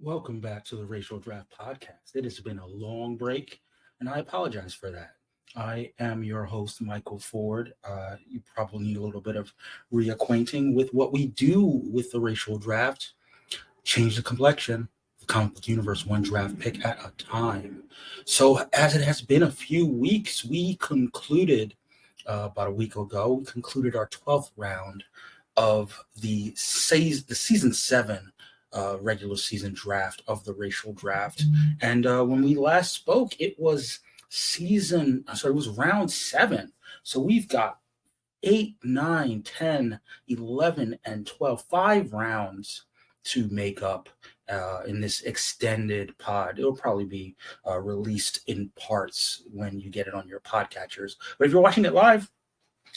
Welcome back to the Racial Draft Podcast. It has been a long break, and I apologize for that. I am your host, Michael Ford. You probably need a little bit of reacquainting with what we do with the Racial Draft. Change the complexion, the comic book universe, one draft pick at a time. So, as it has been a few weeks, we concluded about a week ago. We concluded our 12th round of the season 7 regular season draft of the Racial Draft. And when we last spoke, it was round 7. So we've got 8, 9, 10, 11, and 12, 5 rounds to make up in this extended pod. It'll probably be released in parts when you get it on your podcatchers. But if you're watching it live,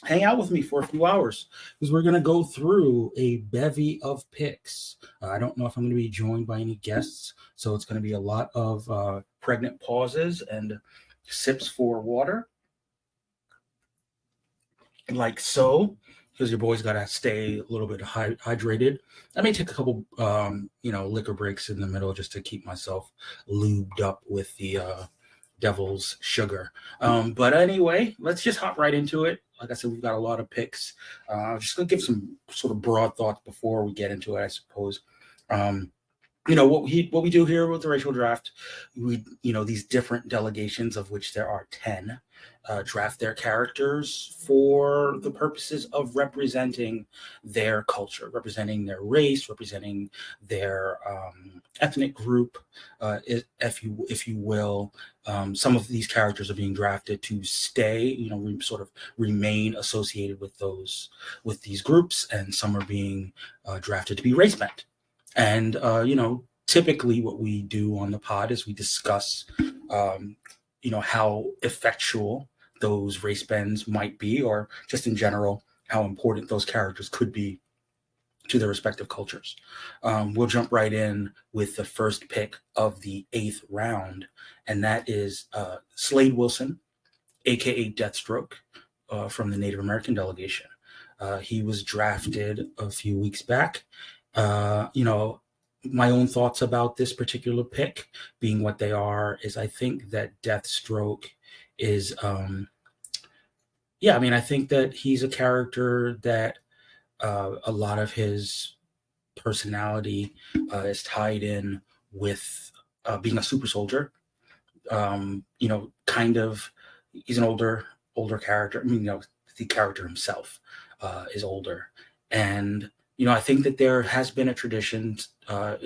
hang out with me for a few hours because we're going to go through a bevy of picks. I don't know if I'm going to be joined by any guests, so it's going to be a lot of pregnant pauses and sips for water, like so, because your boy's got to stay a little bit hydrated. I may take a couple, liquor breaks in the middle just to keep myself lubed up with the devil's sugar. But anyway, let's just hop right into it. Like I said, we've got a lot of picks. Just going to give some sort of broad thoughts before we get into it, I suppose. What we do here with the Racial Draft, these different delegations, of which there are 10, draft their characters for the purposes of representing their culture, representing their race, representing their ethnic group, if you will. Some of these characters are being drafted to stay, sort of remain associated with these groups, and some are being drafted to be race bent. And typically what we do on the pod is we discuss how effectual those race bends might be, or just in general how important those characters could be to their respective cultures. We'll jump right in with the first pick of the 8th round, and that is Slade Wilson, aka Deathstroke, from the Native American delegation. He was drafted a few weeks back. My own thoughts about this particular pick being what they are is I think that Deathstroke is, I think that he's a character that a lot of his personality is tied in with being a super soldier. Kind of, he's an older character. The character himself is older, and I think that there has been a tradition for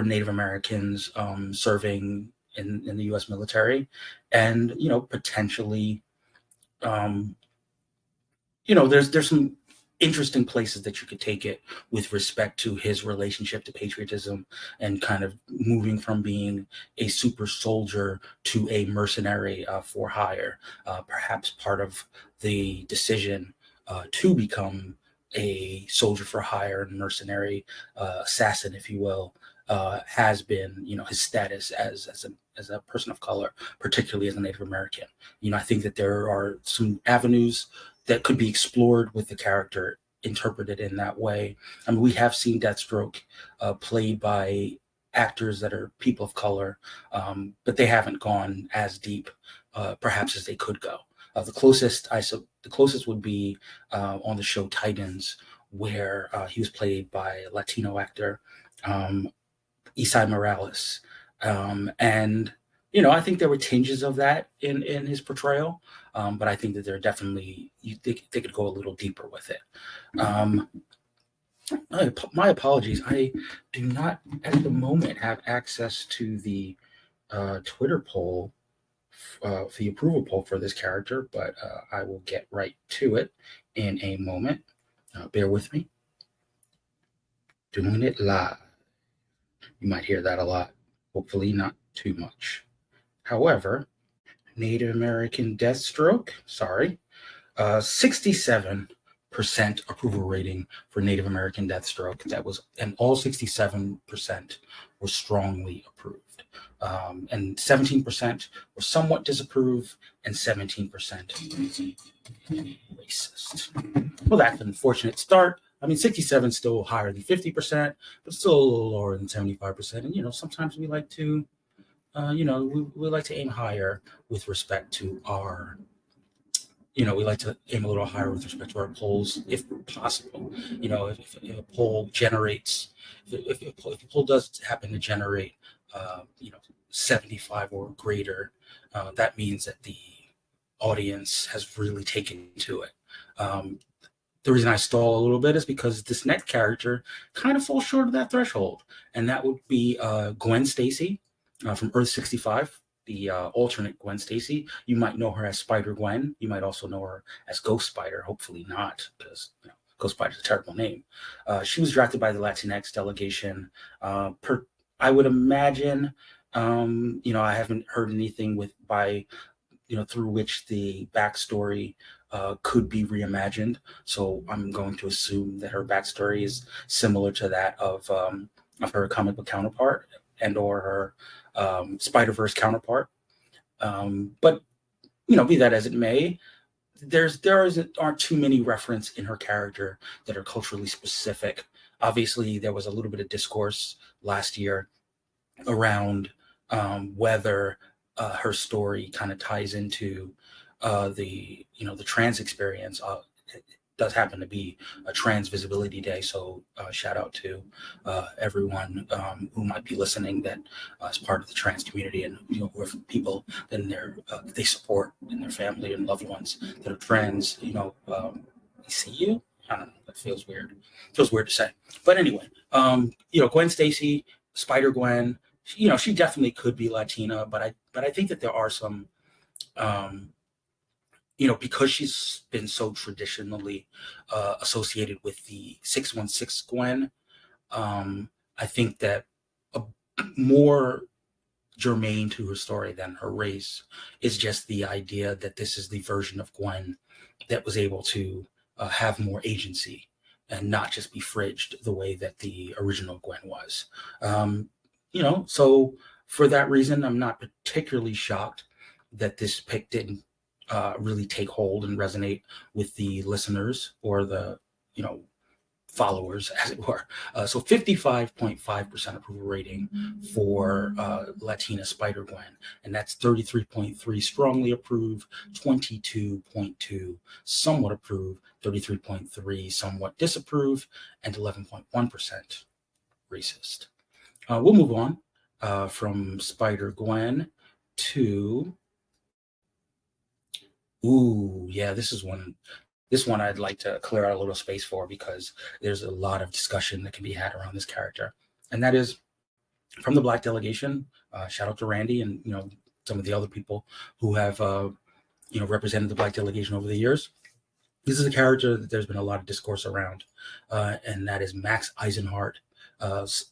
Native Americans serving in the U.S. military, and potentially, there's some interesting places that you could take it with respect to his relationship to patriotism and kind of moving from being a super soldier to a mercenary for hire. Perhaps part of the decision to become a soldier for hire and mercenary assassin, if you will, has been, his status as a person of color, particularly as a Native American. I think that there are some avenues that could be explored with the character interpreted in that way. I mean, we have seen Deathstroke played by actors that are people of color, but they haven't gone as deep, perhaps, as they could go. The closest would be on the show Titans, where he was played by a Latino actor, Isai Morales. And I think there were tinges of that in his portrayal, but I think that there definitely, they could go a little deeper with it. My apologies. I do not at the moment have access to the Twitter poll, the approval poll for this character, but I will get right to it in a moment. Bear with me. Doing it live. You might hear that a lot. Hopefully not too much. However, Native American Deathstroke, 67% approval rating for Native American Deathstroke. And all 67% were strongly approved. And 17% were somewhat disapproved, and 17% racist. Well, that's an unfortunate start. I mean, 67 is still higher than 50%, but still a little lower than 75%. And, sometimes we like to, we like to aim higher with respect to our, we like to aim a little higher with respect to our polls, if possible. If a poll generates, if a poll does happen to generate, 75 or greater, that means that the audience has really taken to it. The reason I stall a little bit is because this next character kind of falls short of that threshold, and that would be Gwen Stacy from Earth 65, the alternate Gwen Stacy. You might know her as Spider Gwen. You might also know her as Ghost Spider. Hopefully not, because Ghost Spider is a terrible name. She was drafted by the Latinx delegation. I would imagine, I haven't heard anything through which the backstory could be reimagined. So I'm going to assume that her backstory is similar to that of her comic book counterpart and or her Spider-Verse counterpart. But be that as it may, there aren't too many references in her character that are culturally specific. Obviously, there was a little bit of discourse last year around whether her story kind of ties into the trans experience. It does happen to be a Trans Visibility Day, so shout out to everyone who might be listening that is part of the trans community, and who are people that they support in their family and loved ones that are trans. We see you. I don't know. That feels weird. Feels weird to say, but anyway, Gwen Stacy, Spider Gwen. She definitely could be Latina, but I think that there are some, because she's been so traditionally associated with the 616 Gwen. I think that more germane to her story than her race is just the idea that this is the version of Gwen that was able to have more agency and not just be fridged the way that the original Gwen was. So for that reason, I'm not particularly shocked that this pick didn't really take hold and resonate with the listeners or the, followers, as it were. So 55.5% approval rating for Latina Spider Gwen, and that's 33.3 strongly approve, 22.2 somewhat approve, 33.3 somewhat disapprove, and 11.1% racist. We'll move on from Spider Gwen to, this one I'd like to clear out a little space for, because there's a lot of discussion that can be had around this character, and that is from the Black delegation. Shout out to Randy and some of the other people who have represented the Black delegation over the years. This is a character that there's been a lot of discourse around, and that is Max Eisenhart,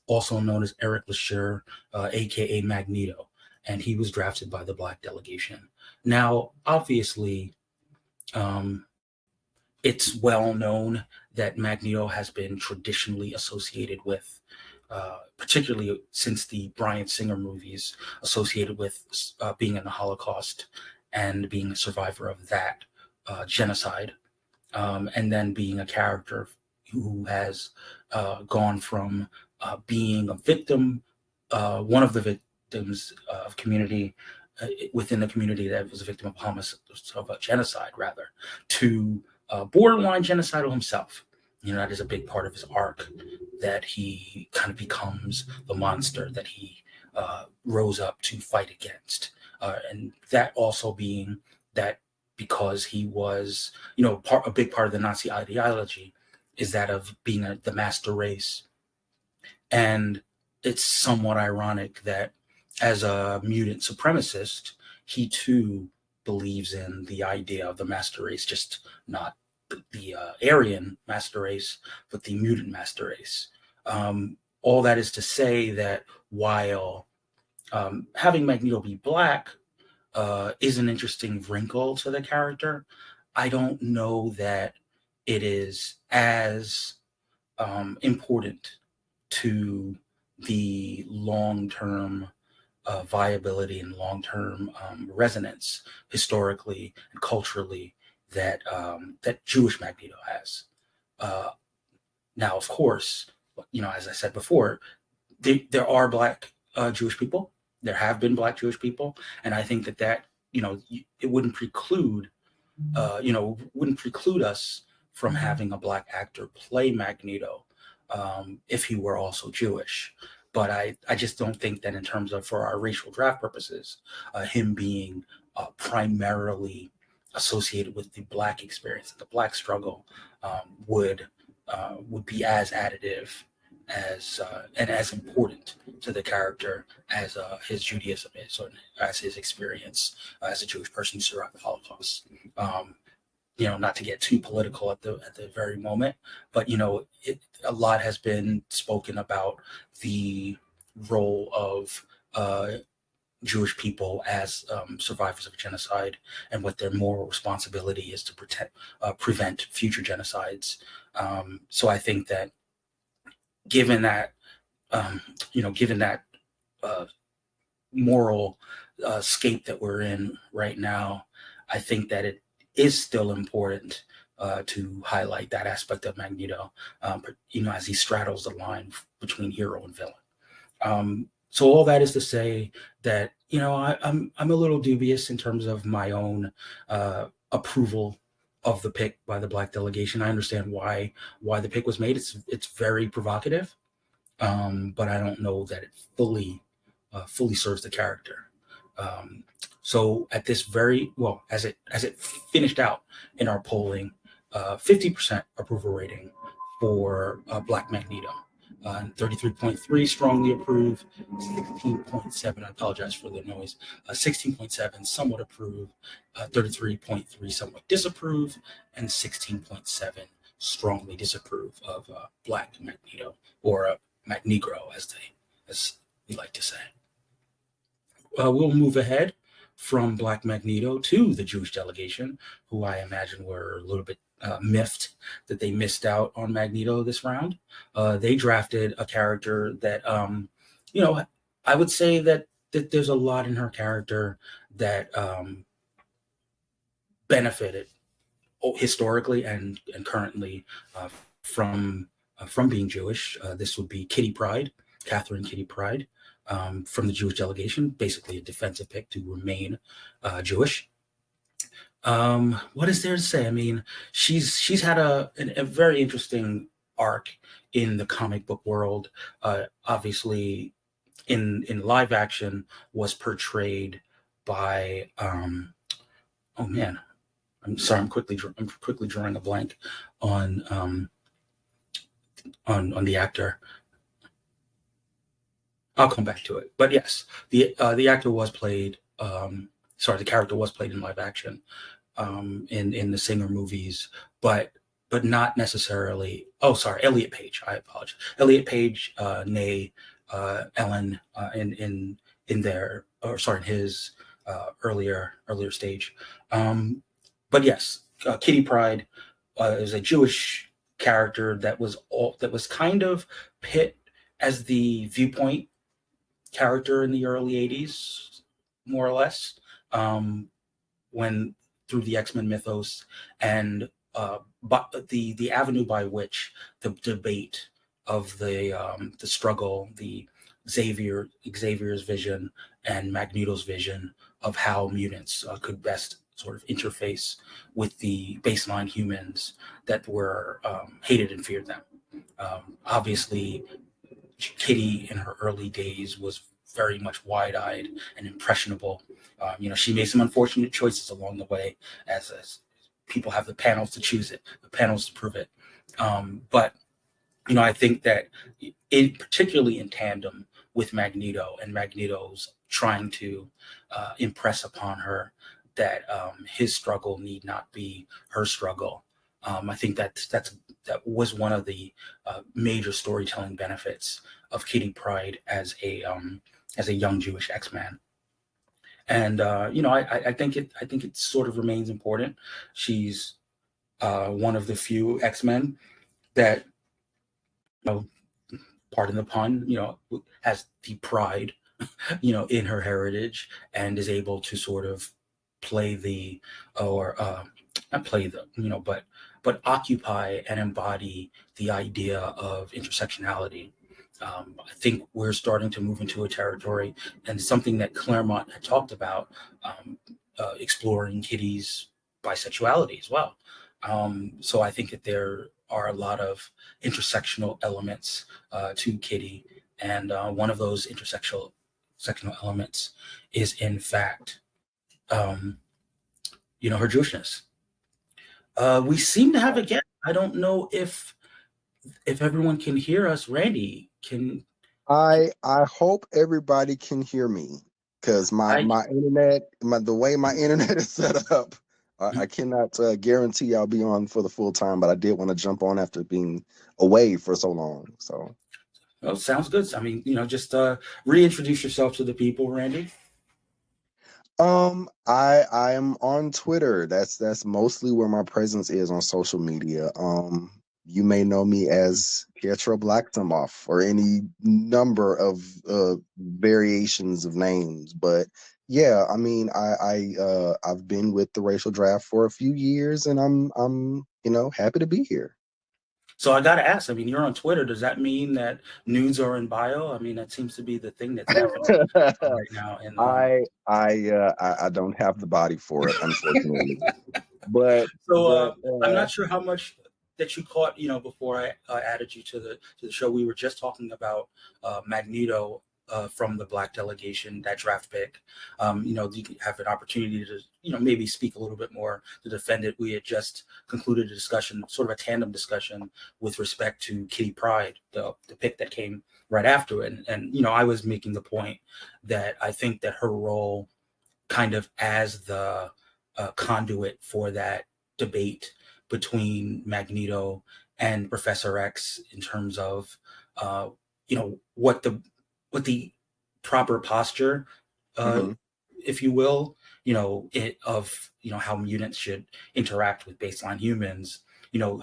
also known as Eric Lashur, aka Magneto, and he was drafted by the Black delegation. Now, obviously, it's well known that Magneto has been traditionally associated with, particularly since the Bryan Singer movies, associated with being in the Holocaust and being a survivor of that genocide, and then being a character who has gone from being a victim, one of the victims of community within the community that was a victim of a genocide, rather, to borderline genocidal himself. That is a big part of his arc, that he kind of becomes the monster that he rose up to fight against. And that also being that because he was, a big part of the Nazi ideology is that of being the master race. And it's somewhat ironic that as a mutant supremacist, he too believes in the idea of the master race, just not the Aryan master race, but the mutant master race. All that is to say that while having Magneto be Black is an interesting wrinkle to the character, I don't know that it is as important to the long-term viability and long-term resonance historically and culturally that Jewish Magneto has. Now, of course, as I said before, there are black Jewish people. There have been black Jewish people, and I think that it wouldn't preclude us from having a black actor play Magneto if he were also Jewish. But I just don't think that in terms of for our racial draft purposes, him being primarily associated with the black experience, the black struggle, would be as additive as and as important to the character as his Judaism is, or as his experience as a Jewish person who survived the Holocaust. Um, not to get too political at the very moment, but a lot has been spoken about the role of Jewish people as survivors of genocide and what their moral responsibility is to prevent future genocides. So I think that given that, given that uh, moral scape that we're in right now, I think that it is still important to highlight that aspect of Magneto, as he straddles the line between hero and villain. So all that is to say that I'm a little dubious in terms of my own approval of the pick by the Black delegation. I understand why the pick was made. It's very provocative, but I don't know that it fully serves the character. So at this as it finished out in our polling, 50% approval rating for Black Magneto, 33.3 strongly approve, 16.7. I apologize for the noise. 16.7 somewhat approve, 33.3 somewhat disapprove, and 16.7 strongly disapprove of Black Magneto, or Magnegro, as we like to say. We'll move ahead from Black Magneto to the Jewish delegation, who I imagine were a little bit miffed that they missed out on Magneto this round. They drafted a character that, I would say that there's a lot in her character that benefited historically and currently from being Jewish. This would be Catherine Kitty Pryde, from the Jewish delegation, basically a defensive pick to remain Jewish. What is there to say? I mean, she's had a very interesting arc in the comic book world. Obviously, in live action, was portrayed by oh man, I'm sorry, I'm quickly drawing a blank on the actor. I'll come back to it. But yes, the actor was played. The character was played in live action in the Singer movies, but not necessarily. Oh, sorry, Elliot Page. I apologize. Elliot Page, nay Ellen, in their, or sorry, in his earlier stage. But yes, Kitty Pryde is a Jewish character that was kind of pit as the viewpoint character in the early 80s, more or less, when through the X-Men mythos, and but the avenue by which the debate of the struggle, the Xavier's vision and Magneto's vision of how mutants could best sort of interface with the baseline humans that were hated and feared them. Obviously, Kitty in her early days was very much wide-eyed and impressionable. She made some unfortunate choices along the way, as people have the panels to choose it, the panels to prove it. But I think that particularly in tandem with Magneto and Magneto's trying to impress upon her that his struggle need not be her struggle. I think that was one of the major storytelling benefits of Kitty Pryde as a young Jewish X-Man. And I think it sort of remains important. She's one of the few X-Men that, pardon the pun, has the pride, in her heritage, and is able to sort of play the, or not play the, but but occupy and embody the idea of intersectionality. I think we're starting to move into a territory, and something that Claremont had talked about, exploring Kitty's bisexuality as well. So I think that there are a lot of intersectional elements to Kitty, and one of those intersectional sectional elements is, in fact, um, her Jewishness. We seem to have again. I don't know if everyone can hear us. Randy, can I hope everybody can hear me because I? my internet, the way my internet is set up, I cannot guarantee I'll be on for the full time. But I did want to jump on after being away for so long. So Oh, sounds good. I mean, just reintroduce yourself to the people, Randy. I am on Twitter. That's mostly where my presence is on social media. You may know me as Pietro Blacksomoff or any number of variations of names, but yeah, I mean, I've been with the racial draft for a few years, and I'm happy to be here. So I got to ask. I mean, you're on Twitter. Does that mean that nudes are in bio? I mean, that seems to be the thing that's happening right now. And I don't have the body for it, unfortunately. But so but I'm not sure how much that you caught. Before I added you to the show, we were just talking about Magneto from the Black delegation, that draft pick. You have an opportunity to maybe speak a little bit more to defend it. We had just concluded a discussion, sort of a tandem discussion, with respect to Kitty Pryde, the pick that came right after it. And I was making the point that I think that her role, kind of as the conduit for that debate between Magneto and Professor X, in terms of uh, what the proper posture, uh, mhm, if you will, of how mutants should interact with baseline humans.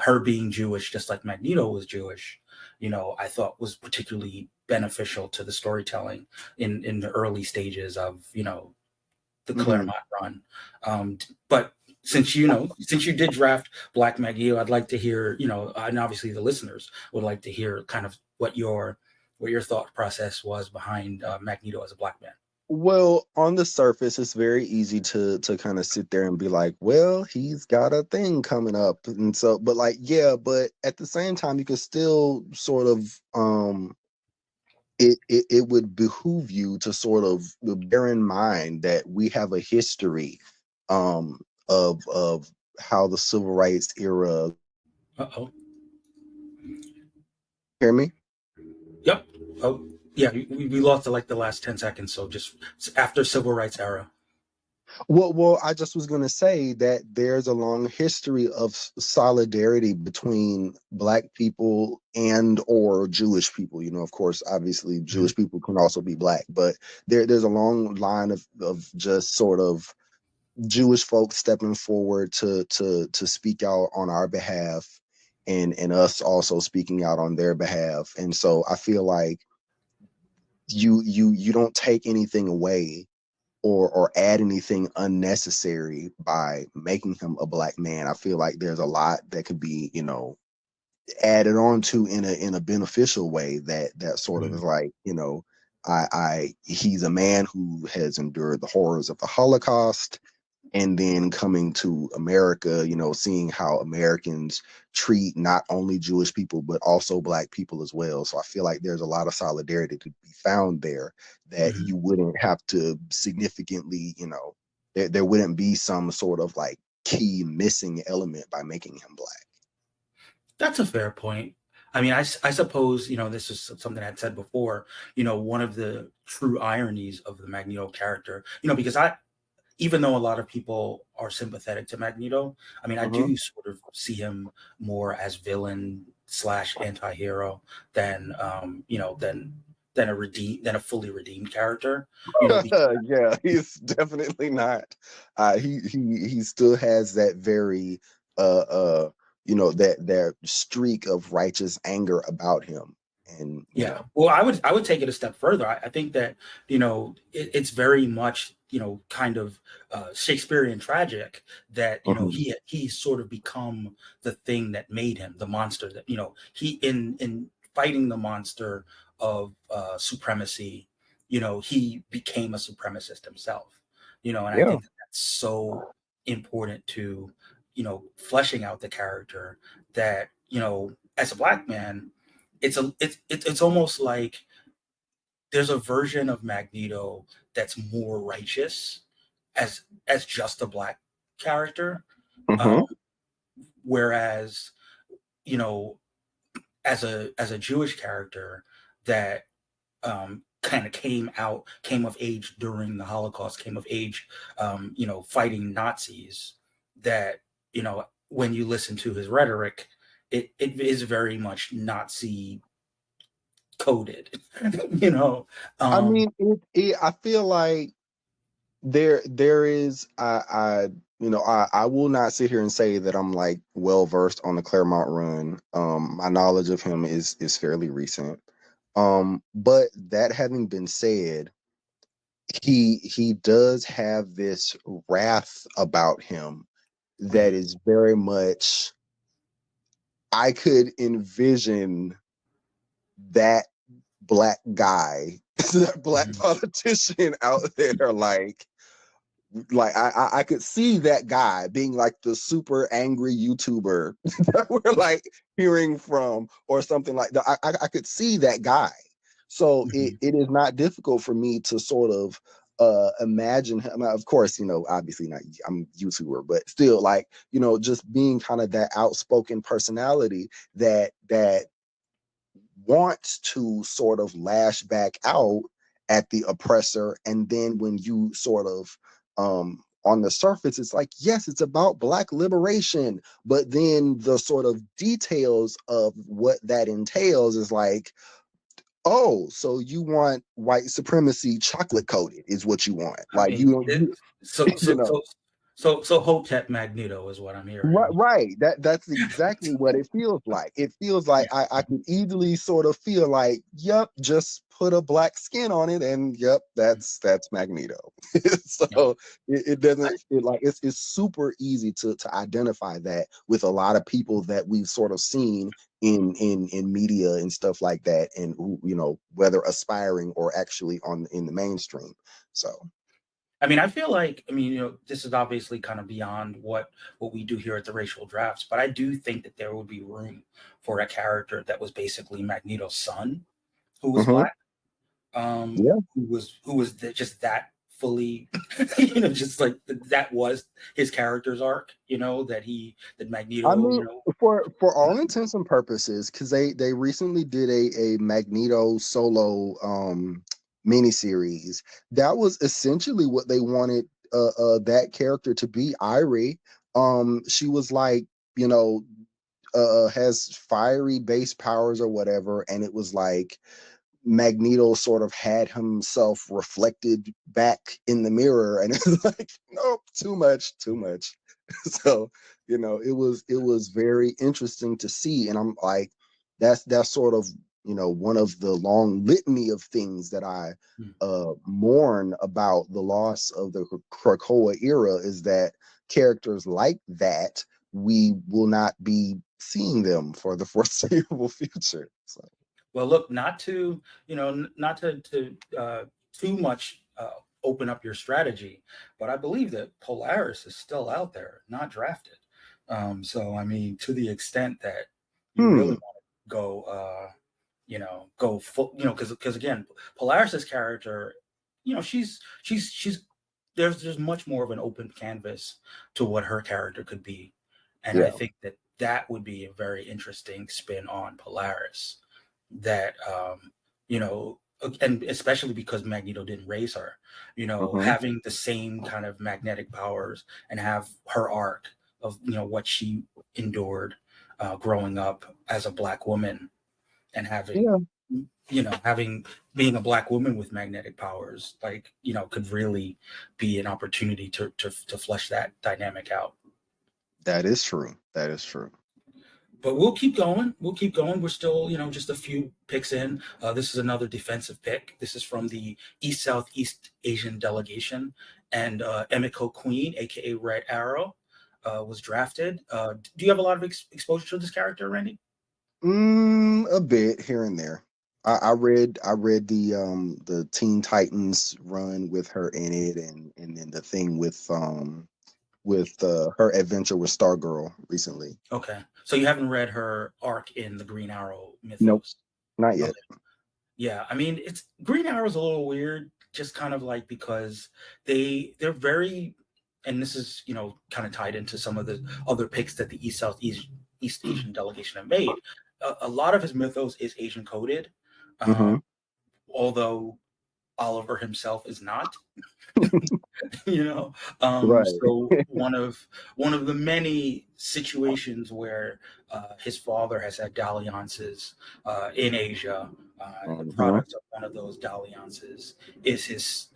Her being Jewish, just like Magneto was Jewish, I thought was particularly beneficial to the storytelling in the early stages of the mhm. Claremont run. But since you did draft Black Magneto, I'd like to hear, and obviously the listeners would like to hear kind of what your thought process was behind Magneto as a Black man. Well, on the surface, it's very easy to kind of sit there and be like, well, he's got a thing coming up. And so, but like, yeah, but at the same time, you can still sort of it would behoove you to sort of bear in mind that we have a history of how the civil rights era. Uh oh. Hear me? Yep. Oh yeah. We lost it like the last 10 seconds. So just after civil rights era. Well, I just was going to say that there's a long history of solidarity between Black people and or Jewish people. Of course, obviously, Mhm. Jewish people can also be Black, but there's a long line of just sort of Jewish folks stepping forward to speak out on our behalf, and us also speaking out on their behalf. And so I feel like you don't take anything away or add anything unnecessary by making him a Black man. I feel like there's a lot that could be, added on to in a beneficial way that sort of is Mhm. like, I he's a man who has endured the horrors of the Holocaust, and then coming to America, seeing how Americans treat not only Jewish people but also Black people as well. So I feel like there's a lot of solidarity to be found there that Mhm. you wouldn't have to significantly, there wouldn't be some sort of like key missing element by making him Black. That's a fair point. I mean, I suppose, this is something I had said before, one of the true ironies of the Magneto character, because even though a lot of people are sympathetic to Magneto, I mean, I Uh-huh. do sort of see him more as villain slash anti-hero than, than a fully redeemed character, because Yeah, he's definitely not. He still has that very that streak of righteous anger about him, and yeah. Well, I would take it a step further. I think that it's very much kind of Shakespearean tragic that Mhm. he's sort of become the thing that made him the monster that he in fighting the monster of supremacy. He became a supremacist himself. And I Yeah. think that that's so important to fleshing out the character that as a black man, it's almost like there's a version of Magneto that's more righteous as just a black character, um, Mhm. whereas you know as a Jewish character that kind of came of age during the Holocaust, came of age, fighting Nazis. That when you listen to his rhetoric, it is very much Nazi coded. you know, I um, mean, I feel like there is I will not sit here and say that I'm like well versed on the Claremont run. My knowledge of him is fairly recent. But that having been said, he does have this wrath about him that mhm, is very much, I could envision that black guy, that black mhm, politician out there, like I could see that guy being like the super angry YouTuber that we're like hearing from or something like that. I could see that guy. So mhm. it is not difficult for me to sort of imagine him. Of course, obviously not, I'm a YouTuber, but still, like, just being kind of that outspoken personality that wants to sort of lash back out at the oppressor. And then when you sort of, on the surface, it's like, yes, it's about black liberation, but then the sort of details of what that entails is like, oh, so you want white supremacy chocolate coated is what you want. I Like, mean, so you so know so so Hotep Magneto is what I'm Right, hearing. right. That's exactly what it feels like. It feels like I could easily sort of feel like, yep, just put a black skin on it, and yep, that's Magneto. Yeah. So it doesn't feel like it's super easy to identify that with a lot of people that we've sort of seen in media and stuff like that, and whether aspiring or actually on in the mainstream. So I mean, I feel like, this is obviously kind of beyond what we do here at the racial drafts, but I do think that there would be room for a character that was basically Magneto's son, who was mhm, black, yeah. who was just that fully, just like that was his character's arc, that I Magneto, mean, for all intents and purposes, because they recently did a Magneto solo miniseries. That was essentially what they wanted that character to be. Irie, she was like, you know, has fiery base powers or whatever, and it was like Magneto sort of had himself reflected back in the mirror, and it's like, nope, too much, too much. So it was very interesting to see, and I'm like, that's sort of one of the long litany of things that I mourn about the loss of the Krakoa era is that characters like that, we will not be seeing them for the foreseeable future. So. Well, look, not to too much open up your strategy, but I believe that Polaris is still out there, not drafted. So, I mean, to the extent that you really Hmm. want to go full, because again, Polaris's character, she's there's much more of an open canvas to what her character could be, and I Yeah. think that that would be a very interesting spin on Polaris that and especially because Magneto didn't raise her, Mhm. having the same kind of magnetic powers and have her arc of what she endured growing up as a black woman and Yeah. having being a black woman with magnetic powers, like could really be an opportunity to flesh that dynamic out. That is true. That is true. but we'll keep going. We'll keep going. We're still, just a few picks in. This is another defensive pick. This is from the East Southeast Asian delegation, and Emiko Queen, aka Red Arrow, was drafted. Do you have a lot of exposure to this character, Randy? A bit here and there. I read the Teen Titans run with her in it, and then the thing with her adventure with Stargirl recently. Okay, so you haven't read her arc in the Green Arrow Nope, mythos. not yet. Okay. Yeah, I mean, it's Green Arrow's a little weird, just kind of like because they're very, and this is kind of tied into some of the other picks that the East Asian delegation have made. A lot of his mythos is Asian coded, um, Hmm. although Oliver himself is not. you know Right. so one of the many situations where his father has had dalliances in Asia. The Hmm. product of one of those dalliances is his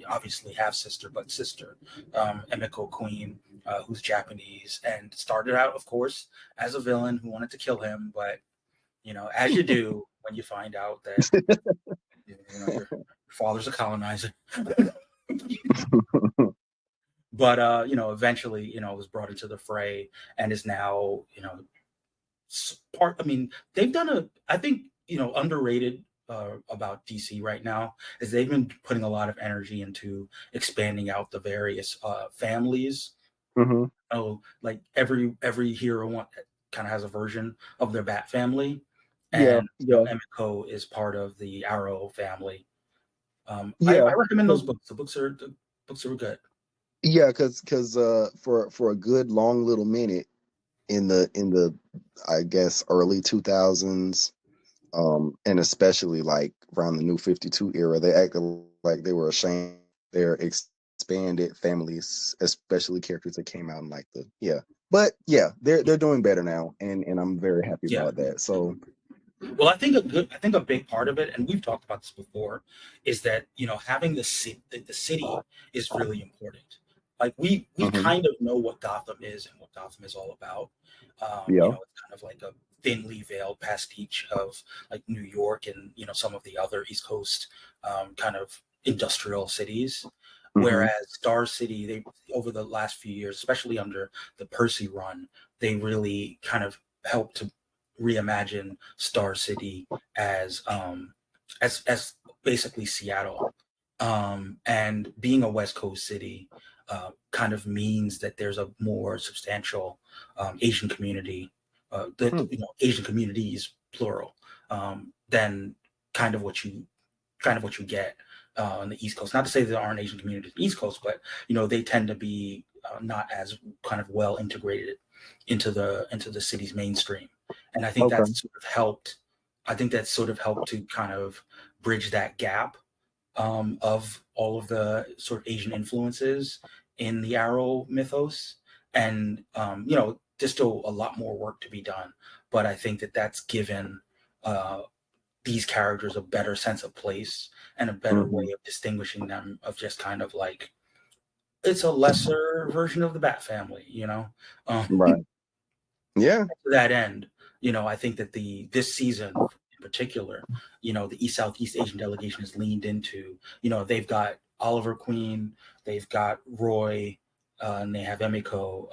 obviously half sister, but sister, Emiko Queen, who's Japanese and started out, of course, as a villain who wanted to kill him, but as you do when you find out that your father's a colonizer. But eventually was brought into the fray and is now part. I mean, they've done I think underrated about DC right now is they've been putting a lot of energy into expanding out the various families. Hmm. Oh, like every hero kind of has a version of their Bat family, Yeah, and yeah, Emiko is part of the Arrow family. I yeah. recommend those 'Cause- books. The books are good. yeah, because for a good long little minute in the I guess early 2000s, and especially like around the New 52 era, they acted like they were ashamed of their expanded families, especially characters that came out in like the yeah. But yeah, they're doing better now, and I'm very happy Yeah. about that. So, Well, I think a big part of it, and we've talked about this before, is that having the city is really important. Like we mhm, kind of know what Gotham is and what Gotham is all about. yeah, It's kind of like a thinly veiled pastiche of like New York and some of the other East Coast kind of industrial cities. hmm, Whereas Star City, they over the last few years, especially under the Percy run, they really kind of helped to reimagine Star City as as basically Seattle. And being a West Coast city kind of means that there's a more substantial Asian community, that hmm, Asian communities plural, than kind of what you get on the East Coast. Not to say there aren't Asian communities on the East Coast, but they tend to be not as kind of well integrated into the city's mainstream. And I think okay, that's sort of helped. I think that's sort of helped to kind of bridge that gap of all of the sort of Asian influences in the Arrow mythos. And there's still a lot more work to be done, but I think that that's given uh, these characters a better sense of place and a better hmm, way of distinguishing them of just kind of like it's a lesser version of the Bat family. right, yeah, To that end, I think that this season in particular, the East Southeast Asian delegation has leaned into, they've got Oliver Queen, they've got Roy, and they have Emiko,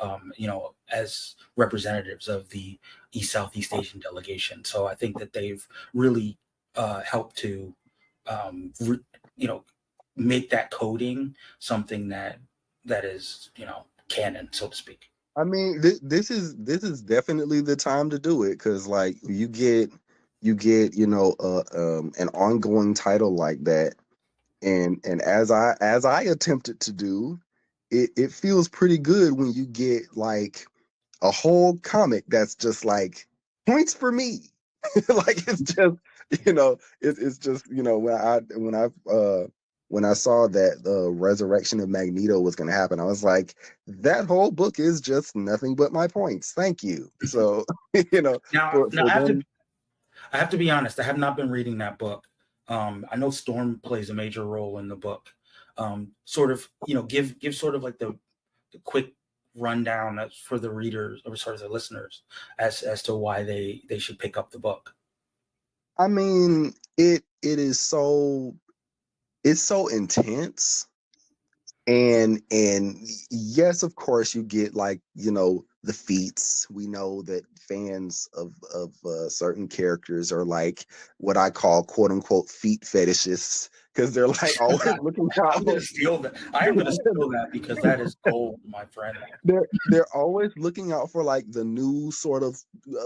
as representatives of the East Southeast Asian delegation. So I think that they've really helped to, re, you know, make that coding something that is, canon, so to speak. I mean, this is definitely the time to do it because like you get an ongoing title like that, and as I attempted to do, it feels pretty good when you get like a whole comic that's just like points for me. Like it's just it's just when I saw that the resurrection of Magneto was going to happen, I was like, that whole book is just nothing but my points. Thank you. So Now for them. I have to be honest. I have not been reading that book. I know Storm plays a major role in the book. Sort of, give sort of like the quick rundown for the readers, or sorry, the listeners, as to why they should pick up the book? I mean, it is so, it's so intense. And yes, of course, you get, like, the feats. We know that fans of certain characters are like what I call quote unquote feet fetishists, because they're like always looking I'm out. gonna steal that. I am gonna steal that because that is gold, my friend. They're always looking out for, like, the new sort of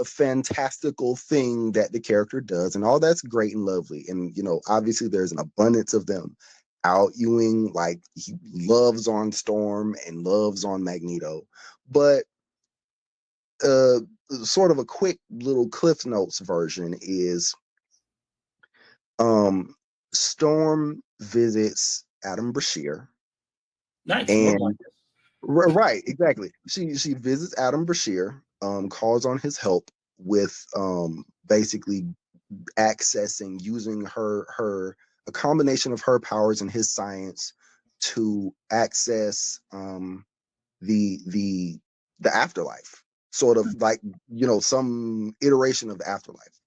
fantastical thing that the character does, and all that's great and lovely. And obviously there's an abundance of them. Out Ewing, like, he loves on Storm and loves on Magneto, but uh, sort of a quick little Cliff Notes version is, um, Storm visits Adam Brashear, Nice, love like and right, exactly. She visits Adam Brashear, calls on his help with, basically accessing, using her a combination of her powers and his science to access, the the afterlife, sort of like, some iteration of the afterlife.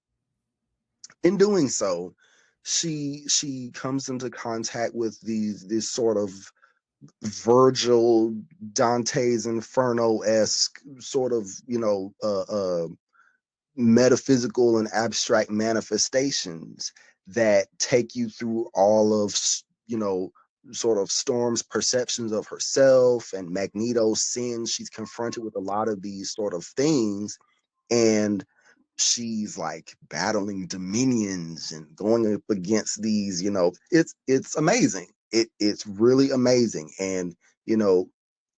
In doing so, she comes into contact with this sort of Virgil, Dante's Inferno-esque sort of, metaphysical and abstract manifestations that take you through all of, sort of Storm's perceptions of herself and Magneto's sins. She's confronted with a lot of these sort of things, and she's like battling dominions and going up against these, it's amazing. It's really amazing. And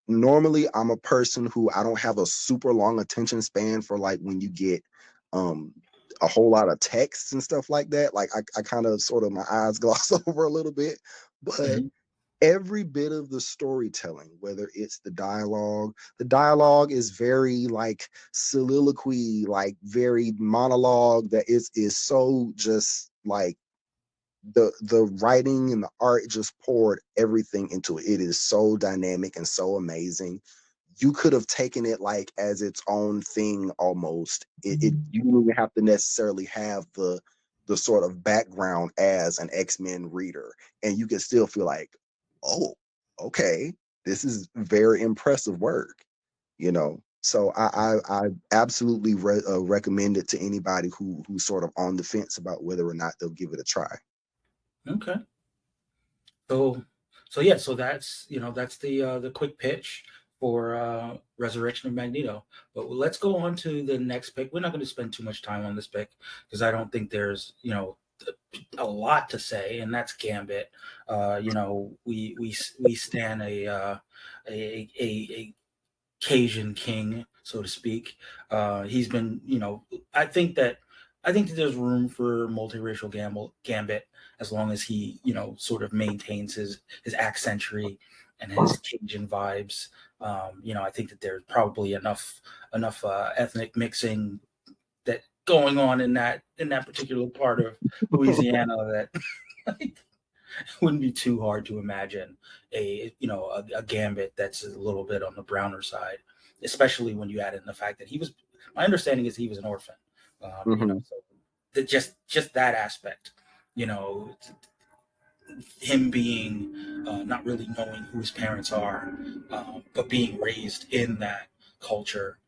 normally I'm a person who, I don't have a super long attention span for, like, when you get um a whole lot of text and stuff like that. Like, I kind of sort of, my eyes gloss over a little bit. But Mhm. every bit of the storytelling, whether it's the dialogue is very, like, soliloquy, like very monologue, that is so just like, the writing and the art just poured everything into it. It is so dynamic and so amazing. You could have taken it like as its own thing almost. You don't even have to necessarily have the sort of background as an X-Men reader, and you can still feel like, oh, okay, this is very impressive work. So I absolutely recommend it to anybody who's sort of on the fence about whether or not they'll give it a try. Okay. So, so yeah, so that's that's the quick pitch for Resurrection of Magneto. But let's go on to the next pick. We're not going to spend too much time on this pick because I don't think there's a lot to say, and that's Gambit. We stand a Cajun king, so to speak. He's been, I think that there's room for multiracial gambit as long as he, sort of maintains his accentry and his Cajun vibes. I think that there's probably enough ethnic mixing that going on in that particular part of Louisiana that wouldn't be too hard to imagine a gambit that's a little bit on the browner side, especially when you add in the fact that he was. My understanding is he was an orphan. Hmm. So just that aspect, you know, him being not really knowing who his parents are, but being raised in that culture,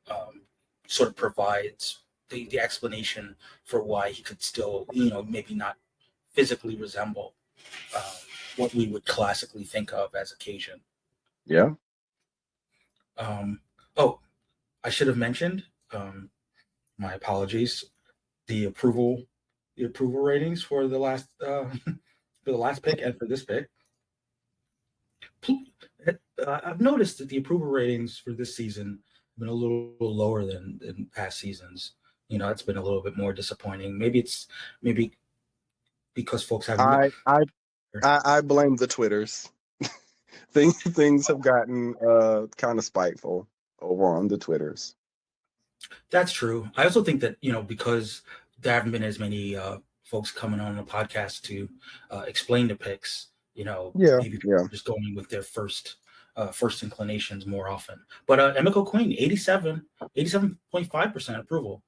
um, sort of provides the explanation for why he could still, maybe not physically resemble uh, what we would classically think of as Cajun. Yeah. Um, oh, I should have mentioned. My apologies. The approval, the approval ratings for the last for the last pick and for this pick. I've noticed that the approval ratings for this season have been a little lower than past seasons. It's been a little bit more disappointing. Maybe because folks haven't been. I I I blame the Twitters. Things have gotten kind of spiteful over on the Twitters. That's true. I also think that because there haven't been as many folks coming on the podcast to explain the picks. Yeah, Maybe people yeah. are just going with their first first inclinations more often. But Emiko Queen, 87.5% approval.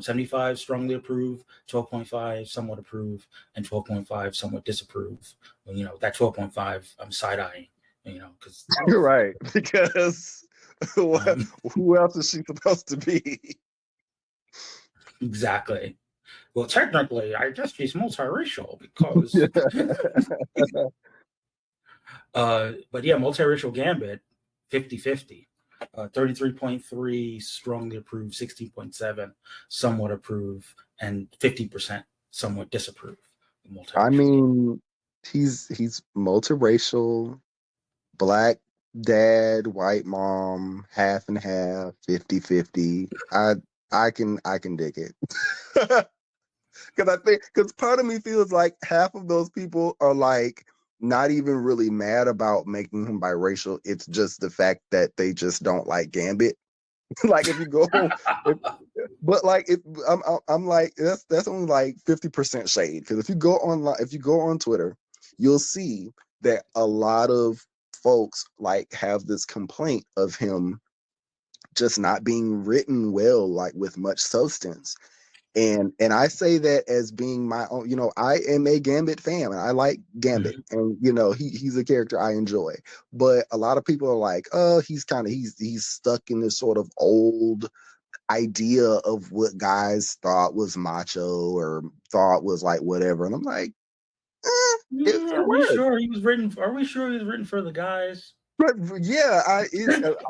75 strongly approve, 12.5 somewhat approve, and 12.5 somewhat disapprove. That 12.5 I'm side eyeing, because Right, because um, who else is she supposed to be? exactly. Well, technically, I guess she's multiracial because, but yeah, multiracial Gambit, 50-50. 33.3 strongly approve, 16.7 somewhat approve, and 50% somewhat disapprove. I Multiracial Gambit. mean, he's multiracial, black dad, white mom, half and half, 50-50. I can dig it. Because part of me feels like half of those people are like not even really mad about making him biracial. It's just the fact that they just don't like Gambit. Like if you go, if, but like if I'm like that's only like 50% shade, because if you go on Twitter, you'll see that a lot of folks like have this complaint of him just not being written well, like with much substance. And I say that as being my own, I am a Gambit fan and I like Gambit, Mhm. and he's a character I enjoy. But a lot of people are like, oh, he's stuck in this sort of old idea of what guys thought was macho or thought was like whatever. And I'm like, it Are we works. sure he was written? Are we sure he was written for the guys? But yeah,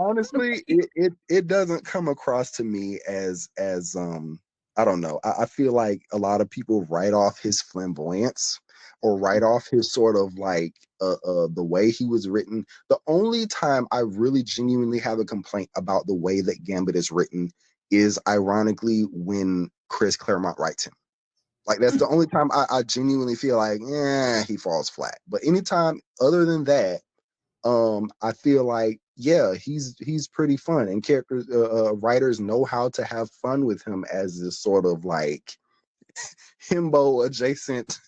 honestly, it doesn't come across to me as I don't know. I feel like a lot of people write off his flamboyance or write off his sort of like the way he was written. The only time I really genuinely have a complaint about the way that Gambit is written is ironically when Chris Claremont writes him. Like that's the only time I genuinely feel like, he falls flat. But anytime other than that, I feel like he's pretty fun, and characters writers know how to have fun with him as this sort of like himbo adjacent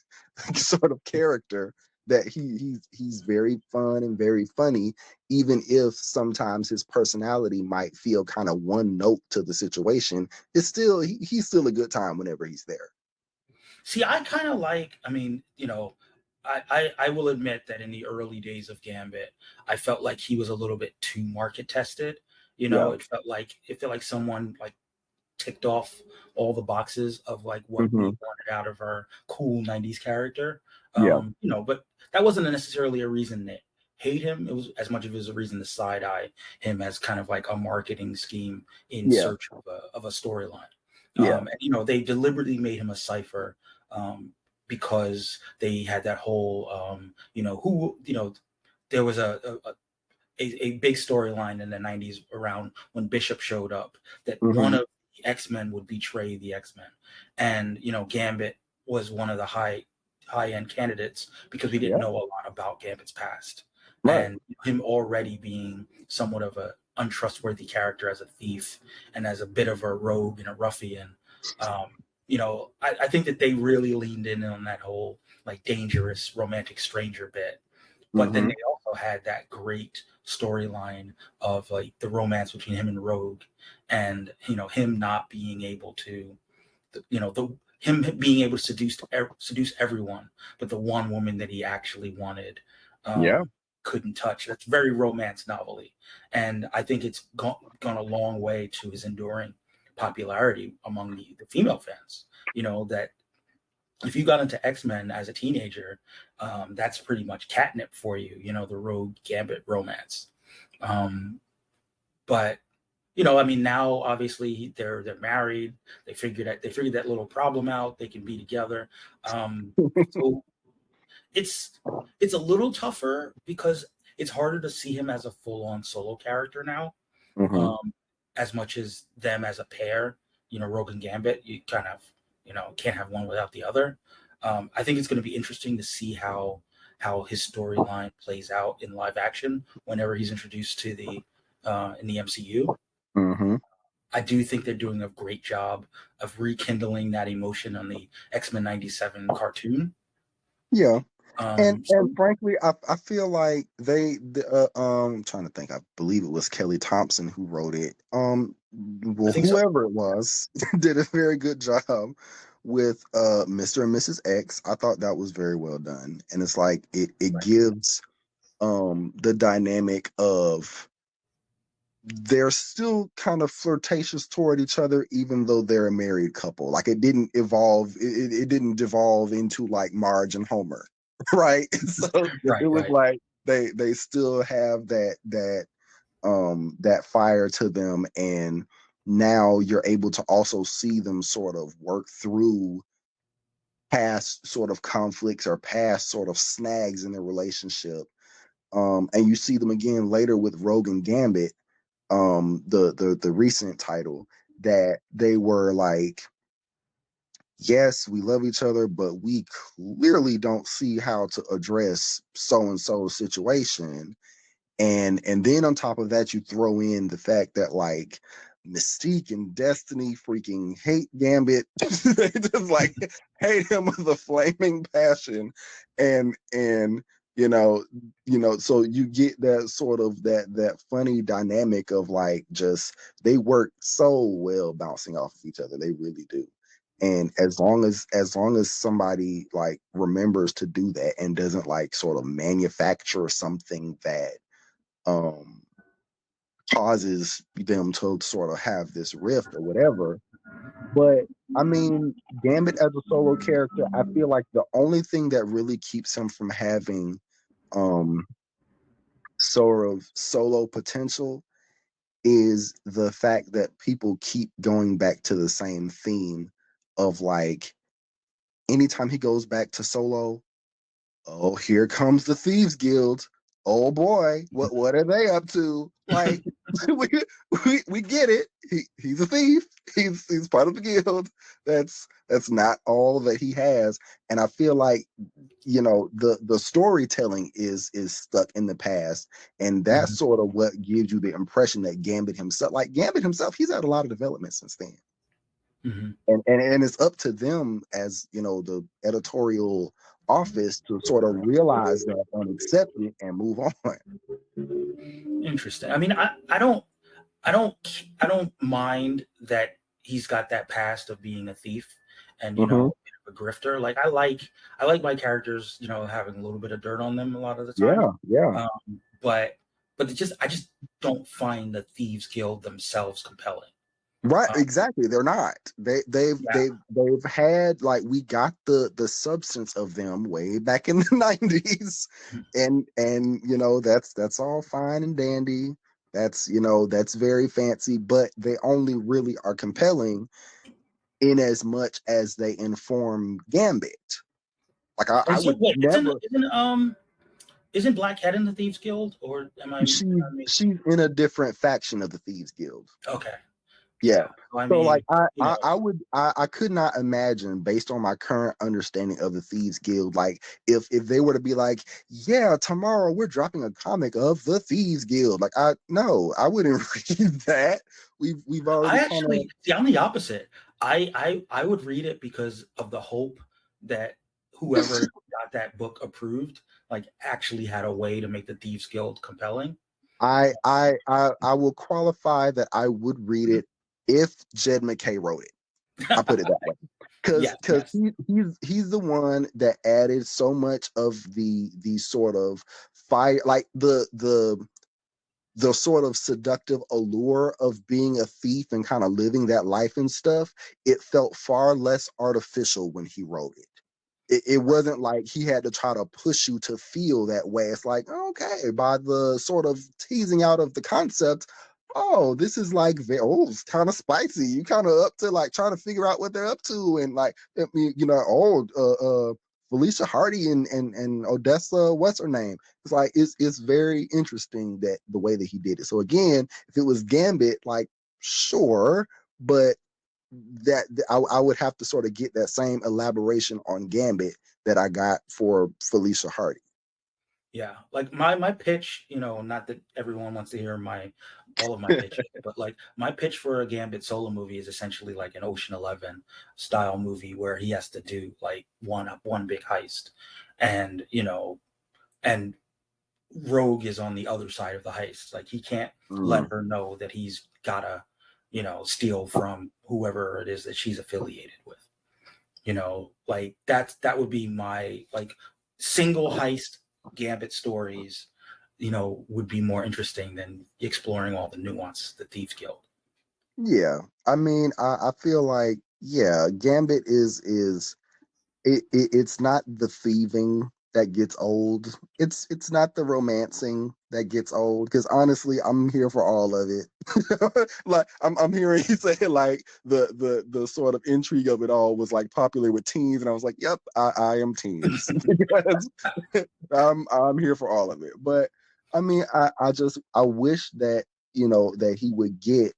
sort of character that he's very fun and very funny, even if sometimes his personality might feel kind of one note to the situation. It's still he's still a good time whenever he's there. See, I kind of like. I mean, I will admit that in the early days of Gambit, I felt like he was a little bit too market tested. Yeah. It felt like someone like ticked off all the boxes of like what we Hmm. wanted out of our cool '90s character. Yeah. But that wasn't necessarily a reason to hate him. It was as much of as a reason to side eye him as kind of like a marketing scheme in Yeah. search of a storyline. Yeah. They deliberately made him a cipher, because they had that whole, there was a big storyline in the '90s around when Bishop showed up, that one Hmm. of the X-Men would betray the X-Men, and Gambit was one of the high end candidates because we didn't Yeah. know a lot about Gambit's past, Right. and him already being somewhat of a untrustworthy character as a thief and as a bit of a rogue and a ruffian. I think that they really leaned in on that whole like dangerous romantic stranger bit, but then Hmm. they also had that great storyline of like the romance between him and Rogue, and him not being able to, the him being able to seduce everyone, but the one woman that he actually wanted, Yeah. couldn't touch. That's very romance novelty, and I think it's gone a long way to his enduring popularity among the female fans. That if you got into X-Men as a teenager, that's pretty much catnip for you, the Rogue Gambit romance. Um, but I mean, now obviously they're married. They figured that little problem out. They can be together. So it's it's a little tougher because it's harder to see him as a full-on solo character now, Hmm. um, as much as them as a pair. Rogue and Gambit, you kind of can't have one without the other. I think it's going to be interesting to see how his storyline plays out in live action whenever he's introduced to the in the MCU. Hmm. I do think they're doing a great job of rekindling that emotion on the X-Men '97 cartoon. Yeah. And So frankly, I feel like I'm trying to think. I believe it was Kelly Thompson who wrote it. I Well, think so. whoever it was did a very good job with Mr. and Mrs. X. I thought that was very well done, and it's like it Right. gives the dynamic of they're still kind of flirtatious toward each other, even though they're a married couple. Like it didn't evolve, it didn't devolve into like Marge and Homer, right? So it Right. was Right. like they still have that fire to them, and now you're able to also see them sort of work through past sort of conflicts or past sort of snags in their relationship. And you see them again later with Rogue and Gambit, the recent title, that they were like, yes, we love each other, but we clearly don't see how to address so and so situation. And then on top of that, you throw in the fact that like Mystique and Destiny freaking hate Gambit. They just like hate him with a flaming passion. And so you get that sort of that funny dynamic of like just they work so well bouncing off of each other. They really do. And as long as somebody like remembers to do that and doesn't like sort of manufacture something that um causes them to sort of have this rift or whatever. But I mean, Gambit as a solo character, I feel like the only thing that really keeps him from having um sort of solo potential is the fact that people keep going back to the same theme of like anytime he goes back to solo, oh, here comes the Thieves Guild. Oh boy, what are they up to? Like we we get it. He's a thief. He's part of the guild. That's not all that he has. And I feel like the storytelling is stuck in the past, and that's Mhm. sort of what gives you the impression that Gambit himself, he's had a lot of development since then. Mhm. And it's up to them as the editorial office to sort of realize that and accept it and move on. Interesting. I mean, I don't mind that he's got that past of being a thief and Hmm. a grifter. Like I like my characters, having a little bit of dirt on them a lot of the time. Yeah, yeah. But I just don't find the Thieves Guild themselves compelling. Right, Um, exactly. They're not. yeah. They've had like we got the substance of them way back in the 90s, and that's all fine and dandy. That's very fancy, but they only really are compelling in as much as they inform Gambit. Like I So would wait, never. isn't Black Cat in the Thieves Guild, or She's am I making? she's in a different faction of the Thieves Guild. Okay, Yeah. yeah. So I So like mean, you know, I could not imagine, based on my current understanding of the Thieves Guild, like if they were to be like, yeah, tomorrow we're dropping a comic of the Thieves Guild. Like I no, I wouldn't read that. We've I already kind of. actually see. I'm the opposite. I would read it because of the hope that whoever got that book approved, like, actually had a way to make the Thieves Guild compelling. I will qualify that I would read it if Jed McKay wrote it. I put it that way. Cause Yes, cause yes. he's the one that added so much of the sort of fire, like the sort of seductive allure of being a thief and kind of living that life and stuff. It felt far less artificial when he wrote it. It wasn't like he had to try to push you to feel that way. It's like, okay, by the sort of teasing out of the concept, oh, this is like, it's kind of spicy. You kind of up to like trying to figure out what they're up to. And like, I mean, Felicia Hardy and Odessa, what's her name? It's like, it's very interesting that the way that he did it. So again, if it was Gambit, like, sure, but I would have to sort of get that same elaboration on Gambit that I got for Felicia Hardy. Yeah, like my pitch, not that everyone wants to hear my all of my pitches, but like my pitch for a Gambit solo movie is essentially like an Ocean 11 style movie where he has to do like one big heist. and and Rogue is on the other side of the heist. Like he can't let Mm. her know that he's gotta, steal from whoever it is that she's affiliated with. Like that would be my like single heist Gambit stories. Would be more interesting than exploring all the nuances of the Thieves Guild. Yeah, I mean, I feel like yeah, Gambit is it's not the thieving that gets old. It's not the romancing that gets old. Because honestly, I'm here for all of it. Like I'm hearing you say like the sort of intrigue of it all was like popular with teens, and I was like, yep, I am teens. Because I'm here for all of it. But I mean, I wish that that he would get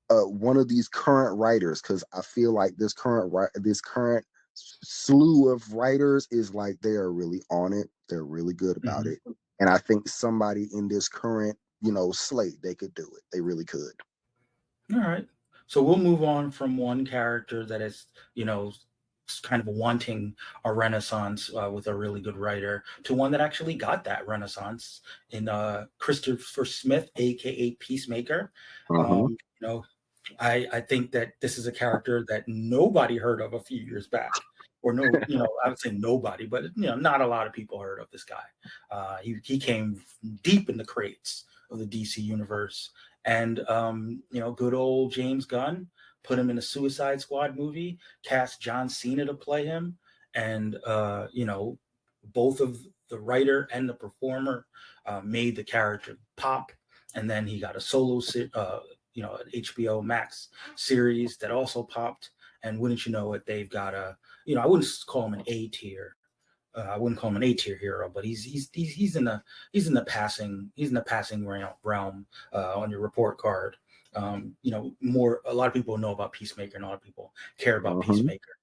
one of these current writers, because I feel like this current slew of writers is like they are really on it. They're really good about Mhm. it, and I think somebody in this current slate, they could do it. They really could. All right. So we'll move on from one character that is, kind of wanting a renaissance with a really good writer to one that actually got that renaissance in Christopher Smith, aka Peacemaker. Hmm. You know, I think that this is a character that nobody heard of a few years back, or no, I would say nobody, but not a lot of people heard of this guy. He came deep in the crates of the DC universe, and good old James Gunn put him in a Suicide Squad movie, cast John Cena to play him, and both of the writer and the performer made the character pop, and then he got a solo an HBO Max series that also popped. And wouldn't you know it, they've got I wouldn't call him an A tier. I wouldn't call him an A tier hero, but he's in the passing realm on your report card. More a lot of people know about Peacemaker, and a lot of people care about Hmm. Peacemaker.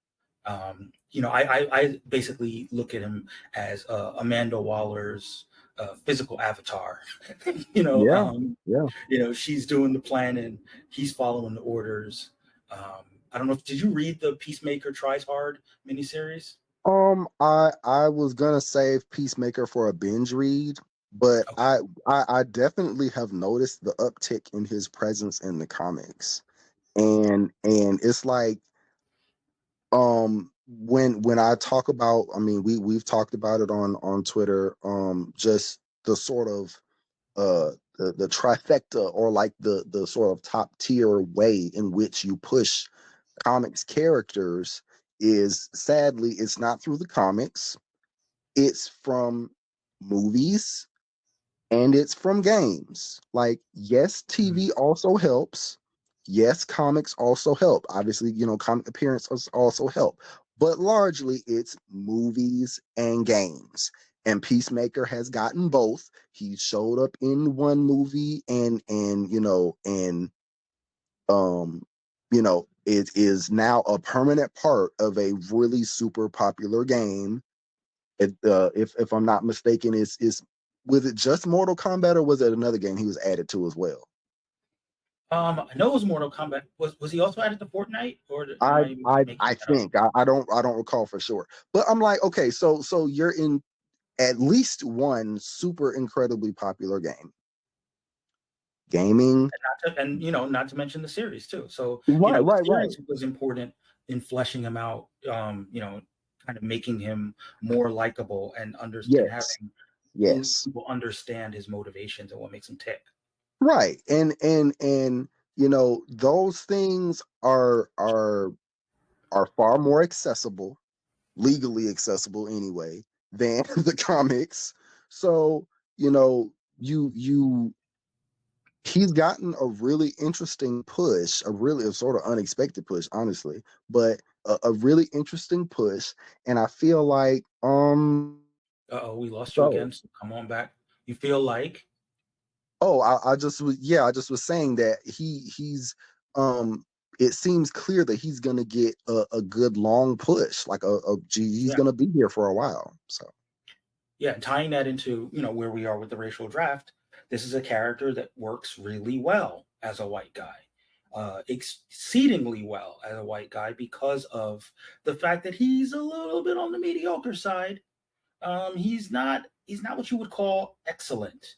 I basically look at him as Amanda Waller's physical avatar. you know, Yeah, um, yeah. she's doing the planning, he's following the orders. I don't know. Did you read the Peacemaker Tries Hard miniseries? I was gonna save Peacemaker for a binge read, but Okay. I definitely have noticed the uptick in his presence in the comics, and it's like when I talk about, I mean, we've talked about it on Twitter, just the sort of the trifecta, or like the sort of top tier way in which you push comics characters, is sadly it's not through the comics, it's from movies, and it's from games. Like, yes, Mhm. TV also helps. Yes, comics also help. Obviously, comic appearances also help. But largely, it's movies and games. And Peacemaker has gotten both. He showed up in one movie, and it is now a permanent part of a really super popular game. If I'm not mistaken, is was it just Mortal Kombat, or was it another game he was added to as well? I know it was Mortal Kombat. Was he also added to Fortnite, or am I I I making I that up? think I don't recall for sure, but I'm like, okay, so you're in at least one super incredibly popular gaming. Not to mention the series too. So Right, the right, right. series was important in fleshing him out. Kind of making him more likable and Yes, having yes. people understand his motivations and what makes him tick. Right. And those things are far more accessible, legally accessible anyway, than the comics. So, you he's gotten a really interesting push, a sort of unexpected push, honestly, but a really interesting push. And I feel like Uh-oh, we lost you so again. So come on back. You feel like oh, I just was saying that he's um it seems clear that he's gonna get a good long push, like he's yeah, gonna be here for a while. So yeah. Tying that into where we are with the racial draft, this is a character that works really well as a white guy, exceedingly well as a white guy because of the fact that he's a little bit on the mediocre side. He's not what you would call excellent.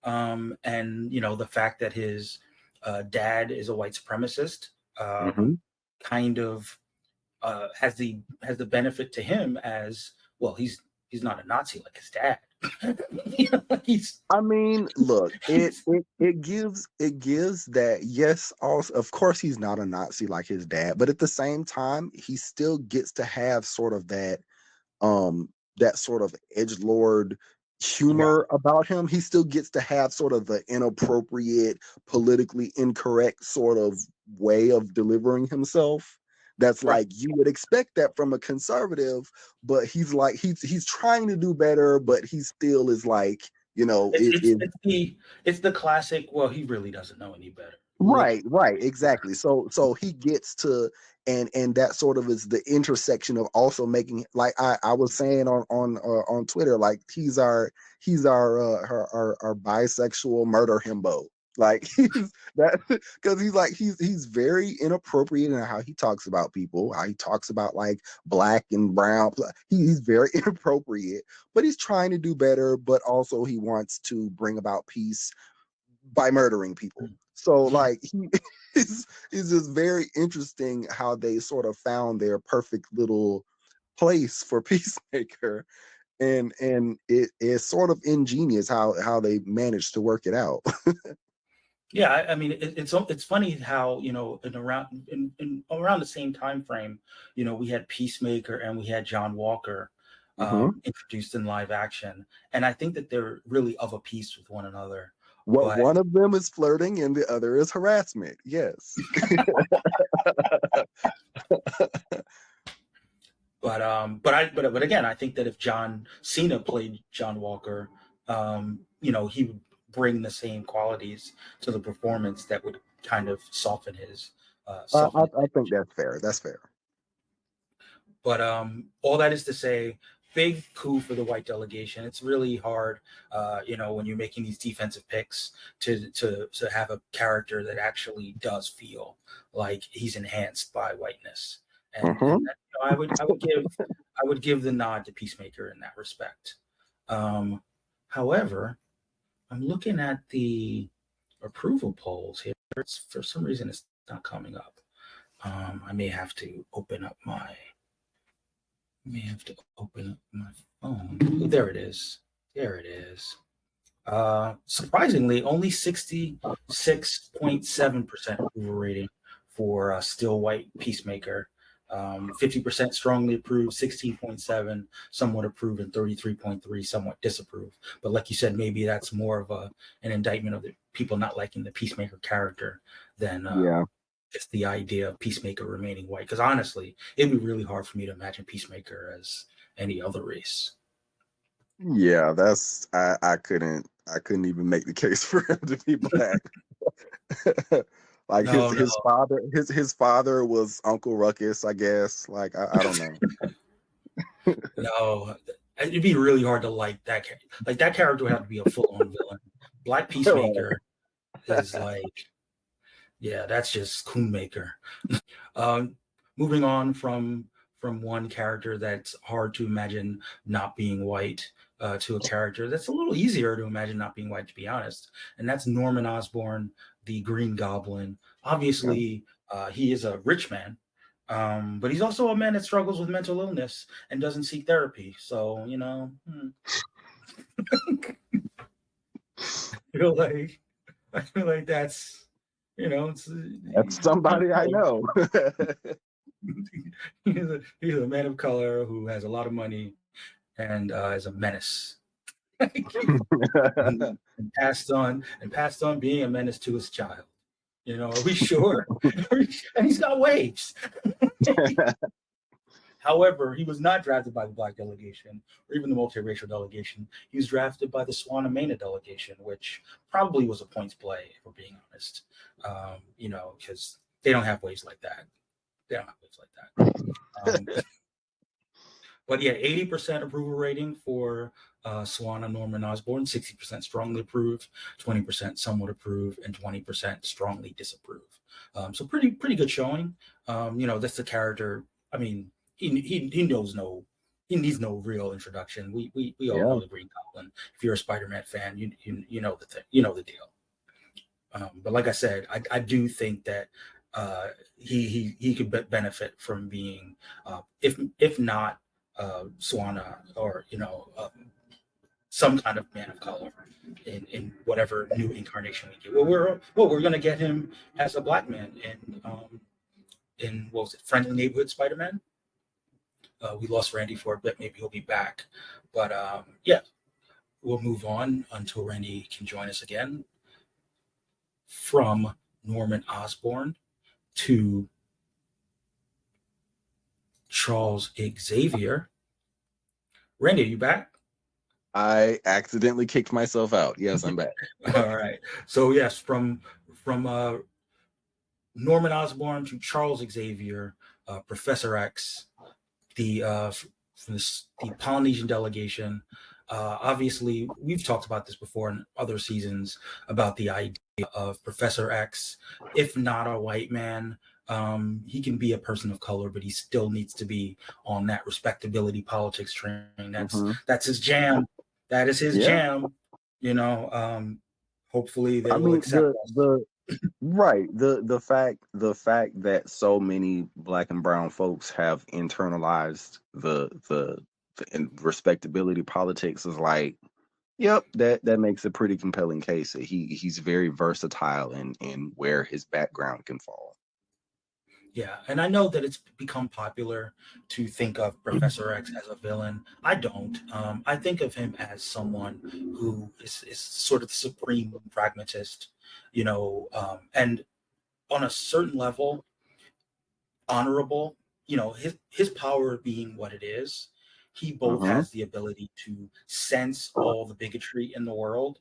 And the fact that his dad is a white supremacist Hmm. kind of has the benefit to him as well. He's not a Nazi like his dad. He's I mean, look, it he's it it gives that, yes, also of course he's not a Nazi like his dad, but at the same time, he still gets to have sort of that sort of edge lord yeah, humor about him. He still gets to have sort of the inappropriate, politically incorrect sort of way of delivering himself. That's right. like you would expect that from a conservative, but he's trying to do better, but he still is like, It's it it's is. it's the classic. Well, he really doesn't know any better. Right, right, exactly. So he gets to, and that sort of is the intersection of also making, like I was saying on Twitter, like he's our bisexual murder himbo. Like he's that, because he's very inappropriate in how he talks about people, how he talks about like black and brown. He's very inappropriate, but he's trying to do better. But also he wants to bring about peace by murdering people. So like he is just very interesting how they sort of found their perfect little place for Peacemaker, and it is sort of ingenious how they managed to work it out. Yeah, I mean, it's funny how in around the same time frame, we had Peacemaker and we had John Walker Mhm. introduced in live action, and I think that they're really of a piece with one another. What But one of them is flirting and the other is harassment. Yes. but again, I think that if John Cena played John Walker, he would bring the same qualities to the performance that would kind of soften his I, soften I his. think that's fair. That's fair. But all that is to say, big coup for the white delegation. It's really hard, when you're making these defensive picks to have a character that actually does feel like he's enhanced by whiteness. And Hmm. that, I would give the nod to Peacemaker in that respect. However, I'm looking at the approval polls here. For some reason, it's not coming up. I may have to open up my phone. Oh, there it is. There it is. Surprisingly, only 66.7% approval rating for Still White Peacemaker. 50% strongly approved, 16.7 somewhat approved, and 33.3 somewhat disapprove. But like you said, maybe that's more of an indictment of the people not liking the Peacemaker character than Yeah. just the idea of Peacemaker remaining white. Because honestly, it'd be really hard for me to imagine Peacemaker as any other race. Yeah, I couldn't even make the case for him to be black. Like his No, no, his father his father was Uncle Ruckus, I guess. Like I don't know. no. It'd be really hard to like that. Like that character would have to be a full-on villain. Black Right. Peacemaker is like, yeah, that's just Coonmaker. Um, Moving on from one character that's hard to imagine not being white to a character that's a little easier to imagine not being white, to be honest, and that's Norman Osborn, the Green Goblin. Yeah. Obviously, he is a rich man, but he's also a man that struggles with mental illness and doesn't seek therapy. So I feel like that's it's That's kind somebody I of know. he's a man of color who has a lot of money and is a menace. and passed on being a menace to his child. Are we sure? And he's got waves. However, he was not drafted by the black delegation or even the multiracial delegation. He was drafted by the Swanamena delegation, which probably was a points play, if we're being honest. Because they don't have waves like that. They don't have waves like that. But yeah, 80% approval rating for Swan and Norman Osborn, 60% strongly approve, 20% somewhat approve, and 20% strongly disapprove. So pretty good showing. That's the character. I mean, he knows no he needs no real introduction. We all Yeah. know the Green Goblin. If you're a Spider-Man fan, you know the thing, you know the deal. But like I said, I do think that he could benefit from being, if not Swana, or some kind of man of color in whatever new incarnation we get. We're gonna get him as a black man in what was it, Friendly Neighborhood Spider-Man. We lost Randy for a bit. Maybe he'll be back, but yeah, we'll move on until Randy can join us again. From Norman Osborn to Charles Xavier. Randy, are you back? I accidentally kicked myself out. Yes, I'm back. All right. So yes, from Norman Osborn to Charles Xavier, Professor X, the from the Polynesian delegation. Obviously, we've talked about this before in other seasons about the idea of Professor X. If not a white man, he can be a person of color, but he still needs to be on that respectability politics train. Hmm. That's his jam. That is his Yeah. jam. You know, hopefully they I will mean, accept us. right, the fact that so many black and brown folks have internalized the respectability politics is like, yep, that makes a pretty compelling case that he's very versatile in where his background can fall. Yeah, and I know that it's become popular to think of Professor X as a villain. I don't. I think of him as someone who is sort of the supreme pragmatist, and on a certain level, honorable. His power being what it is, he both Hmm. has the ability to sense all the bigotry in the world,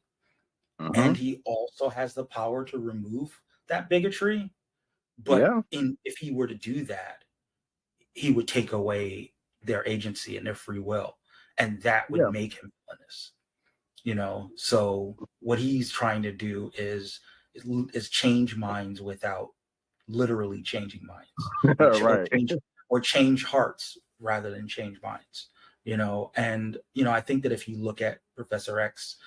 and Hmm. he also has the power to remove that bigotry. But Yeah. if he were to do that, he would take away their agency and their free will, and that would Yeah. make him villainous. So what he's trying to do is change minds without literally changing minds, Right. or change hearts rather than change minds. And I think that if you look at Professor X,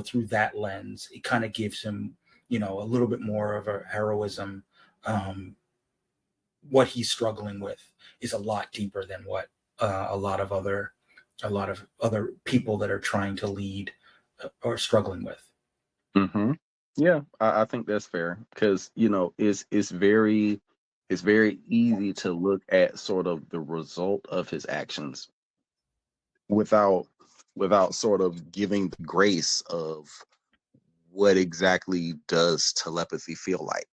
through that lens, it kind of gives him a little bit more of a heroism. um, what he's struggling with is a lot deeper than what a lot of other people that are trying to lead are struggling with. Hmm. Yeah, I think that's fair because it's very easy to look at sort of the result of his actions without without sort of giving the grace of what exactly does telepathy feel like,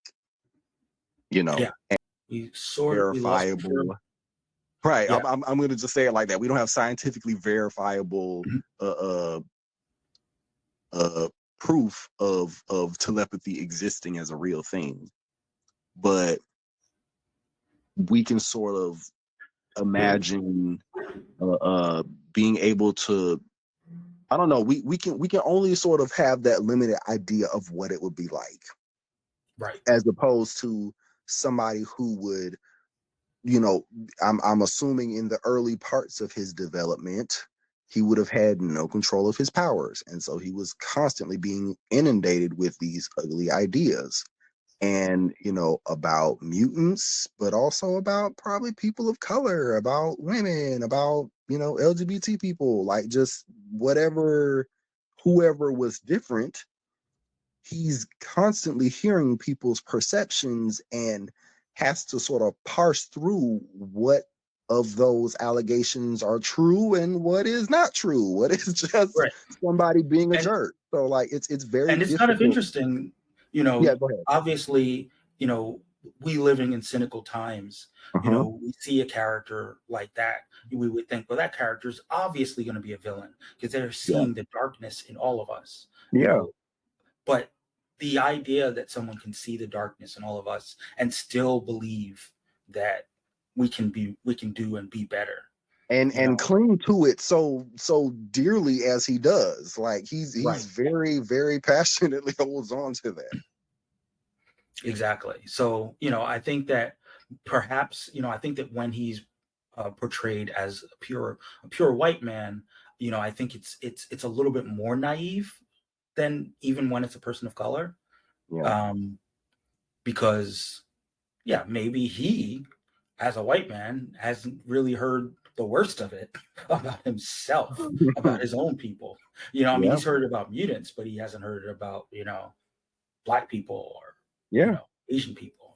you Yeah, know, we lost him for verifiable. Right. yeah. I'm going to just say it like that. We don't have scientifically verifiable Mhm. uh, uh, proof of telepathy existing as a real thing, but we can sort of imagine being able to. I don't know. We can only sort of have that limited idea of what it would be like, Right. as opposed to somebody who would, you know, I'm assuming in the early parts of his development, he would have had no control of his powers, and so he was constantly being inundated with these ugly ideas, and about mutants, but also about probably people of color, about women, about LGBT people, like just whatever, whoever was different. He's constantly hearing people's perceptions and has to sort of parse through what of those allegations are true and what is not true, what is just Right. somebody being a and jerk. So like it's very and it's kind of difficult. interesting, Yeah, go ahead. obviously, we living in cynical times, Uh-huh. we see a character like that, we would think, well, that character is obviously going to be a villain because they're Yeah. seeing the darkness in all of us, you Yeah. know but the idea that someone can see the darkness in all of us and still believe that we can do and be better, and you and know cling to it so dearly as he does. Like he's right. very, very passionately holds on to that. Exactly. So, I think that perhaps, I think that when he's portrayed as a pure white man, I think it's a little bit more naive than even when it's a person of color, Yeah. um, because yeah, maybe he, as a white man, hasn't really heard the worst of it about himself, about his own people. I mean, Yeah. he's heard about mutants, but he hasn't heard about black people or Yeah. Asian people.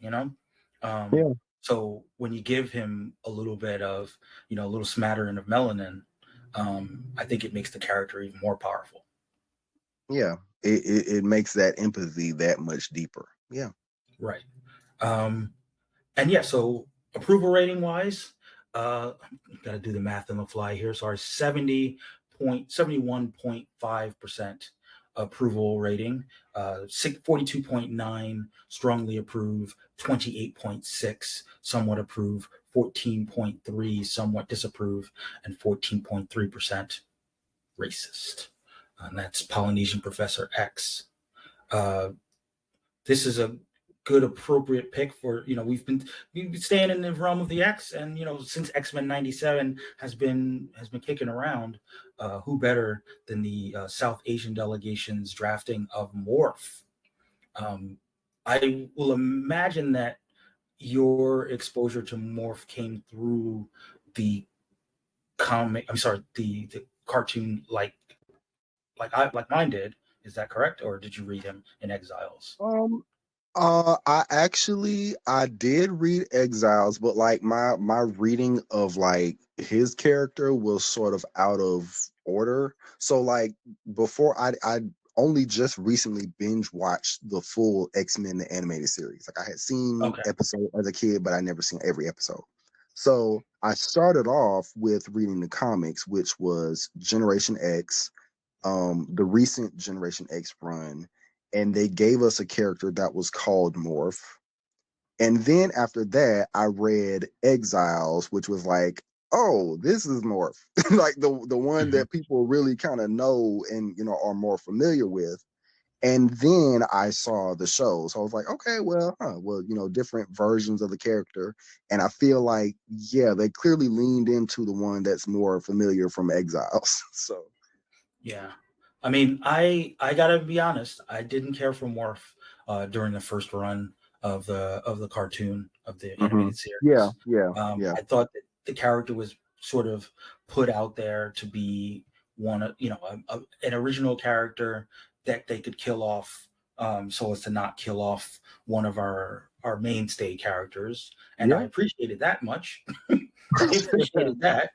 Um, Yeah. so when you give him a little bit of a little smattering of melanin, I think it makes the character even more powerful. Yeah. It makes that empathy that much deeper. Yeah. Right. Um, and yeah, so approval rating wise, got to do the math on the fly here. So our 71.5% approval rating, 42.9 strongly approve, 28.6 somewhat approve, 14.3 somewhat disapprove, and 14.3% racist. And that's Polynesian Professor X. Uh, this is a good appropriate pick for we've been staying in the realm of the X, and since X-Men '97 has been kicking around, who better than the South Asian delegation's drafting of Morph? um, I will imagine that your exposure to Morph came through the comic, I'm sorry, the cartoon, like mine did. Is that correct, or did you read him in Exiles? Um, I did read Exiles, but like my reading of like his character was sort of out of order. So like before I only just recently binge watched the full X-Men the animated series. Like I had seen Okay. episode as a kid, but I never seen every episode. So I started off with reading the comics, which was Generation X, the recent Generation X run, and they gave us a character that was called Morph. And then after that, I read Exiles, which was like, oh, this is Morph, like the one Mhm. that people really kind of know and are more familiar with. And then I saw the show, so I was like, okay, well, different versions of the character, and I feel like, yeah, they clearly leaned into the one that's more familiar from Exiles. So, Yeah. I mean, I gotta be honest. I didn't care for Morph during the first run of the cartoon of the mhm. animated Yeah, series. yeah, yeah, I thought that the character was sort of put out there to be one of an original character that they could kill off, so as to not kill off one of our mainstay characters, and I yeah. appreciated that much. I appreciated that.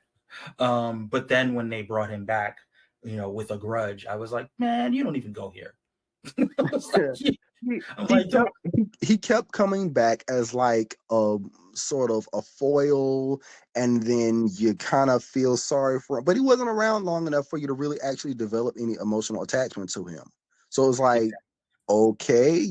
But then when they brought him back, with a grudge, I was like, man, you don't even go here. I was like, Yeah. yeah. He, I'm he like, kept he kept coming back as like a sort of a foil, and then you kind of feel sorry for him, but he wasn't around long enough for you to really actually develop any emotional attachment to him. So it's like, okay,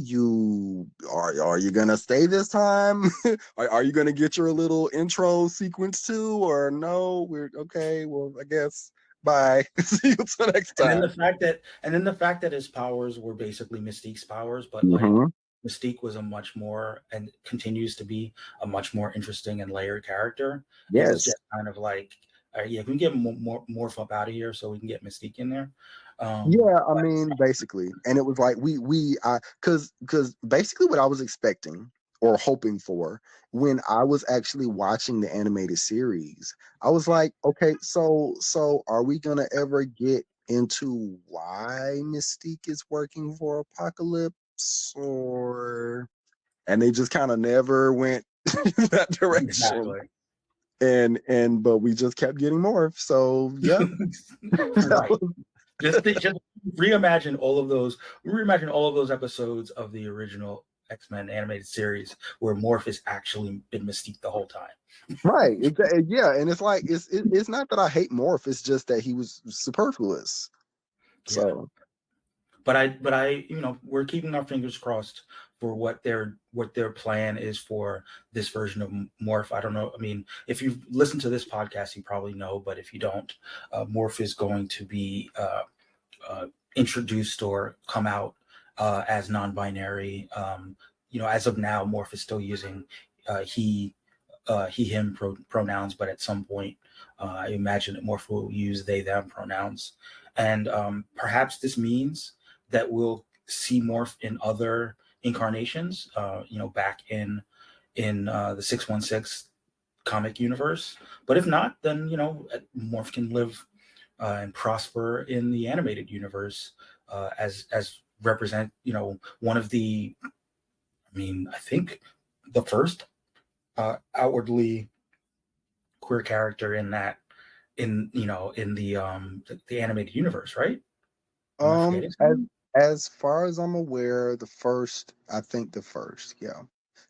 are you gonna stay this time? Are you gonna get your little intro sequence too, or no? We're okay. Well, I guess bye. See you till next and then time. the fact that his powers were basically Mystique's powers, but like Hmm. Mystique was a much more, and continues to be a much more interesting and layered character. It was Yes. just kind of like, yeah, can we get more Morph up out of here so we can get Mystique in there? Yeah, I But mean, basically, and it was like because basically what I was expecting or hoping for when I was actually watching the animated series, I was like, okay, so are we gonna ever get into why Mystique is working for Apocalypse, or and they just kind of never went that direction, exactly. and but we just kept getting more. So yeah, that Right. was Just reimagine all of those episodes of the original X-Men animated series where Morph has actually been Mystique the whole time. right. Yeah, and it's like it's not that I hate Morph. It's just that he was superfluous. Yeah. So But I, we're keeping our fingers crossed for what their plan is for this version of Morph. I don't know. I mean, if you've listened to this podcast, you probably know, but if you don't, Morph is going to be uh, introduced or come out as non-binary. As of now, Morph is still using he, he him pronouns, but at some point, I imagine that Morph will use they them pronouns, and perhaps this means that we'll see Morph in other incarnations. Back in the 616 comic universe. But if not, then Morph can live and prosper in the animated universe as represent one of the, I think the first outwardly queer character in that in the animated universe, right? Am I Um, forgetting as something? as far as I'm aware, I think the first, yeah.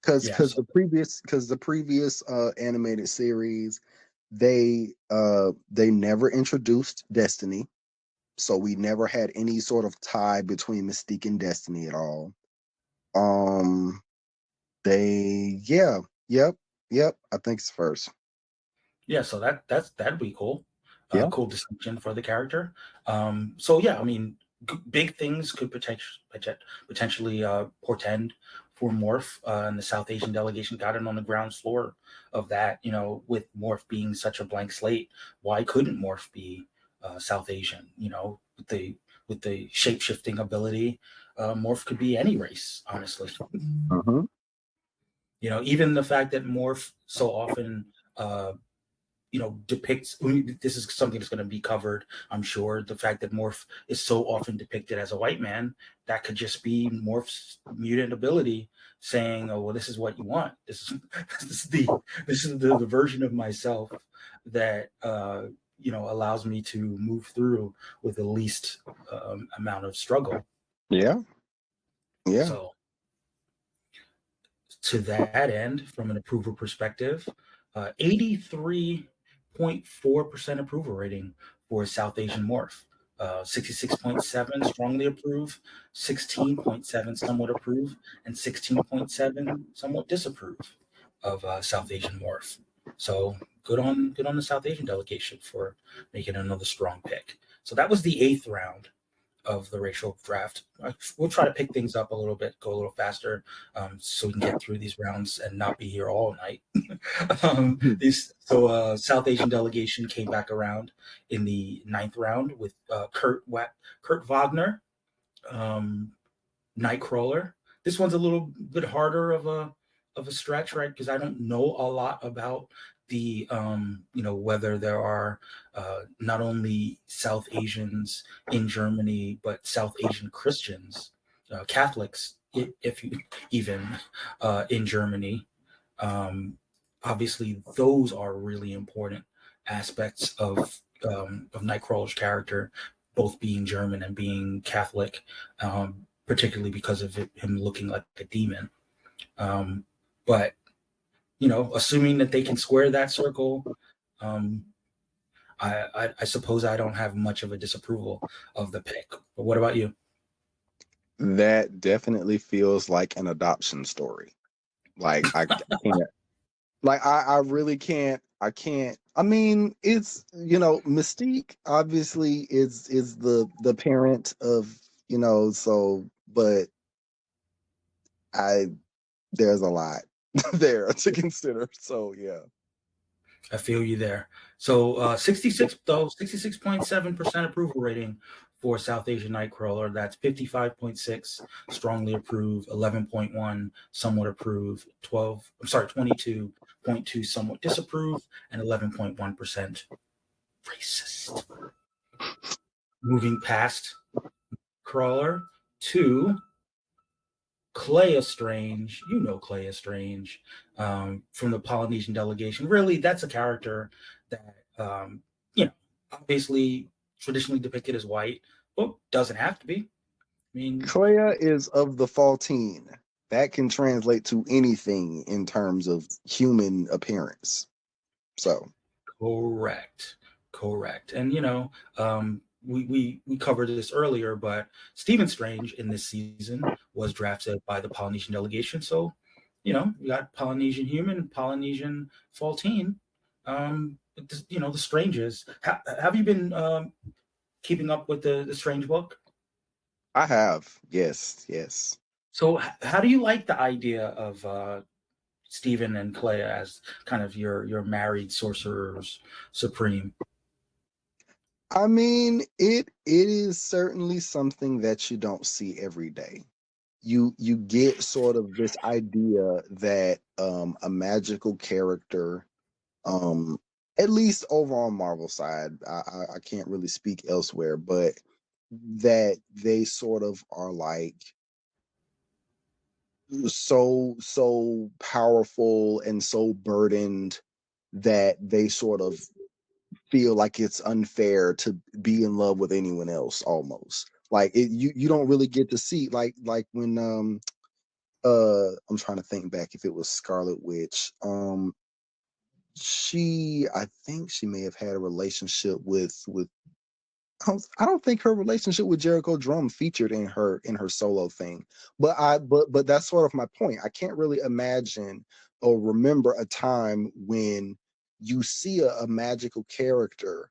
Cause Yeah. cause So the previous animated series, they never introduced Destiny. So we never had any sort of tie between Mystique and Destiny at all. Um they yeah, yep, yep, I think it's first. yeah, so that'd be cool. Yeah. Cool distinction for the character. So yeah, big things could potentially portend for Morph, and the South Asian delegation got it on the ground floor of that. With Morph being such a blank slate, why couldn't Morph be South Asian? With the shape shifting ability, Morph could be any race, honestly. Uh-huh. Even the fact that Morph so often uh, depicts, this is something that's going to be covered, I'm sure. The fact that Morph is so often depicted as a white man, that could just be Morph's mutant ability saying, oh well, this is what you want. This is the version of myself that allows me to move through with the least amount of struggle. Yeah. Yeah. So to that end, from an approval perspective, 83.4% approval rating for South Asian Morph. 66.7 strongly approve, 16.7 somewhat approve, and 16.7 somewhat disapprove of South Asian Morph. So good on the South Asian delegation for making another strong pick. So that was the eighth round of the racial draft. We'll try to pick things up a little bit, go a little faster, so we can get through these rounds and not be here all night. South Asian delegation came back around in the ninth round with Kurt Wagner, um, Nightcrawler. This one's a little bit harder of a stretch, right? Because I don't know a lot about the whether there are not only South Asians in Germany but South Asian Christians, Catholics, if you even in Germany. Um, Obviously, those are really important aspects of Nightcrawler's character, both being German and being Catholic, particularly because of him looking like a demon. But assuming that they can square that circle, um, I suppose I don't have much of a disapproval of the pick. But what about you? That definitely feels like an adoption story. Like I can't like I really can't I can't I mean it's Mystique obviously is the parent of so but I there's a lot there to consider, so yeah. I feel you there. So 66.7% approval rating for South Asian Nightcrawler. That's 55.6 strongly approve, 11.1 somewhat approve, 22.2 somewhat disapprove, and 11.1% racist. Moving past Crawler to Clea Strange. Clea Strange, from the Polynesian delegation. Really, that's a character that, obviously traditionally depicted as white, but doesn't have to be. mean, Clea is of the Faultine. That can translate to anything in terms of human appearance. So, correct, correct. And we covered this earlier, but Stephen Strange in this season was drafted by the Polynesian delegation. So, we got Polynesian human, Polynesian Faultine. The Stranges. Have you been keeping up with the Strange book? I have. Yes, yes. So, how do you like the idea of Stephen and Clea as kind of your married sorcerers supreme. I mean, it is certainly something that you don't see every day. You get sort of this idea that a magical character, um at least over on Marvel side, I can't really speak elsewhere, but that they sort of are like so powerful and so burdened that they sort of feel like it's unfair to be in love with anyone else almost. Like you don't really get to see like when I'm trying to think back if it was Scarlet Witch. I think she may have had a relationship with I don't think her relationship with Jericho Drum featured in her solo thing. But that's sort of my point. I can't really imagine or remember a time when you see a magical character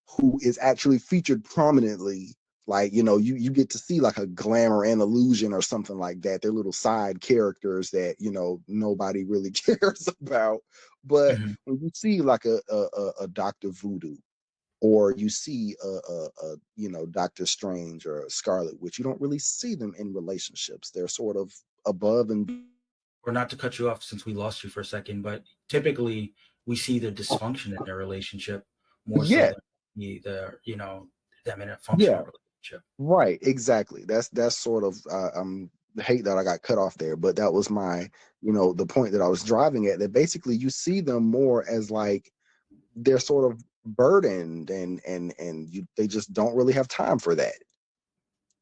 who is actually featured prominently. Like, you get to see like a Glamour and Illusion or something like that. They're little side characters that nobody really cares about. But Mm-hmm. when you see like a Doctor Voodoo, or you see a Doctor Strange or a Scarlet Witch, you don't really see them in relationships. They're sort of above and Or not to cut you off since we lost you for a second, but typically we see the dysfunction in their relationship more so yeah, than them in a yeah, functional relationship. right, exactly. That's sort of hate that I got cut off there, but that was my the point that I was driving at. That basically you see them more as like they're sort of burdened and they just don't really have time for that.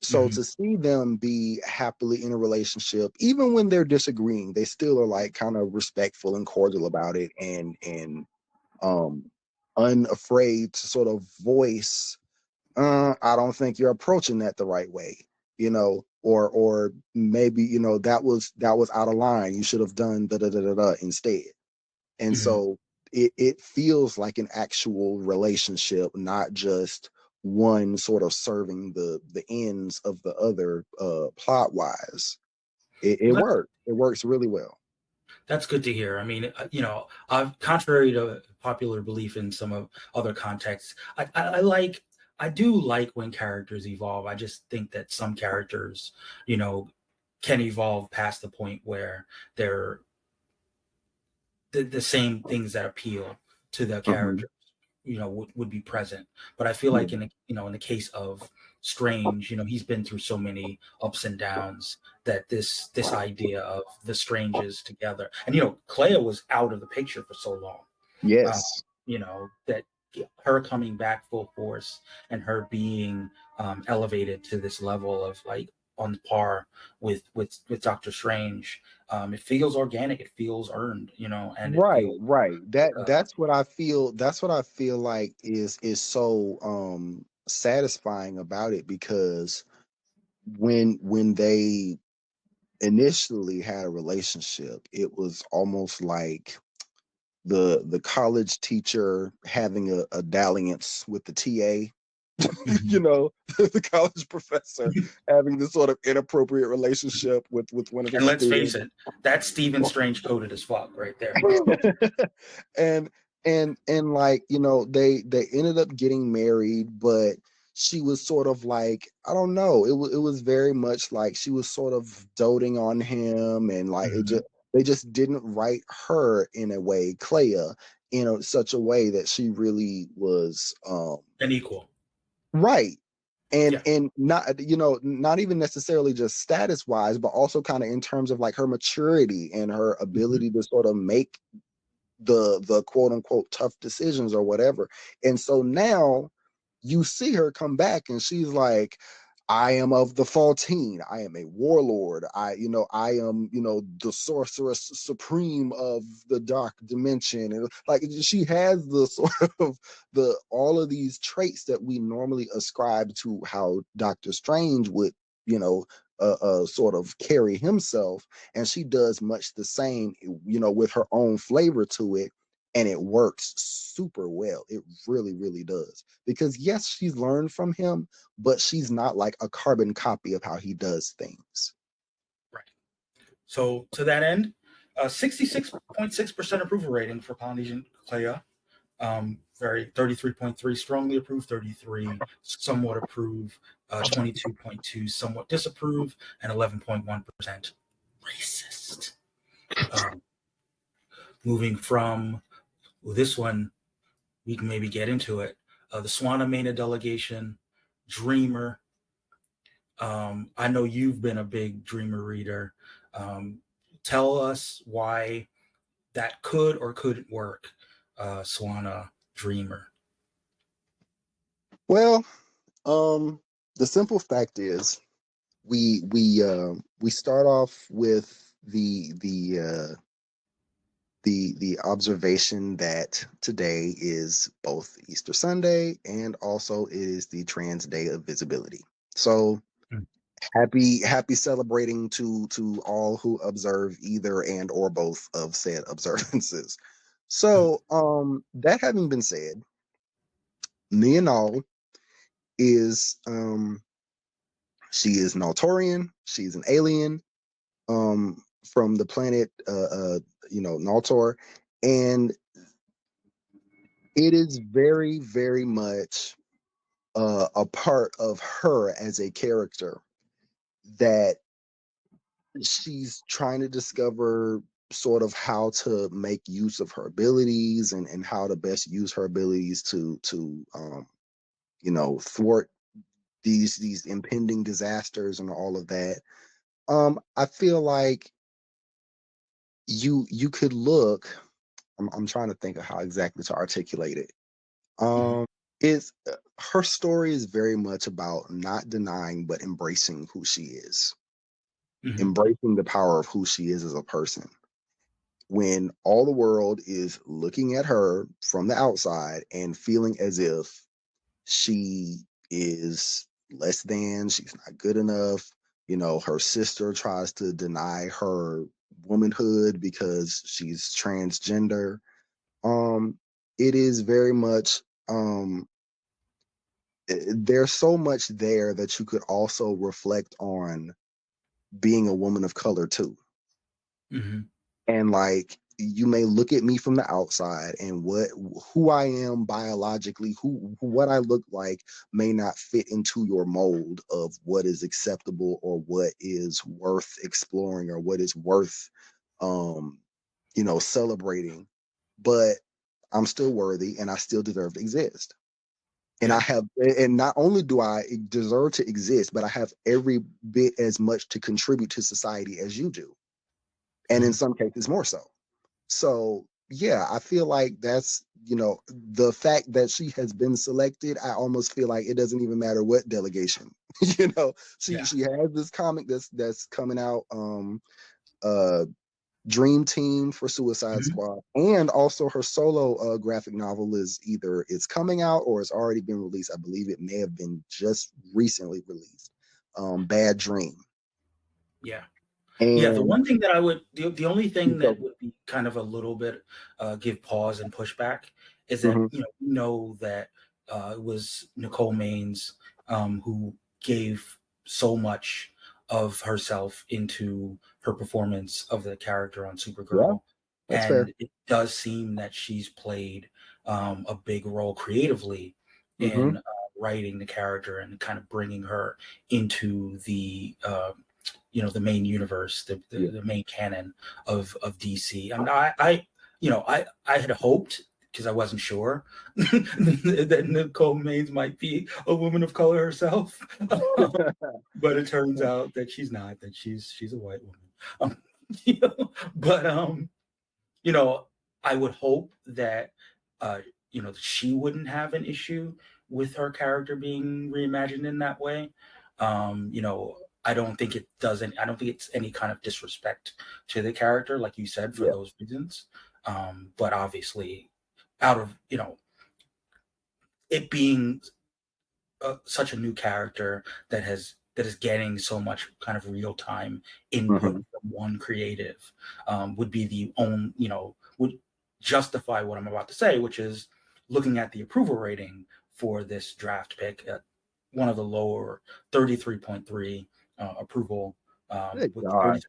So Mm-hmm. to see them be happily in a relationship, even when they're disagreeing, they still are like kind of respectful and cordial about it, and um unafraid to sort of voice, I don't think you're approaching that the right way, or maybe that was out of line. You should have done da da da da da instead. And Mm-hmm. so it feels like an actual relationship, not just one sort of serving the ends of the other plot wise. It Well, works. It works really well. that's good to hear. I mean, contrary to popular belief in some of other contexts, I do like when characters evolve. I just think that some characters, you know, can evolve past the point where they're the same things that appeal to the Mhm. character would be present. But I feel Yeah. like in the case of Strange, he's been through so many ups and downs that this idea of the Stranges together, and Clea was out of the picture for so long, uh, Yes. that her coming back full force and her being elevated to this level of like on par with Doctor Strange. It feels organic, it feels earned, and it Right, feels right. like That's what I feel. That's what I feel like is so satisfying about it, because when they initially had a relationship, it was almost like the college teacher having a dalliance with the TA, Mhm. the college professor having this sort of inappropriate relationship with one of And his let's face students. it, that's Stephen Strange coded as fuck right there. and and like they ended up getting married, but she was sort of like, I don't know, it was very much like she was sort of doting on him, and like Mhm. they just didn't write her in a way, Clea, such a way that she really was An equal. right. and Yeah. and not not even necessarily just status wise, but also kind of in terms of like her maturity and her Mhm. ability to sort of make the quote unquote tough decisions or whatever. And so now you see her come back and she's like, I am of the Faultine. I am a warlord. I am, the sorceress supreme of the dark dimension. And like she has the sort of the all of these traits that we normally ascribe to how Doctor Strange would, sort of carry himself. And she does much the same, with her own flavor to it. And it works super well. It really, really does. Because yes, she's learned from him, but she's not like a carbon copy of how he does things. Right. So to that end, 66.6% approval rating for Polynesian Clea. Very 33.3 strongly approved, 33 somewhat approve, 22.2 somewhat disapprove, and 11.1% racist. Um, moving from this one, we can maybe get into it. The Swanamena delegation, Dreamer. I know you've been a big Dreamer reader. Um, Tell us why that could or couldn't work, Swana Dreamer. Well, the simple fact is we start off with the observation that today is both Easter Sunday and also it is the Trans Day of Visibility. So Mm. happy celebrating to all who observe either and or both of said observances. Mm. So that having been said, Neonal is she is Naltorian, she's an alien from the planet Naltor, and it is very very much a part of her as a character that she's trying to discover sort of how to make use of her abilities and how to best use her abilities to thwart these impending disasters and all of that. I feel like you could look. I'm trying to think of how exactly to articulate it. Mm-hmm. Is her story is very much about not denying but embracing who she is, Mm-hmm. embracing the power of who she is as a person. When all the world is looking at her from the outside and feeling as if she is less than, she's not good enough. Her sister tries to deny her womanhood because she's transgender. It is very much there's so much there that you could also reflect on being a woman of color too. Mm-hmm. And like you may look at me from the outside and who I am biologically, what I look like may not fit into your mold of what is acceptable or what is worth exploring or what is worth um celebrating. But I'm still worthy and I still deserve to exist. And I Yeah. have, and not only do I deserve to exist, but I have every bit as much to contribute to society as you do, and in Mm-hmm. some cases more so. So yeah, I feel like that's the fact that she has been selected. I almost feel like it doesn't even matter what delegation. She Yeah. she has this comic that's coming out. Uh, Dream Team for Suicide Mm-hmm. Squad, and also her solo graphic novel is either it's coming out or it's already been released. I believe it may have been just recently released. Bad Dream, Yeah. Yeah, the and one thing that the only thing so, that would be kind of a little bit give pause and pushback is that mhm, we know that it was Nicole Maines who gave so much of herself into her performance of the character on yeah, Supergirl, that's fair. and it does seem that she's played a big role creatively Hmm. in writing the character and kind of bringing her into the main universe, Yeah. the main canon of DC. I mean, I had hoped because I wasn't sure that Nicole Maines might be a woman of color herself, but it turns out that she's not. That she's a white woman. Um, but you know, I would hope that uh, she wouldn't have an issue with her character being reimagined in that way. I don't think it doesn't. I don't think it's any kind of disrespect to the character, like you said, for Yeah. those reasons. But obviously, out of it being such a new character that is getting so much kind of real time input Hmm. from one creative would be the own would justify what I'm about to say, which is looking at the approval rating for this draft pick at one of the lower 33.3 approval Good with God.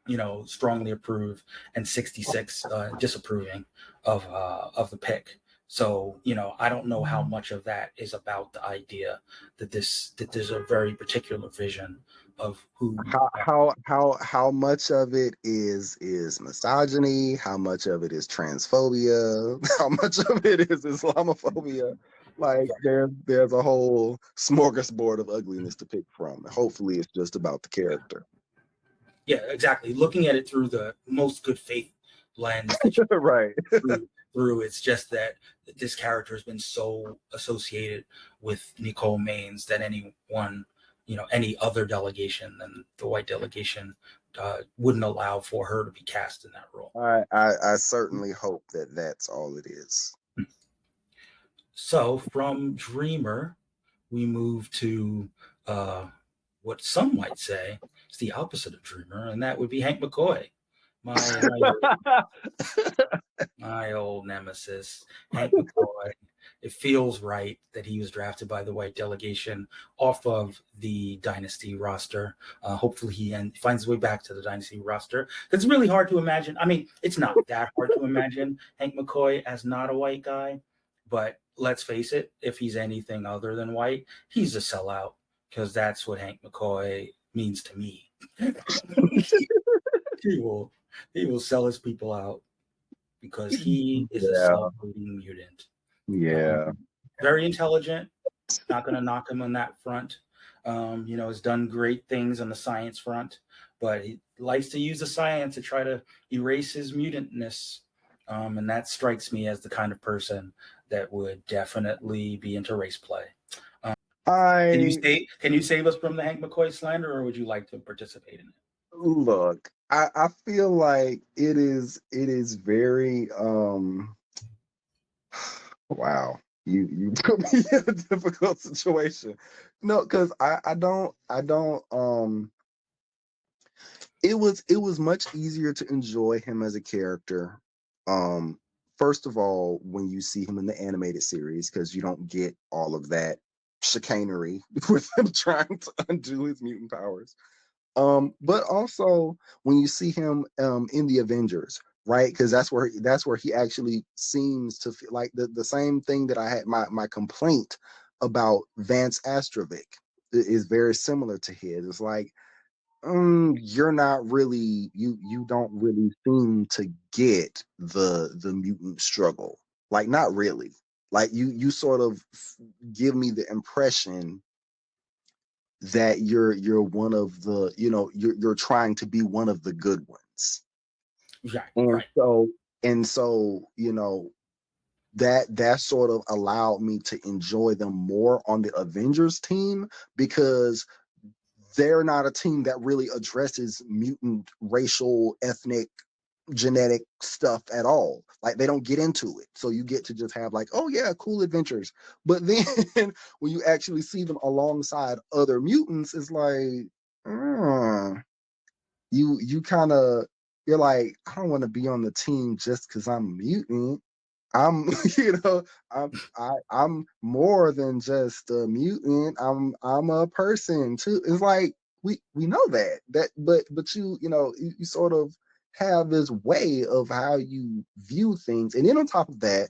33 strongly approve, and 66 disapproving of the pick. So, I don't know how much of that is about the idea that there's a very particular vision of who. How much of it is misogyny? How much of it is transphobia? How much of it is Islamophobia? Like there's a whole smorgasbord of ugliness to pick from. Hopefully, it's just about the character. Yeah, exactly. Looking at it through the most good faith lens that you right. through. It's just that this character has been so associated with Nicole Maines that anyone, any other delegation than the white delegation wouldn't allow for her to be cast in that role. I certainly hope that that's all it is. So from Dreamer, we move to what some might say is the opposite of Dreamer, and that would be Hank McCoy, my old nemesis, Hank McCoy. It feels right that he was drafted by the white delegation off of the Dynasty roster. Hopefully he finds his way back to the Dynasty roster. It's really hard to imagine. I mean, it's not that hard to imagine Hank McCoy as not a white guy, but let's face it, if he's anything other than white, he's a sellout, because that's what Hank McCoy means to me. he will sell his people out because he is a self-hating mutant. Yeah. Very intelligent. Not going to knock him on that front. Has done great things on the science front, but he likes to use the science to try to erase his mutantness. And that strikes me as the kind of person that would definitely be into race play. Can you save us from the Hank McCoy slander, or would you like to participate in it? Look, I feel like it is very wow. You put me in a difficult situation. No, because I don't it was much easier to enjoy him as a character. First of all, when you see him in the animated series, because you don't get all of that chicanery with him trying to undo his mutant powers. But also when you see him in the Avengers, right? Because that's where he actually seems to feel like the same thing that I had my complaint about Vance Astrovic is very similar to his. It's like you're not really you don't really seem to get the mutant struggle, like not really, like you sort of give me the impression that you're one of the you're trying to be one of the good ones. Right. And so that sort of allowed me to enjoy them more on the Avengers team, because they're not a team that really addresses mutant racial ethnic genetic stuff at all. Like they don't get into it, so you get to just have like, oh yeah, cool adventures. But then when you actually see them alongside other mutants, it's like you kind of, you're like, I don't want to be on the team just because I'm a mutant. I'm I'm more than just a mutant. I'm a person too. It's like we know that but you sort of have this way of how you view things. And then on top of that,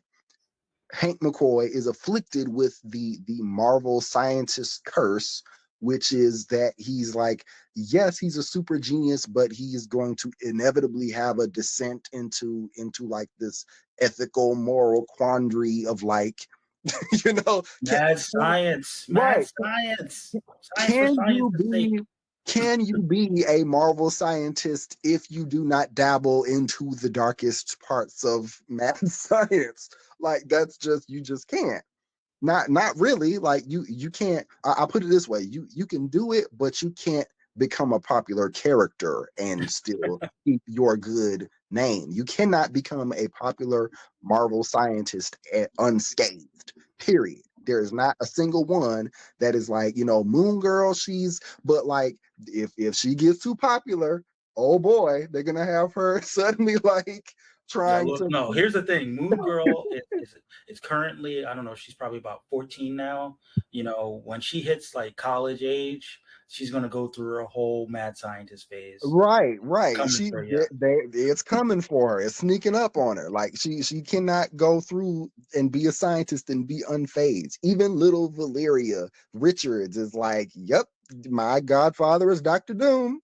Hank McCoy is afflicted with the Marvel scientist curse, which is that he's like, yes, he's a super genius, but he is going to inevitably have a descent into like this ethical, moral quandary of like, mad science right? science for Can you science's sake. be can you be a Marvel scientist if you do not dabble into the darkest parts of mad science? Like that's just, you just can't. Not really. Like you can't. I'll put it this way: you can do it, but you can't become a popular character and still keep your good name. You cannot become a popular Marvel scientist unscathed. Period. There is not a single one that is like, Moon Girl. But like if she gets too popular, oh boy, they're gonna have her suddenly like Yeah, trying look, to. no, here's the thing. Moon Girl is currently, I don't know, she's probably about 14 now. You know, when she hits like college age, she's gonna go through a whole mad scientist phase. Right, It's right. coming She for you. it's coming for her. It's sneaking up on her. Like she cannot go through and be a scientist and be unfazed. Even little Valeria Richards is like, "Yep, my godfather is Doctor Doom.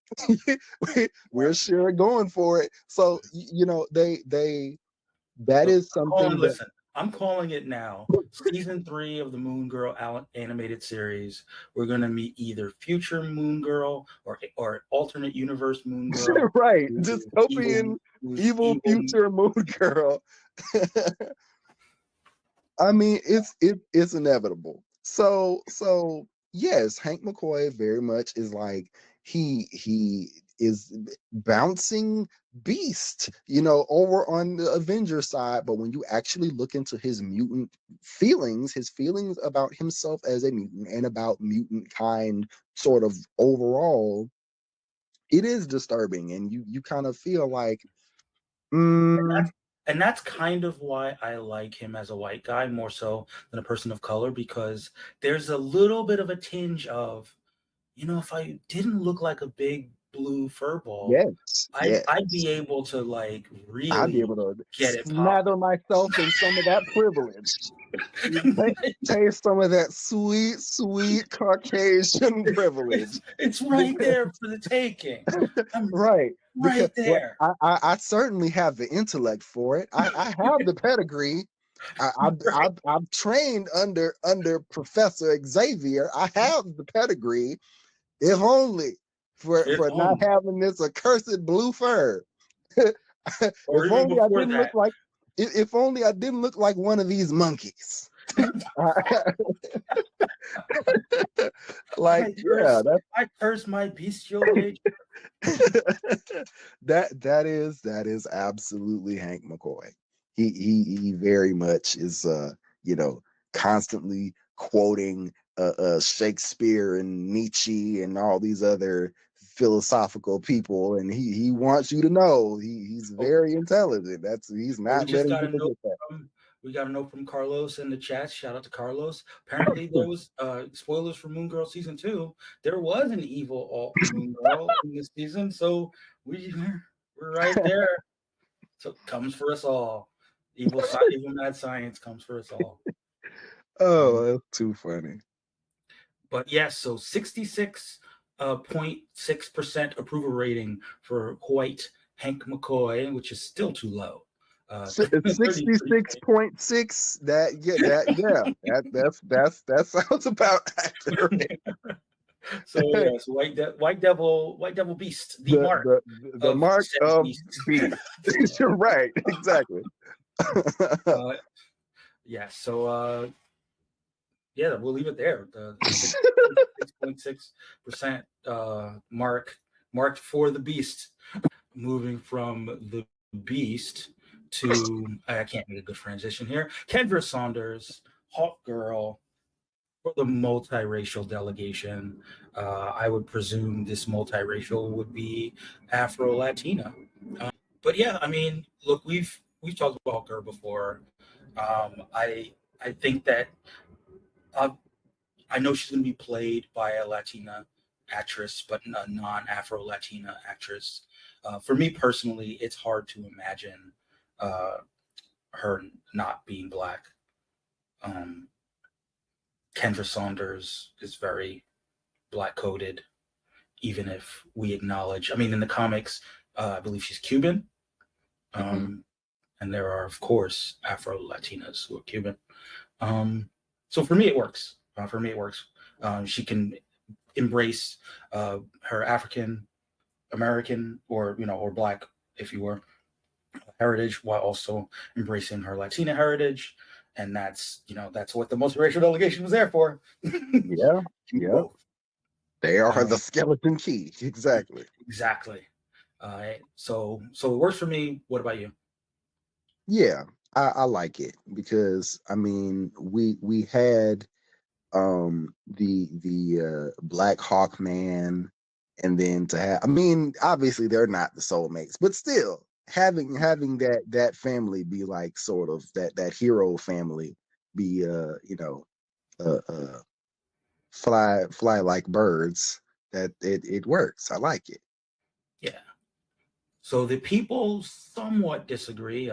We're sure going for it." So you know, they that Look, is something that listen, I'm calling it now. Season 3 of the Moon Girl animated series. We're gonna meet either future Moon Girl or alternate universe Moon Girl. right, Who is evil? dystopian Who's evil evil? future moon girl. I mean, it's inevitable. So yes, Hank McCoy very much is like he is bouncing beast, you know, over on the Avenger side. But when you actually look into his mutant feelings, his feelings about himself as a mutant and about mutant kind, sort of overall, it is disturbing, and you kind of feel like, And mm, that's and that's kind of why I like him as a white guy more so than a person of color, because there's a little bit of a tinge of, if I didn't look like a big blue fur ball, yes, I'd yes. be able to like I'd be really able to get it popping. smother myself in some of that privilege. Taste some of that sweet, sweet Caucasian privilege. It's right there for the taking. I'm Right. Because right well, there. I certainly have the intellect for it. I have the pedigree. I've trained under Professor Xavier. I have the pedigree. If only If for not only, having this accursed blue fur. or If even only I before didn't look that. like if only I didn't look like one of these monkeys. Like, I yeah, curse, I curse my bestial nature. that is absolutely Hank McCoy. He very much is you know, constantly quoting Shakespeare and Nietzsche and all these other philosophical people, and he wants you to know he's Oh, very intelligent. He's well, we not just letting got you a note forget that. from we got a note from Carlos in the chat. Shout out to Carlos. Apparently, there was spoilers for Moon Girl season 2. There was an evil alt Moon Girl in this season, so we're right there. So it comes for us all. Evil mad science comes for us all. Oh, Um, that's too funny. but yes, so 66.6% approval rating for white Hank McCoy, which is still too low. 33. 66.6. That sounds about accurate. So yes, White Devil Beast, the the mark the the of mark said of beast. beast. You're right, exactly. uh, yeah, so yeah, we'll leave it there. The 6.6% marked for the beast. Moving from the beast to, I can't make a good transition here. Kendra Saunders, Hawk Girl, for the multiracial delegation. I would presume this multiracial would be Afro Latina. But yeah, I mean, look, we've talked about her before. I think that uh, I know she's going to be played by a Latina actress, but a non-Afro Latina actress. For me personally, it's hard to imagine uh, her not being black. Um, Kendra Saunders is very black coded, even if we acknowledge. I mean, in the comics, I believe she's Cuban, Hmm. um, and there are, of course, Afro Latinas who are Cuban. So for me, it works. For me, it works. She can embrace her African American or black, if you were, heritage while also embracing her Latina heritage, and that's what the multiracial delegation was there for. Yeah, Do yeah. both. They are Uh, the skeleton key. Exactly. exactly. So it works for me. What about you? Yeah, I like it because I mean we had the Black Hawk Man, and then to have, I mean, obviously they're not the soulmates, but still having that family be like sort of that hero family be uh fly like birds, that it works. I like it. Yeah. So the people somewhat disagree.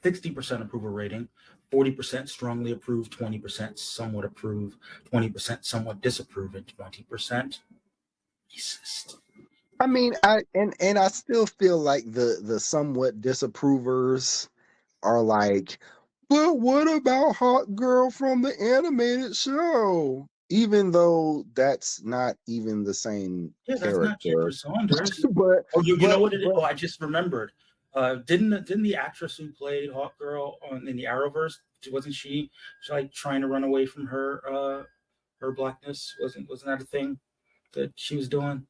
60% approval rating, 40% strongly approve, 20% somewhat approve, 20% somewhat disapprove, and 20% racist. I mean, and I still feel like the somewhat disapprovers are like, but what about Hot Girl from the animated show? Even though that's not even the same Yeah, that's not character. Kendra Saunders. but Oh, you know but what it is? but Oh, I just remembered. Didn't the actress who played Hawk Girl in the Arrowverse, wasn't she like trying to run away from her blackness? Wasn't that a thing that she was doing?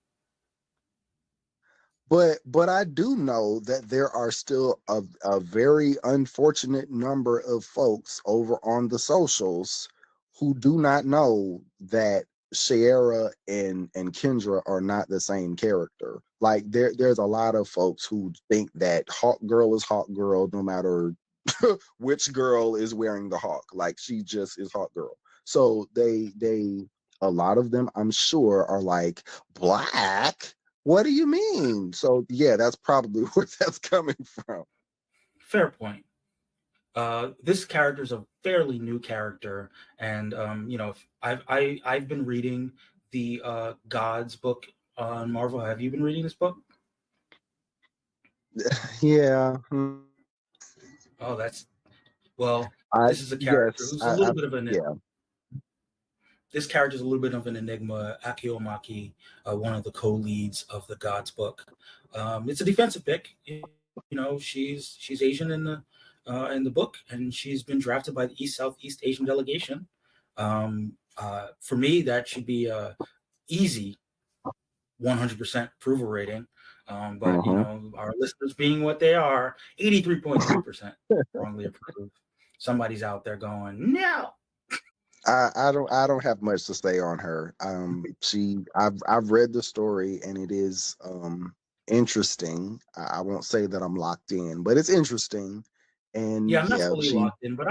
but I do know that there are still a very unfortunate number of folks over on the socials who do not know that Sierra and Kendra are not the same character. Like there's a lot of folks who think that Hawk Girl is Hawk Girl no matter which girl is wearing the hawk. Like she just is Hawk Girl. So they a lot of them I'm sure are like, black, what do you mean? So yeah, that's probably where that's coming from. Fair point. This character is a fairly new character, and I've been reading the Gods book on Marvel. Have you been reading this book? Yeah. Oh, that's well. I This is a character yes, who's a little bit of an yeah. this character is a little bit of an enigma. Akio Maki, one of the co-leads of the Gods book. It's a defensive pick. She's Asian in the book, and she's been drafted by the East Southeast Asian delegation. For me, that should be a easy 100% approval rating. But Mhm. our listeners being what they are, 83.3% strongly approve. Somebody's out there going, no. I don't have much to say on her. I've read the story and it is interesting. I won't say that I'm locked in, but it's interesting. Yeah, And I'm not yeah, fully locked in, but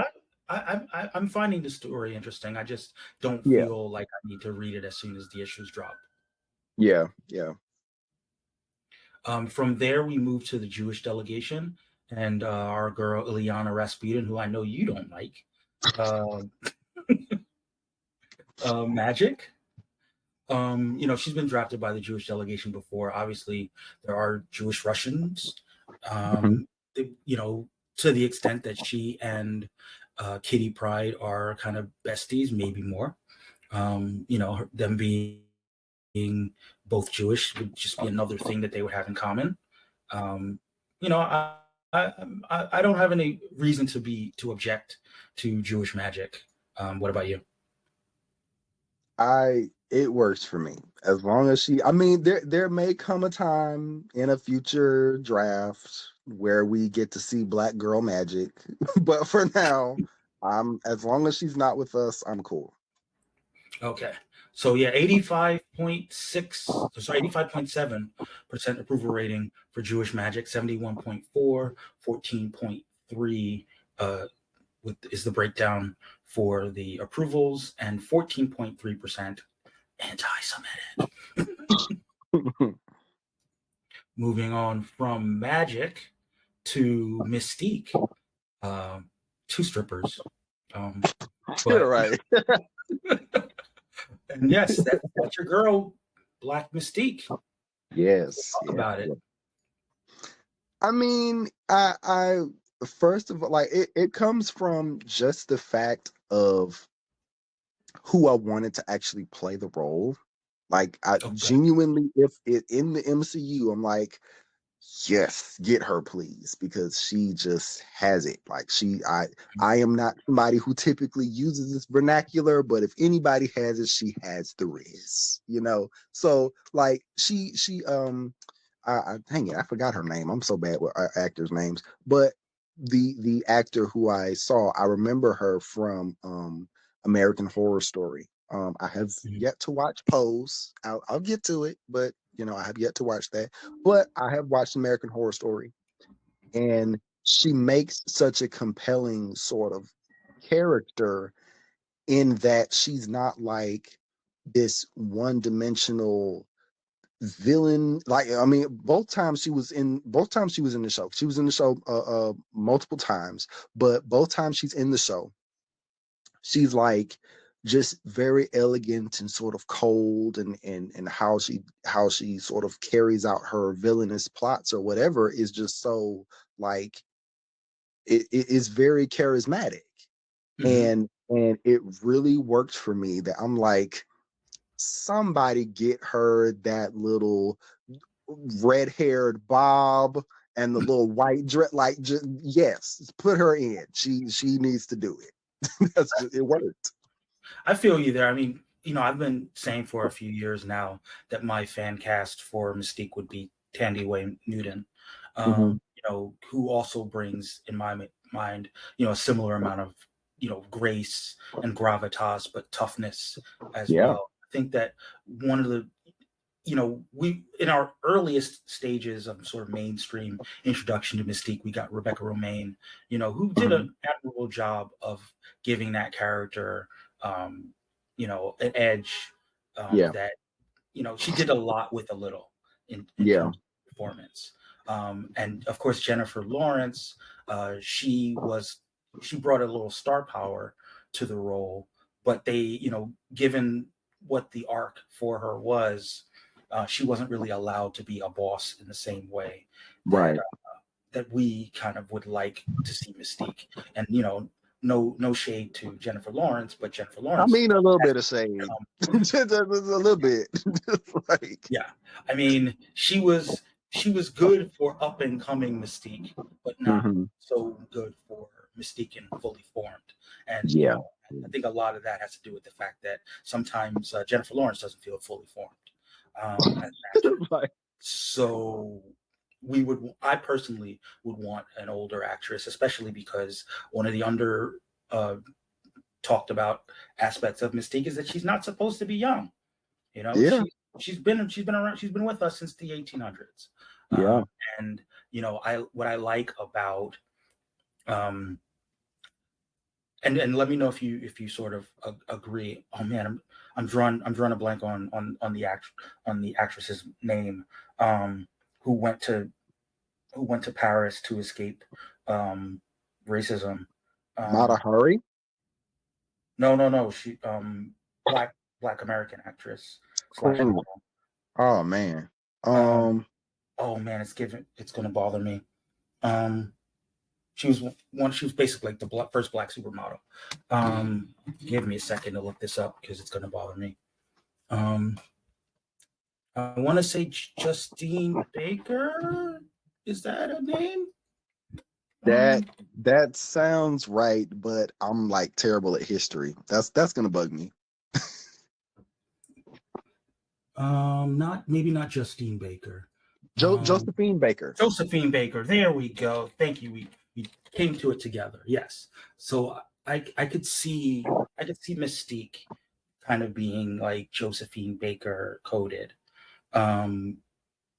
I'm finding the story interesting. I just don't yeah, feel like I need to read it as soon as the issues drop. yeah. From there, we move to the Jewish delegation and our girl Ilyana Rasputin, who I know you don't like. Uh, Magic. She's been drafted by the Jewish delegation before. Obviously, there are Jewish Russians. Mhm. Um, to the extent that she and Kitty Pride are kind of besties, maybe more. Them being both Jewish would just be another thing that they would have in common. Um, I don't have any reason to object to Jewish magic. What about you? It works for me as long as she. I mean, there may come a time in a future draft where we get to see Black Girl Magic, but for now, I'm as long as she's not with us, I'm cool. Okay. So yeah, 85.7% approval rating for Jewish Magic, 71.4, 14.3 is the breakdown for the approvals, and 14.3% anti-Semitic. Moving on from Magic to Mystique, uh, two strippers. Um, You're but right. and yes, that's your girl, Black Mystique. Yes, Talk yeah. about it. I mean, I first of all, like it comes from just the fact of who I wanted to actually play the role. Like I Okay. genuinely, if it in the MCU, I'm like, yes, get her please, because she just has it. Like I am not somebody who typically uses this vernacular, but if anybody has it, she has the riz. So like dang it, I forgot her name. I'm so bad with actors' names, but the actor who I saw, I remember her from American Horror Story. I have Mhm. yet to watch Pose. I'll get to it, but I have yet to watch that. But I have watched American Horror Story, and she makes such a compelling sort of character in that she's not like this one-dimensional villain. Like, I mean, both times she was in the show, she was in the show multiple times, but both times she's in the show, she's like just very elegant and sort of cold, and how she sort of carries out her villainous plots or whatever is just so like it is very charismatic. Mm-hmm. And it really worked for me that I'm like, somebody get her that little red-haired bob and the little white dress. Like, just, yes, put her in. She needs to do it. That's just, it worked. I feel you there. I mean, I've been saying for a few years now that my fan cast for Mystique would be Tandy Wayne Newton, Hmm. who also brings, in my mind, a similar amount of, grace and gravitas, but toughness as Yeah. well. I think that one of the, we in our earliest stages of sort of mainstream introduction to Mystique, we got Rebecca Romaine, who did Mhm. an admirable job of giving that character, an edge, Yeah. that she did a lot with a little in Yeah. terms of performance. And of course, Jennifer Lawrence, she brought a little star power to the role, but they, given what the arc for her was, she wasn't really allowed to be a boss in the same way that Right. that we kind of would like to see Mystique. And no shade to Jennifer Lawrence, but Jennifer I Lawrence mean, a little has bit of shade. become, Just a little bit. Like, yeah. I mean, she was good for up and coming Mystique, but not mhm. so good for Mystique and fully formed. And Yeah. I think a lot of that has to do with the fact that sometimes Jennifer Lawrence doesn't feel fully formed as an actress. Like, So I personally would want an older actress, especially because one of the under uh, talked about aspects of Mystique is that she's not supposed to be young. You know, yeah. she's been around, she's been with us since the 1800s. Yeah. And I what I like about um, and let me know if you sort of agree. Oh man, I'm drawing a blank on the actress's name, um, who went to Paris to escape um, racism. Mata Um, Hari. no, no, no. She black American actress slash Oh, model. oh man. Um, Um, oh man, it's gonna bother me. Um, she was basically like the first black supermodel. Um, Give me a second to look this up because it's gonna bother me. Um, I want to say Justine Baker. Is that a name? that Um, that sounds right, but I'm like terrible at history. That's gonna bug me. Not maybe not Justine Baker. Um, Josephine Baker. Josephine Baker. There we go. Thank you. We came to it together. Yes. So I could see Mystique kind of being like Josephine Baker coded. Um,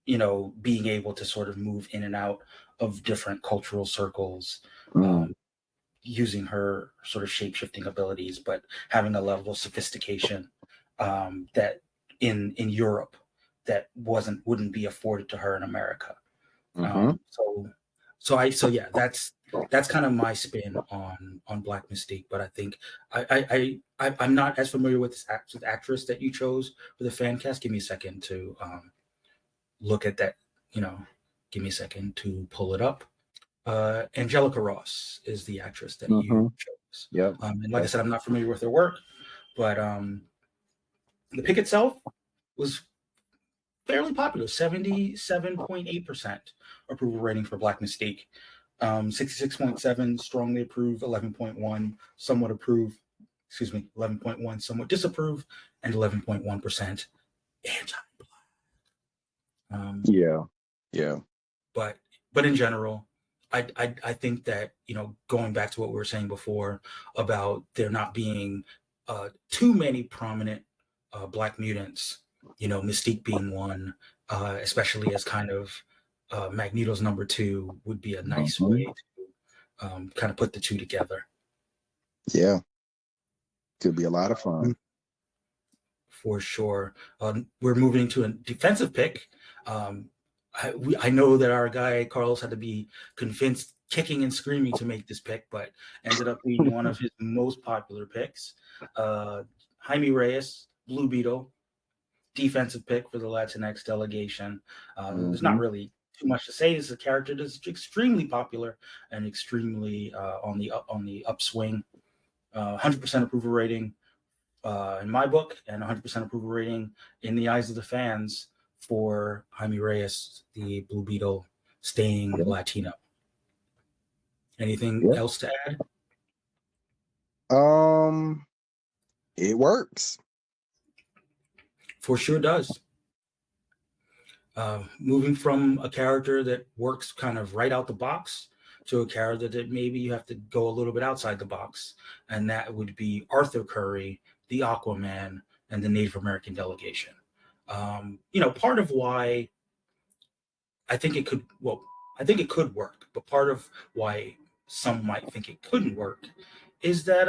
being able to sort of move in and out of different cultural circles, Mm, um, using her sort of shape shifting abilities, but having a level of sophistication that in Europe that wouldn't be afforded to her in America. mm-hmm. So yeah, that's kind of my spin on Black Mystique. But I think I'm not as familiar with this actress that you chose for the fan cast. Give me a second to look at that. You know, give me a second to pull it up. Angelica Ross is the actress that you Mm-hmm. chose. Yep. And like I Yep. said, I'm not familiar with her work, but the pick itself was fairly popular, 77.8% approval rating for Black Mystique, 66.7 strongly approve, 11.1 somewhat approve, 11.1 somewhat disapprove, and 11.1% anti. Um, Yeah. Yeah. but in general, I think that going back to what we were saying before about there not being too many prominent Black mutants, Mystique being one, especially as kind of Magneto's number 2 would be a nice Mhm. way to kind of put the two together. Yeah, could be a lot of fun. For sure. We're moving to a defensive pick. I know that our guy Carlos had to be convinced, kicking and screaming to make this pick, but ended up being one of his most popular picks. Jaime Reyes, Blue Beetle, defensive pick for the Latinx delegation. There's not Mhm. really too much to say. This is a character that's extremely popular and extremely on the upswing. 100% approval rating in my book, and 100% approval rating in the eyes of the fans for Jaime Reyes, the Blue Beetle, staying Yeah. Latino. Anything Yeah. else to add? Um, it works. For sure does. Moving from a character that works kind of right out the box to a character that maybe you have to go a little bit outside the box, and that would be Arthur Curry, the Aquaman, and the Native American delegation. Part of why I think it could, well, I think it could work, but part of why some might think it couldn't work is that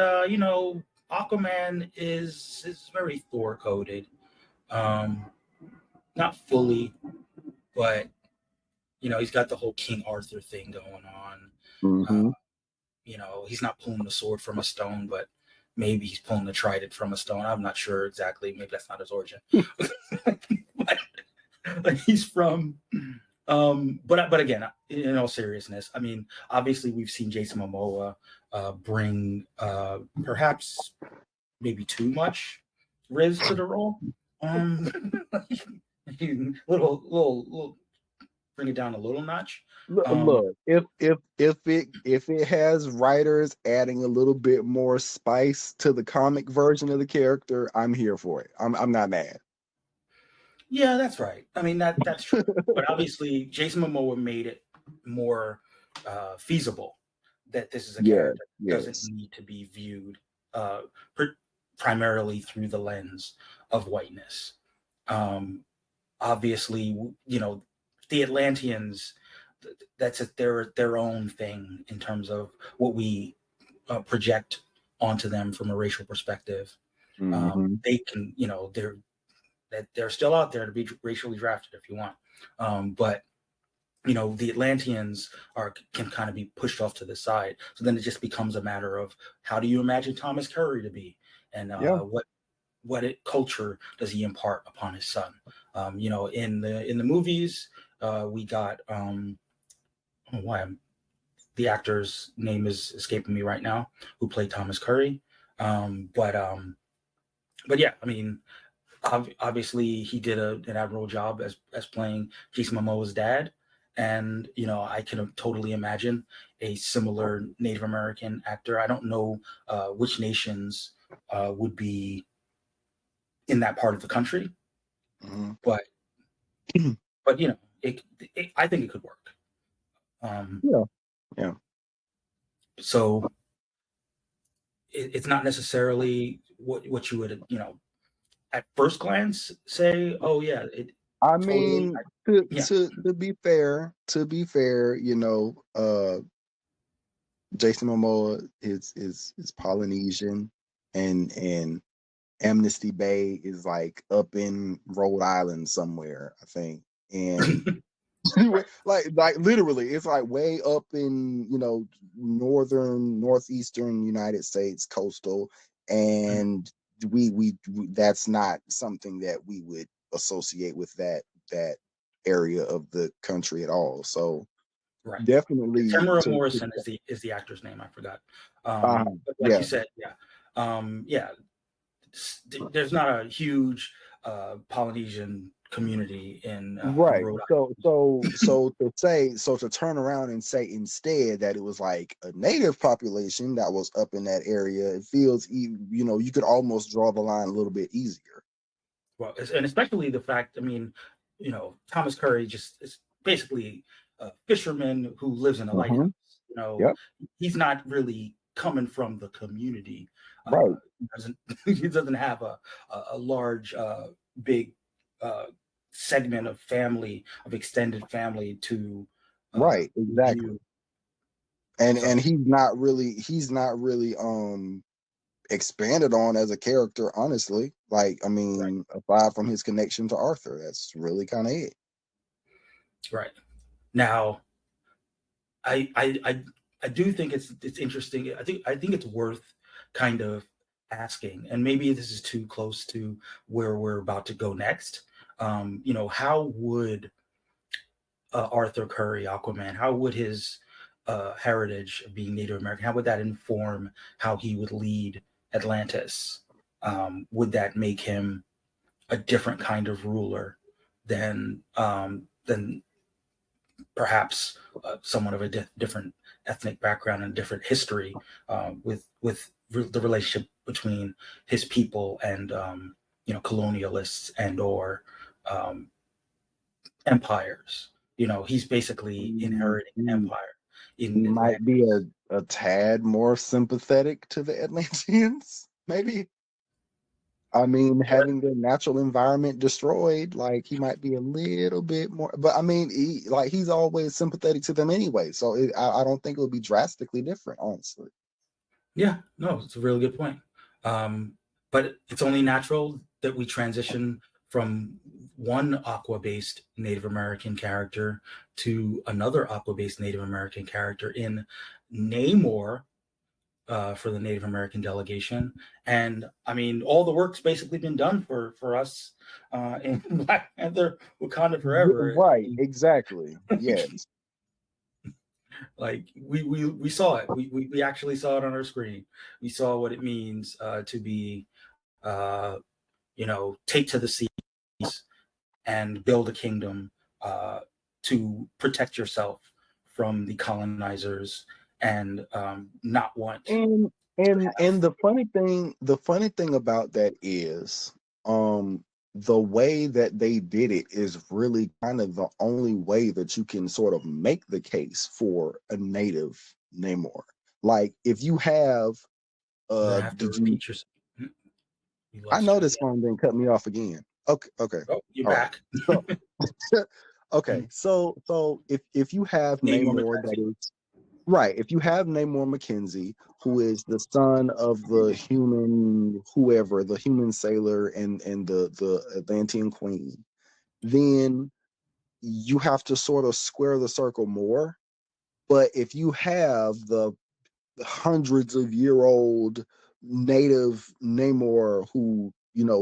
Aquaman is very Thor coded. Um, Not fully, but he's got the whole King Arthur thing going on. Uh, Hmm. he's not pulling the sword from a stone, but maybe he's pulling the trident from a stone. I'm not sure exactly. Maybe that's not his origin. but he's from but again, in all seriousness, I mean, obviously we've seen Jason Momoa bring perhaps maybe too much Riz to the role. Little bring it down a little notch. Look, Um, if it has writers adding a little bit more spice to the comic version of the character, I'm here for it. I'm not mad. yeah, that's right. I mean that's true. But obviously, Jason Momoa made it more feasible that this is a Yeah. character that doesn't Yes. need to be viewed uh, primarily through the lens of whiteness. Um, Obviously, the Atlanteans. Their own thing in terms of what we project onto them from a racial perspective. Hmm. They can, they're still out there to be racially drafted if you want, but the Atlanteans can kind of be pushed off to the side. So then it just becomes a matter of how do you imagine Thomas Curry to be, and Yeah. culture does he impart upon his son? In the movies, we got oh, why the actor's name is escaping me right now, who played Thomas Curry. But yeah, I mean, obviously he did an admirable job as playing Jason Momoa's dad, and I can totally imagine a similar Native American actor. I don't know which nations would be in that part of the country, Hmm. but but I think it could work. Um, Yeah. Yeah. so it's not necessarily what you would at first glance say. Oh yeah, it I totally. mean, to Yeah. to to be fair, Jason Momoa is Polynesian, and Amnesty Bay is like up in Rhode Island somewhere, I think. And Right. like literally, it's like way up in northeastern United States, coastal, Mhm. and we that's not something that we would associate with that area of the country at all. So Right. definitely Tamara to Morrison is the actor's name. I forgot. But like you yeah. said, yeah, yeah. There's not a huge Polynesian community in Right. Rhode So to turn around and say instead that it was like a native population that was up in that area, it feels you could almost draw the line a little bit easier. Well, and especially the fact, I mean, Thomas Curry just is basically a fisherman who lives in a lighthouse. Hmm. You know, Yep. he's not really coming from the community. Right. He doesn't he doesn't have a large big segment of family, of extended family to Right, exactly. view. And So he's not really expanded on as a character, honestly. Like, I right, mean, aside from his connection to Arthur, that's really kind of it. right. Now, I I I I do think it's interesting. I think it's worth kind of asking, and maybe this is too close to where we're about to go next. How would Arthur Curry, Aquaman, how would his heritage of being Native American, how would that inform how he would lead Atlantis? Would that make him a different kind of ruler than perhaps someone of a different ethnic background and different history with the relationship between his people and colonialists and or um, empires. He's basically Mm, inheriting an He, empire he in might be Atlantis. a tad more sympathetic to the Atlanteans, maybe. I mean, having their natural environment destroyed, like he might be a little bit more. But I mean, he's always sympathetic to them anyway, so I don't think it would be drastically different, honestly. Yeah, no, it's a really good point. But it's only natural that we transition from one aqua-based Native American character to another aqua-based Native American character in Namor, for the Native American delegation. And I mean, all the work's basically been done for us in Black Panther Wakanda Forever. Right, exactly. Yes. Like we saw it. We actually saw it on our screen. We saw what it means to be uh, take to the seas and build a kingdom uh, to protect yourself from the colonizers and not want And to and have. the funny thing about that is, um, the way that they did it is really kind of the only way that you can sort of make the case for a native Namor. Like, if you have, You're gonna have to did you? repeat yourself. You I lost know you this again. phone didn't cut me off again. Okay, okay, Oh, you're all right. back. So, okay, so if you have Namor Namor, that McKenzie. is right. If you have Namor McKenzie, who is the son of the human, whoever, the human sailor and the Atlantean queen, then you have to sort of square the circle more. But if you have the hundreds of year old native Namor, who,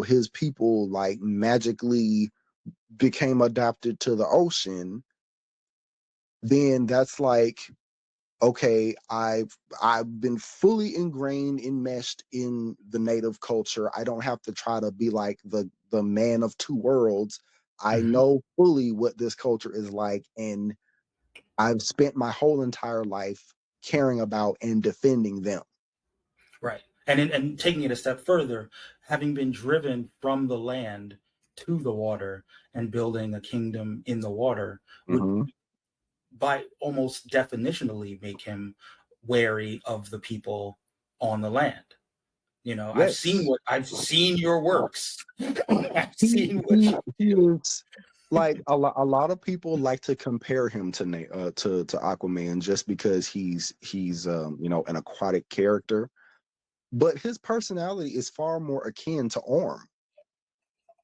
his people like magically became adapted to the ocean, then that's like, okay, I've been fully ingrained, enmeshed in the native culture. I don't have to try to be like the man of two worlds. I Hmm. know fully what this culture is like, and I've spent my whole entire life caring about and defending them. Right. And taking it a step further, having been driven from the land to the water and building a kingdom in the water would, Hmm. by almost definitionally, make him wary of the people on the land. Yes, I've seen your works. I've he seen what he you he do. is like a lot of people like to compare him to to Aquaman just because he's an aquatic character, but his personality is far more akin to Orm,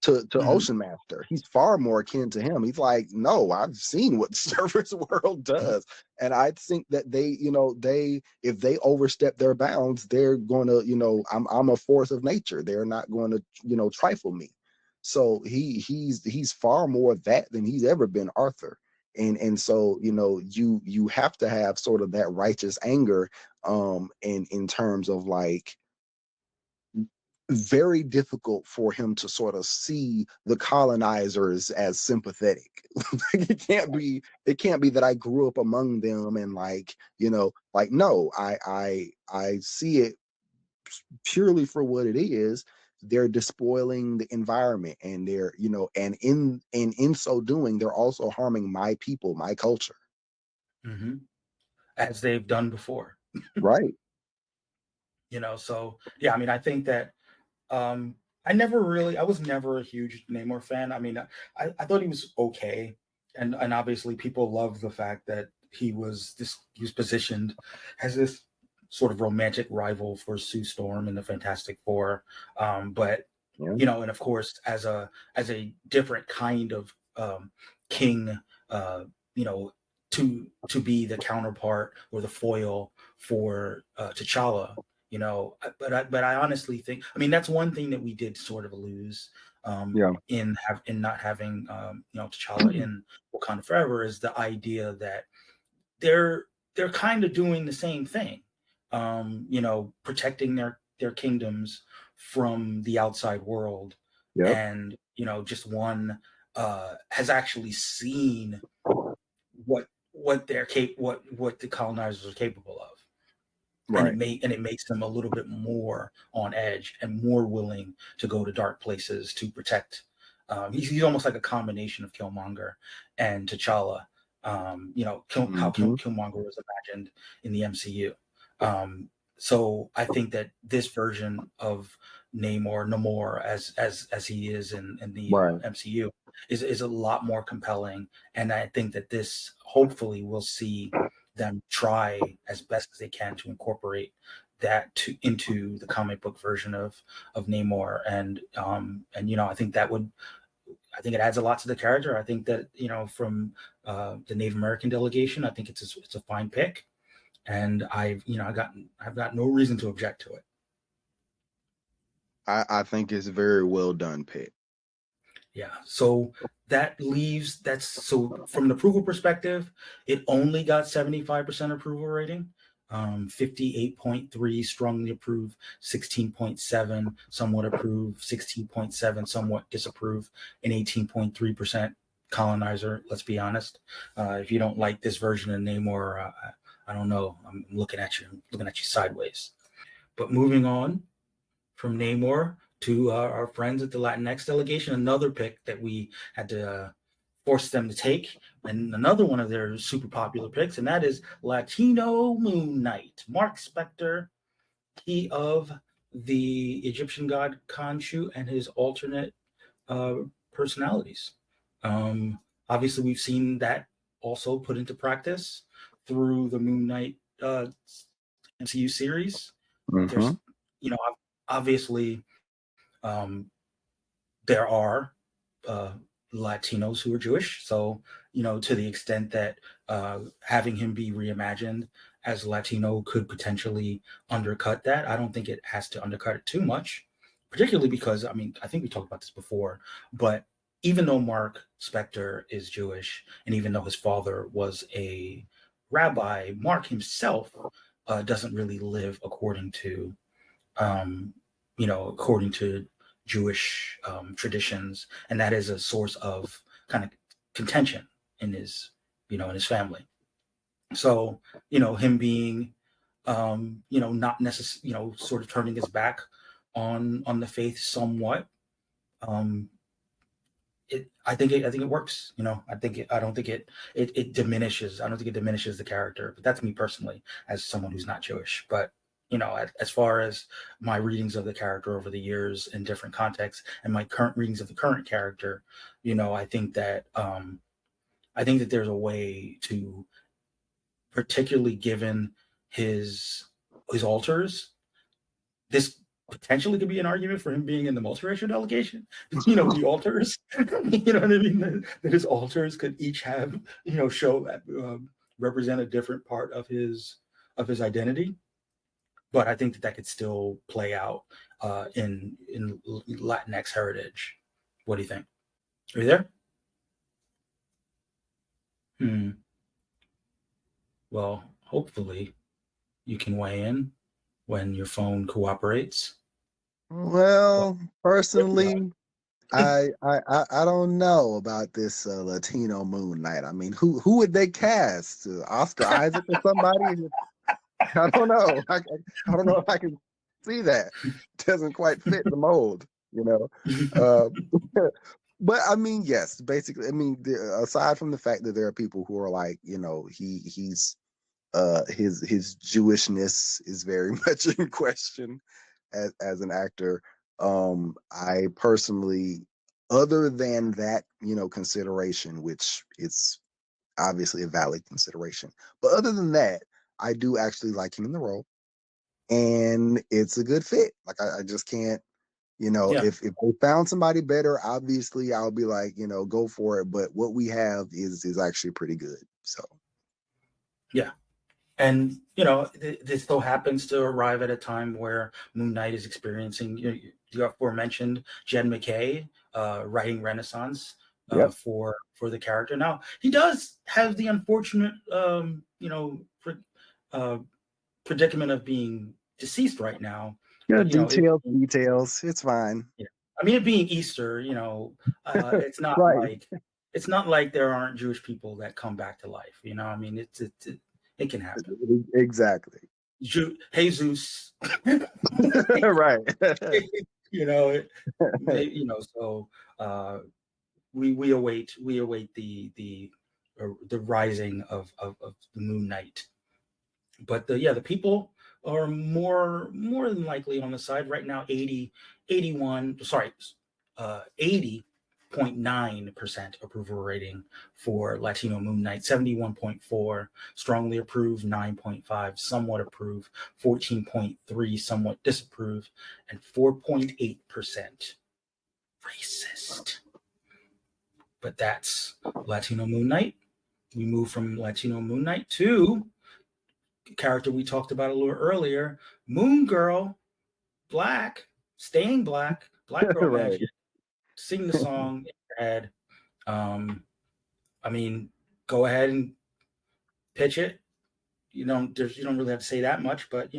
to Mhm. Ocean Master. He's far more akin to him. He's like, no, I've seen what the surface world does. And I think that they if they overstep their bounds, they're gonna, I'm a force of nature. They're not gonna, trifle me. So he's far more that than he's ever been Arthur. And so, you have to have sort of that righteous anger, in terms of like, very difficult for him to sort of see the colonizers as sympathetic. Like, it can't be that I grew up among them and like, like, no, I see it purely for what it is. They're despoiling the environment, and they're, and in so doing, they're also harming my people, my culture. Mhm. As they've done before. Right. So yeah, I mean, I think that um, I was never a huge Namor fan. I mean, I thought he was okay, and obviously people love the fact that he was positioned as this sort of romantic rival for Sue Storm in the Fantastic Four. But Yeah, and of course, as a different kind of king, you know, to be the counterpart or the foil for T'Challa. But I honestly think, I mean, that's one thing that we did sort of lose yeah, in not having T'Challa in Wakanda Forever, is the idea that they're kind of doing the same thing, protecting their kingdoms from the outside world, yep, and just one has actually seen what the colonizers are capable of, and right. it makes them a little bit more on edge and more willing to go to dark places to protect. He's almost like a combination of Killmonger and T'Challa. How Hmm. Killmonger was imagined in the MCU. Um, so I think that this version of Namor, as he is in the Right. MCU, is a lot more compelling, and I think that this hopefully will see them try as best as they can to incorporate into the comic book version of Namor, and I think it adds a lot to the character. I think that from the Native American delegation, I think it's a fine pick, and I've got no reason to object to it. I think it's very well done, Pitt. Yeah. So that's so from an approval perspective, it only got 75% approval rating. 58.3 strongly approved, 16.7 somewhat approved, 16.7 somewhat disapprove, and 18.3% colonizer. Let's be honest. If you don't like this version of Namor, I don't know. I'm looking at you sideways. But moving on from Namor to our friends at the Latinx delegation, another pick that we had to force them to take, and another one of their super popular picks, and that is Latino Moon Knight, Mark Spector, he of the Egyptian god Khonshu and his alternate uh, personalities. Um, Obviously, we've seen that also put into practice through the Moon Knight MCU series. Hmm. There's, obviously, um, there are uh, Latinos who are Jewish. So, to the extent that having him be reimagined as Latino could potentially undercut that, I don't think it has to undercut it too much, particularly because, I mean, I think we talked about this before, but even though Mark Spector is Jewish, and even though his father was a rabbi, Mark himself doesn't really live um, according to Jewish traditions, and that is a source of kind of contention in in his family. So, him being, not necessarily, sort of turning his back on the faith somewhat. Um, I think it works. I don't think it diminishes. I don't think it diminishes the character. But that's me personally, as someone who's not Jewish. But as far as my readings of the character over the years in different contexts, and my current readings of the current character, I think that there's a way to, particularly given his alters, this potentially could be an argument for him being in the multiracial delegation. The alters, you know what I mean? That his alters could each have, show represent a different part of his identity. But I think that could still play out in Latinx heritage. What do you think? Are you there? Hmm. Well, hopefully you can weigh in when your phone cooperates. But Well, if not, personally, I don't know about this Latino Moon Knight. I mean, who would they cast? Oscar Isaac or somebody? I don't know. I don't know if I can see that. Doesn't quite fit the mold, you know. Uh, but I mean, yes, basically. I mean, aside from the fact that there are people who are like, he's his Jewishness is very much in question as an actor. I personally, other than that, consideration, which it's obviously a valid consideration, but other than that, I do actually like him in the role, and it's a good fit. Like I just can't, Yeah, if they found somebody better, obviously I'll be like, go for it. But what we have is actually pretty good. So yeah. And this still happens to arrive at a time where Moon Knight is experiencing the aforementioned Jed McKay writing renaissance yep. for the character. Now he does have the unfortunate uh, predicament of being deceased right now, Yeah, but details. It's fine. yeah. I mean, it being Easter, it's not Right. like there aren't Jewish people that come back to life. I mean, it can happen. Exactly. Jesus, Right. you know, it, so we await the rising of the Moon Knight. But the people are more than likely on the side right now. 80.9% approval rating for Latino Moon Knight, 71.4 strongly approved, 9.5 somewhat approved, 14.3 somewhat disapproved, and 4.8% racist. But that's Latino Moon Knight. We move from Latino Moon Knight to character we talked about a little earlier, Moon Girl, black, staying black girl Right. magic. Sing the song in your head. Um, I mean, go ahead and pitch it. You don't really have to say that much, but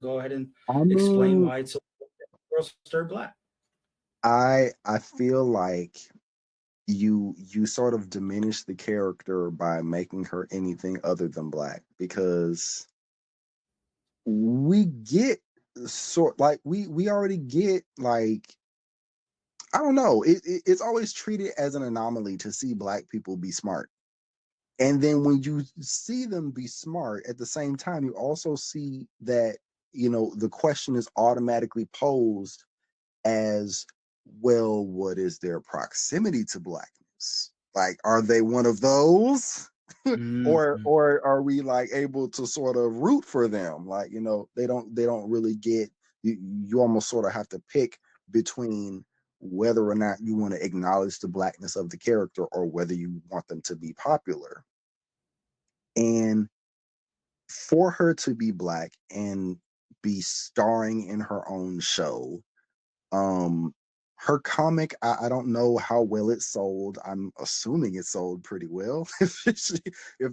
go ahead and I explain mean, why it's so girl stir black. I feel like you sort of diminish the character by making her anything other than black, because we get sort like we already get, like, I don't know, it's always treated as an anomaly to see black people be smart. And then when you see them be smart, at the same time, you also see that, the question is automatically posed as, well, what is their proximity to blackness? Like, are they one of those? or Mm-hmm. or are we like able to sort of root for them? Like, they don't really get, you almost sort of have to pick between whether or not you want to acknowledge the blackness of the character or whether you want them to be popular. And for her to be black and be starring in her own show, um, her comic, I don't know how well it sold. I'm assuming it sold pretty well if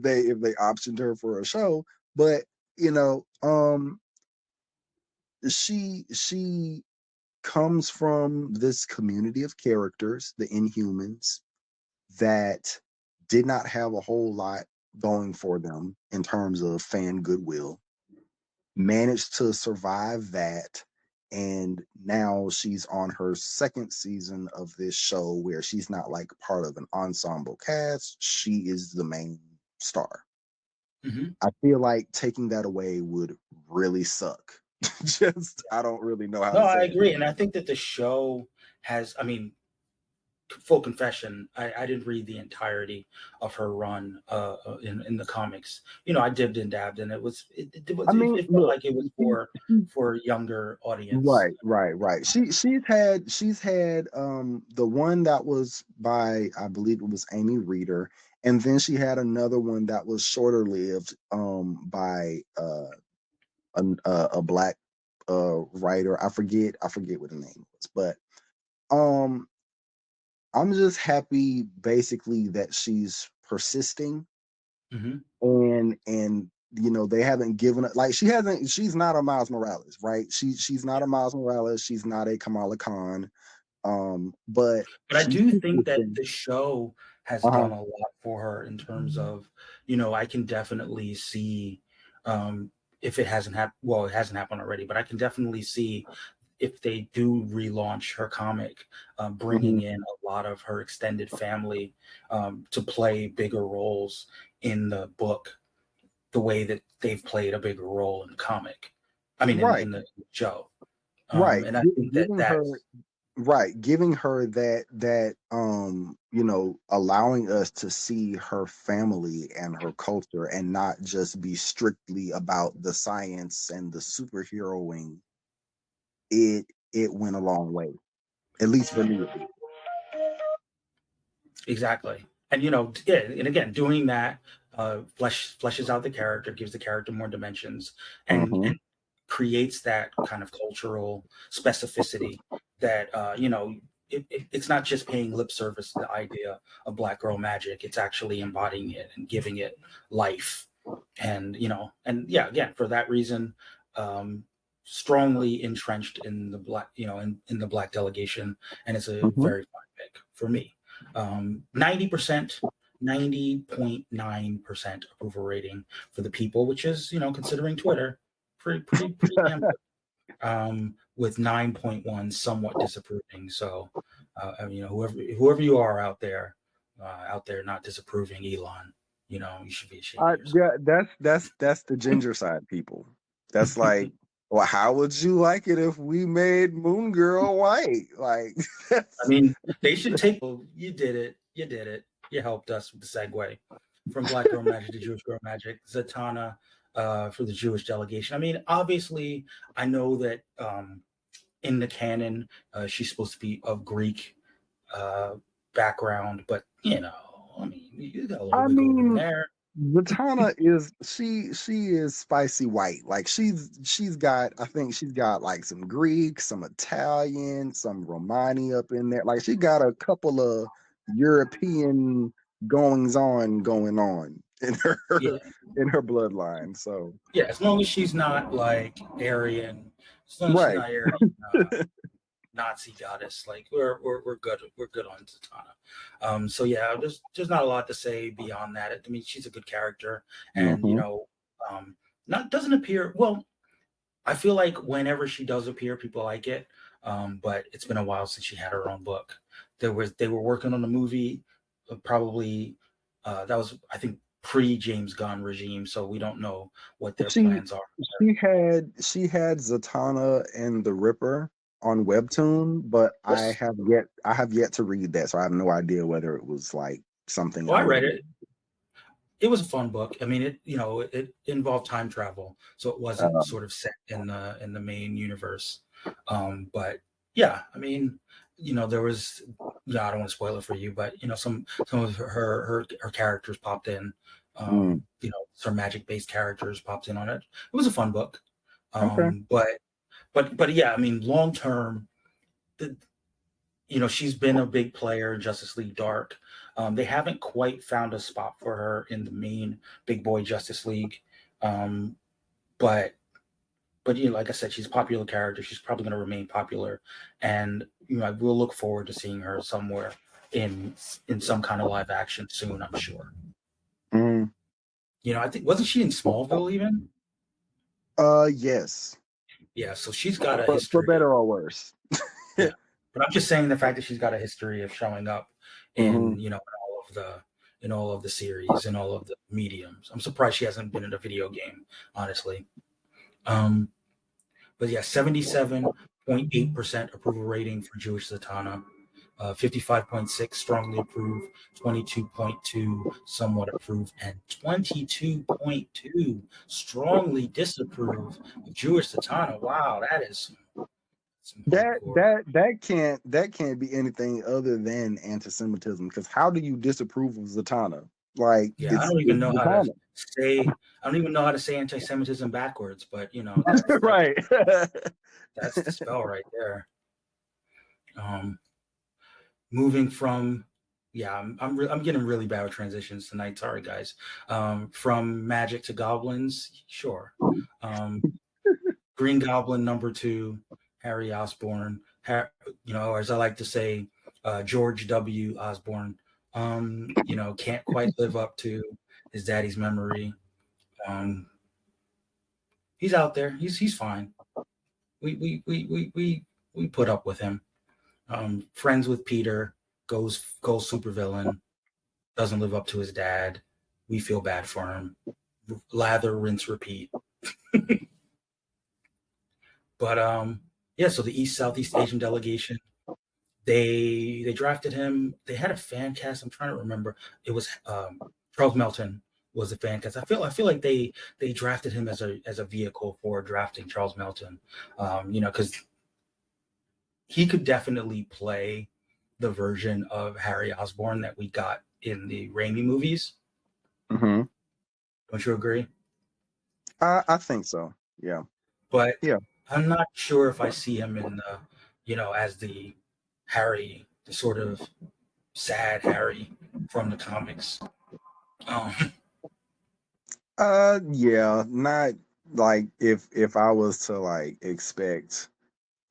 they optioned her for a show. But you know, um, she comes from this community of characters, the Inhumans, that did not have a whole lot going for them in terms of fan goodwill, managed to survive that. And now she's on her second season of this show where she's not like part of an ensemble cast. She is the main star. Mm-hmm. I feel like taking that away would really suck. Just, I don't really know how No, to I say it. agree, and I think that the show has. I mean, full confession, I didn't read the entirety of her run in the comics. I dibbed and dabbed, and I mean, it felt look, like it was she, for a younger audience. right. She's had the one that was by, I believe it was Amy Reeder, and then she had another one that was shorter lived, by a black writer. I forget what the name was, but um I'm just happy basically that she's persisting, Mm-hmm. and they haven't given it, like, she's not a Miles Morales, right? She's not Yeah. a Miles Morales, she's not a Kamala Khan, but But I she's do think that persisting. the show has Uh-huh. done a lot for her in terms of, I can definitely see, if it hasn't happened. Well, it hasn't happened already, but I can definitely see if they do relaunch her comic, Mhm. bringing in a lot of her extended family to play bigger roles in the book, the way that they've played a bigger role in the comic. I mean, Right. in the show. Right. And I think that Giving her that's right, giving her that allowing us to see her family and her culture and not just be strictly about the science and the superheroing, it went a long way. At least for me it did. exactly. And yeah, and again, doing that fleshes out the character, gives the character more dimensions, Mm-hmm. and creates that kind of cultural specificity that it's not just paying lip service to the idea of black girl magic. It's actually embodying it and giving it life. And and yeah, again, for that reason, um, strongly entrenched in the black, in the black delegation, and it's a Mm-hmm. very fun pick for me. 90%, 90.9% approval rating for the people, which is, considering Twitter, pretty damn good. With 9.1 somewhat disapproving. So, whoever you are out there not disapproving Elon, you should be ashamed of yourself. Yeah, that's the ginger side people. That's like, well, how would you like it if we made Moon Girl white? Like, I that's mean, they should take. Oh, you did it. You did it. You helped us with the segue from Black Girl Magic to Jewish Girl Magic. Zatanna for the Jewish delegation. I mean, obviously, I know that in the canon, she's supposed to be of Greek uh, background, but I mean, you got a little I wiggle room mean, there. Zatanna is she is spicy white. Like she's got I think she's got like some Greek, some Italian, some Romani up in there. Like she got a couple of European goings on going on in her Yeah, in her bloodline. So yeah. As long as she's not like Aryan, as long as she's right. not Aryan. Nazi goddess. Like we're good. We're good on Zatanna. So yeah, there's not a lot to say beyond that. I mean, she's a good character, and Hmm. not doesn't appear well. I feel like whenever she does appear, people like it. But it's been a while since she had her own book. They were working on a movie, probably that was I think pre James Gunn regime, so we don't know what their She plans are. she had Zatanna and the Ripper on Webtoon, but Yes. I have yet to read that, so I have no idea whether it was like something Well, I I would read be. it. It was a fun book. I mean, it involved time travel, so it wasn't Uh, sort of set in the main universe. But yeah, I mean, there was yeah, I don't want to spoil it for you, but some of her characters popped in. mm, Some magic based characters popped in on it. It was a fun book. okay. But yeah, I mean, long term, she's been a big player in Justice League Dark. They haven't quite found a spot for her in the main Big Boy Justice League, um, but like I said, she's a popular character. She's probably going to remain popular, and I will look forward to seeing her somewhere in some kind of live action soon. I'm sure. Mm. I think wasn't she in Smallville even? Yes. Yeah, so she's got a For history of better or worse. yeah. But I'm just saying the fact that she's got a history of showing up Hmm. in in all of the series and all of the mediums. I'm surprised she hasn't been in a video game, honestly. Um, but yeah, 77.8% approval rating for Jewish Zatanna, 55.6 strongly approve, 22.2 somewhat approve, and 22.2 strongly disapprove of Jewish Zatanna. Wow, that is some That hardcore. that that can't be anything other than anti-Semitism. Because how do you disapprove of Zatanna? Like Yeah, it's Zatanna, I don't even know how to say anti-Semitism backwards, but that's right? that's the spell right there. Um, moving from yeah, I'm getting really bad with transitions tonight. Sorry, guys. From magic to goblins, sure. Um, Green Goblin #2, Harry Osborn. Or as I like to say, George W. Osborne. Can't quite live up to his daddy's memory. Um, he's out there. He's fine. We put up with him. Friends with Peter, goes supervillain, doesn't live up to his dad. We feel bad for him. Lather, rinse, repeat. But yeah, so the East Southeast Asian delegation, they drafted him. They had a fan cast. I'm trying to remember. It was Charles Melton was the fan cast. I feel like they drafted him as a vehicle for drafting Charles Melton. Because he could definitely play the version of Harry Osborn that we got in the Raimi movies. Hmm. Don't you agree? I think so. Yeah. But Yeah. I'm not sure if I see him in the, as the Harry, the sort of sad Harry from the comics. Um, Yeah, not like if I was to like expect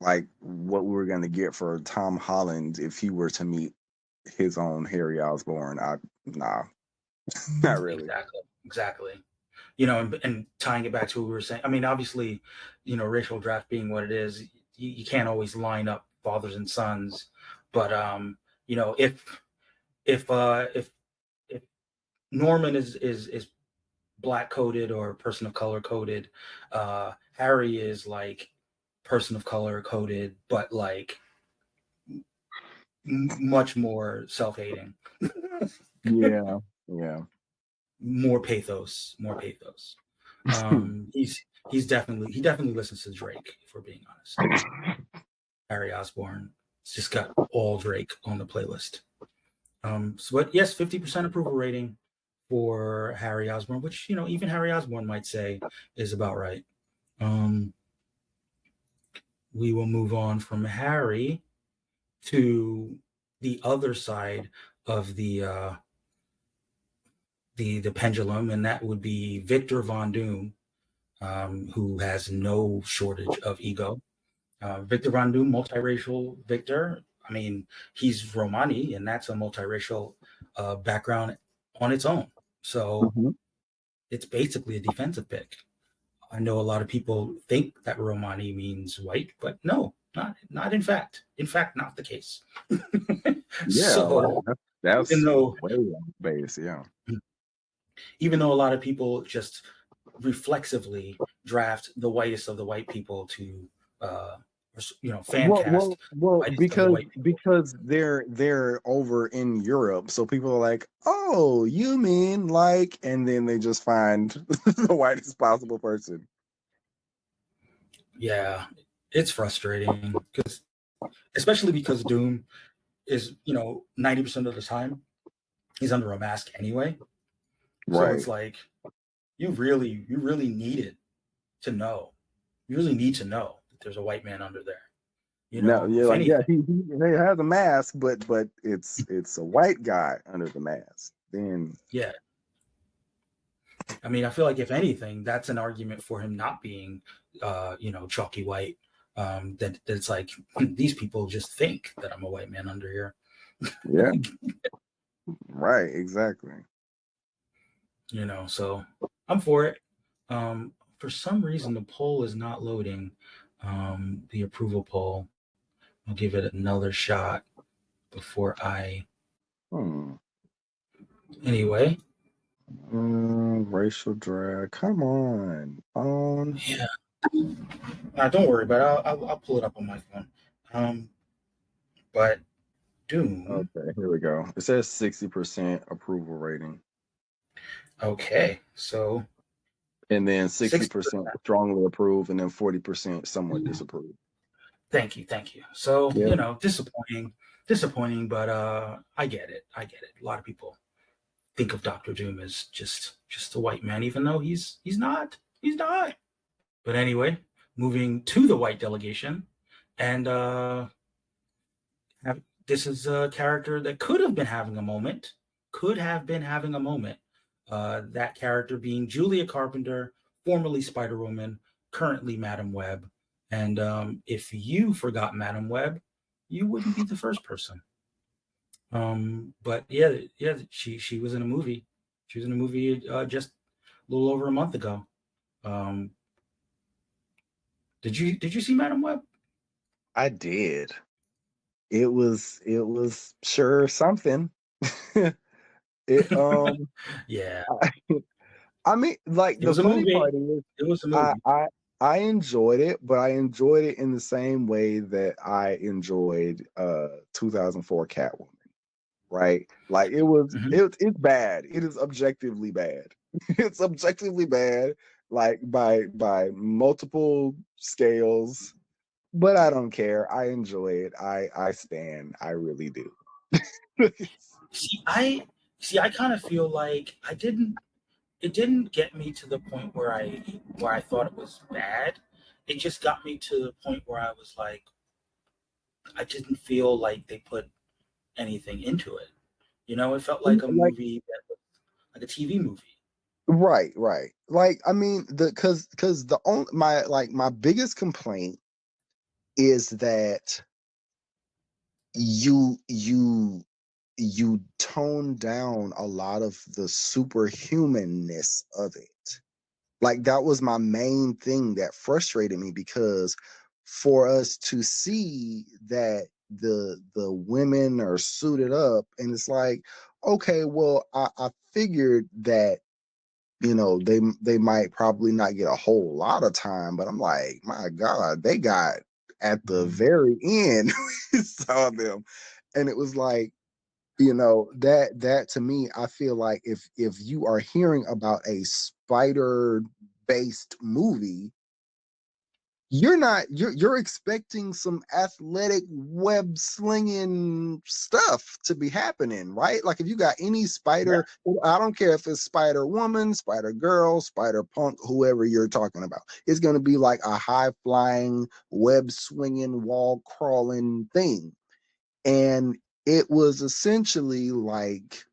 like what we were gonna get for Tom Holland if he were to meet his own Harry Osborn, nah, not really. exactly. And tying it back to what we were saying. I mean, obviously, racial draft being what it is, you can't always line up fathers and sons. But if Norman is black coded or person of color coded, Harry is like person of color coded, but like much more self-hating. Yeah, yeah. More pathos. He definitely listens to Drake, if we're being honest. Harry Osborn. It's just got all Drake on the playlist. But yes, 50% approval rating for Harry Osborn, which even Harry Osborn might say is about right. Um, we will move on from Harry to the other side of the pendulum, and that would be Victor Von Doom, who has no shortage of ego. Victor Von Doom, multiracial Victor. I mean, he's Romani, and that's a multiracial background on its own. So Hmm. it's basically a defensive pick. I know a lot of people think that Romani means white, but no, not in fact. In fact, not the case. Yeah, right. So even That's though way on base. Yeah. even though a lot of people just reflexively draft the whitest of the white people to uh fan cast the Well, whitest of the white people. because they're over in Europe, so people are like, "Oh, you mean like," and then they just find the whitest possible person. Yeah, it's frustrating because especially because Doom is 90% of the time he's under a mask anyway. So Right. it's like you really needed to know. You really need to know that there's a white man under there. No, yeah, If like yeah, anything, he has a mask, but it's a white guy under the mask. Then yeah. I mean, I feel like if anything, that's an argument for him not being, chalky white. That it's like these people just think that I'm a white man under here. yeah, right, exactly. So I'm for it. For some reason, the poll is not loading. The approval poll. I'll give it another shot before I. Hmm. Anyway, Racial drag. Come on, phone. yeah. Don't worry about it. I'll pull it up on my phone. But Doom. Okay, here we go. It says 60% approval rating, Okay, so and then 60% 60%. strongly approve, and then 40% somewhat disapprove. Thank you. So Yeah, disappointing, but I get it. A lot of people think of Doctor Doom as just a white man, even though he's not. He's not. But anyway, moving to the white delegation, and this is a character that could have been having a moment. Could have been having a moment. That character being Julia Carpenter, formerly Spider Woman, currently Madam Web. And if you forgot Madam Web, you wouldn't be the first person. But yeah, she was in a movie. She was in a movie just a little over a month ago. Um, did you see Madam Web? I did. It was sure something. it Yeah, I, I mean, like it the was a funny movie. part is, It was a I movie. I enjoyed it, but I enjoyed it in the same way that I enjoyed 2004 Catwoman, right? Like Mhm. it's bad. It is objectively bad. It's objectively bad, like by multiple scales. But I don't care. I enjoy it. I stand. I really do. See, I kind of feel like I didn't. It didn't get me to the point where I thought it was bad. It just got me to the point where I was like, I didn't feel like they put anything into it. You know, it felt like a Like movie that was like a TV movie. right, right. Like I mean the cuz the only my biggest complaint is that you you tone down a lot of the superhumanness of it. Like that was my main thing that frustrated me because for us to see that the women are suited up and it's like, okay, well, I figured that they might probably not get a whole lot of time, but I'm like, my God, they got at the Mhm. very end we saw them, and it was like, that to me, I feel like if you are hearing about a spider based movie, you're expecting some athletic web slinging stuff to be happening, right? Like if you got any Yeah, spider, I don't care if it's Spider Woman, Spider Girl, Spider Punk, whoever you're talking about, it's going to be like a high flying web swinging wall crawling thing. And it was essentially like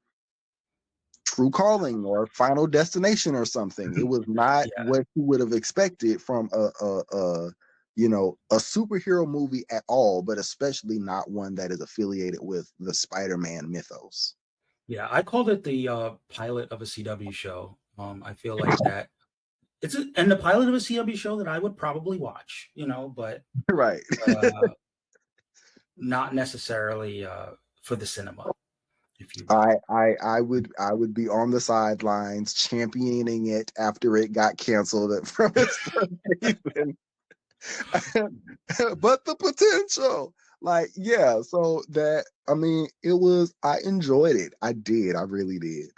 True Calling or Final Destination or something. It was not yeah, what you would have expected from a superhero movie at all, but especially not one that is affiliated with the Spider-Man mythos. yeah. I called it the pilot of a CW show. I feel like that and the pilot of a CW show that I would probably watch. You know, but Right. uh, not necessarily for the cinema, if you will. I would be on the sidelines championing it after it got canceled from its first season. But the potential, like, yeah, so that I mean, I enjoyed it. I did, I really did.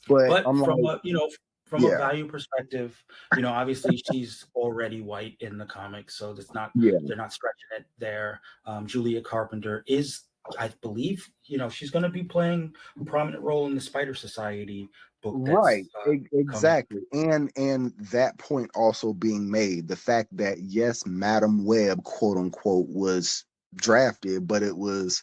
But But I'm from like, a from a yeah, value perspective, obviously she's already white in the comics, so it's not yeah, they're not stretching it there. Julia Carpenter is, I believe, she's going to be playing a prominent role in the Spider Society book right, that's coming. exactly. And that point also being made, the fact that yes, Madam Web, quote unquote, was drafted, but it was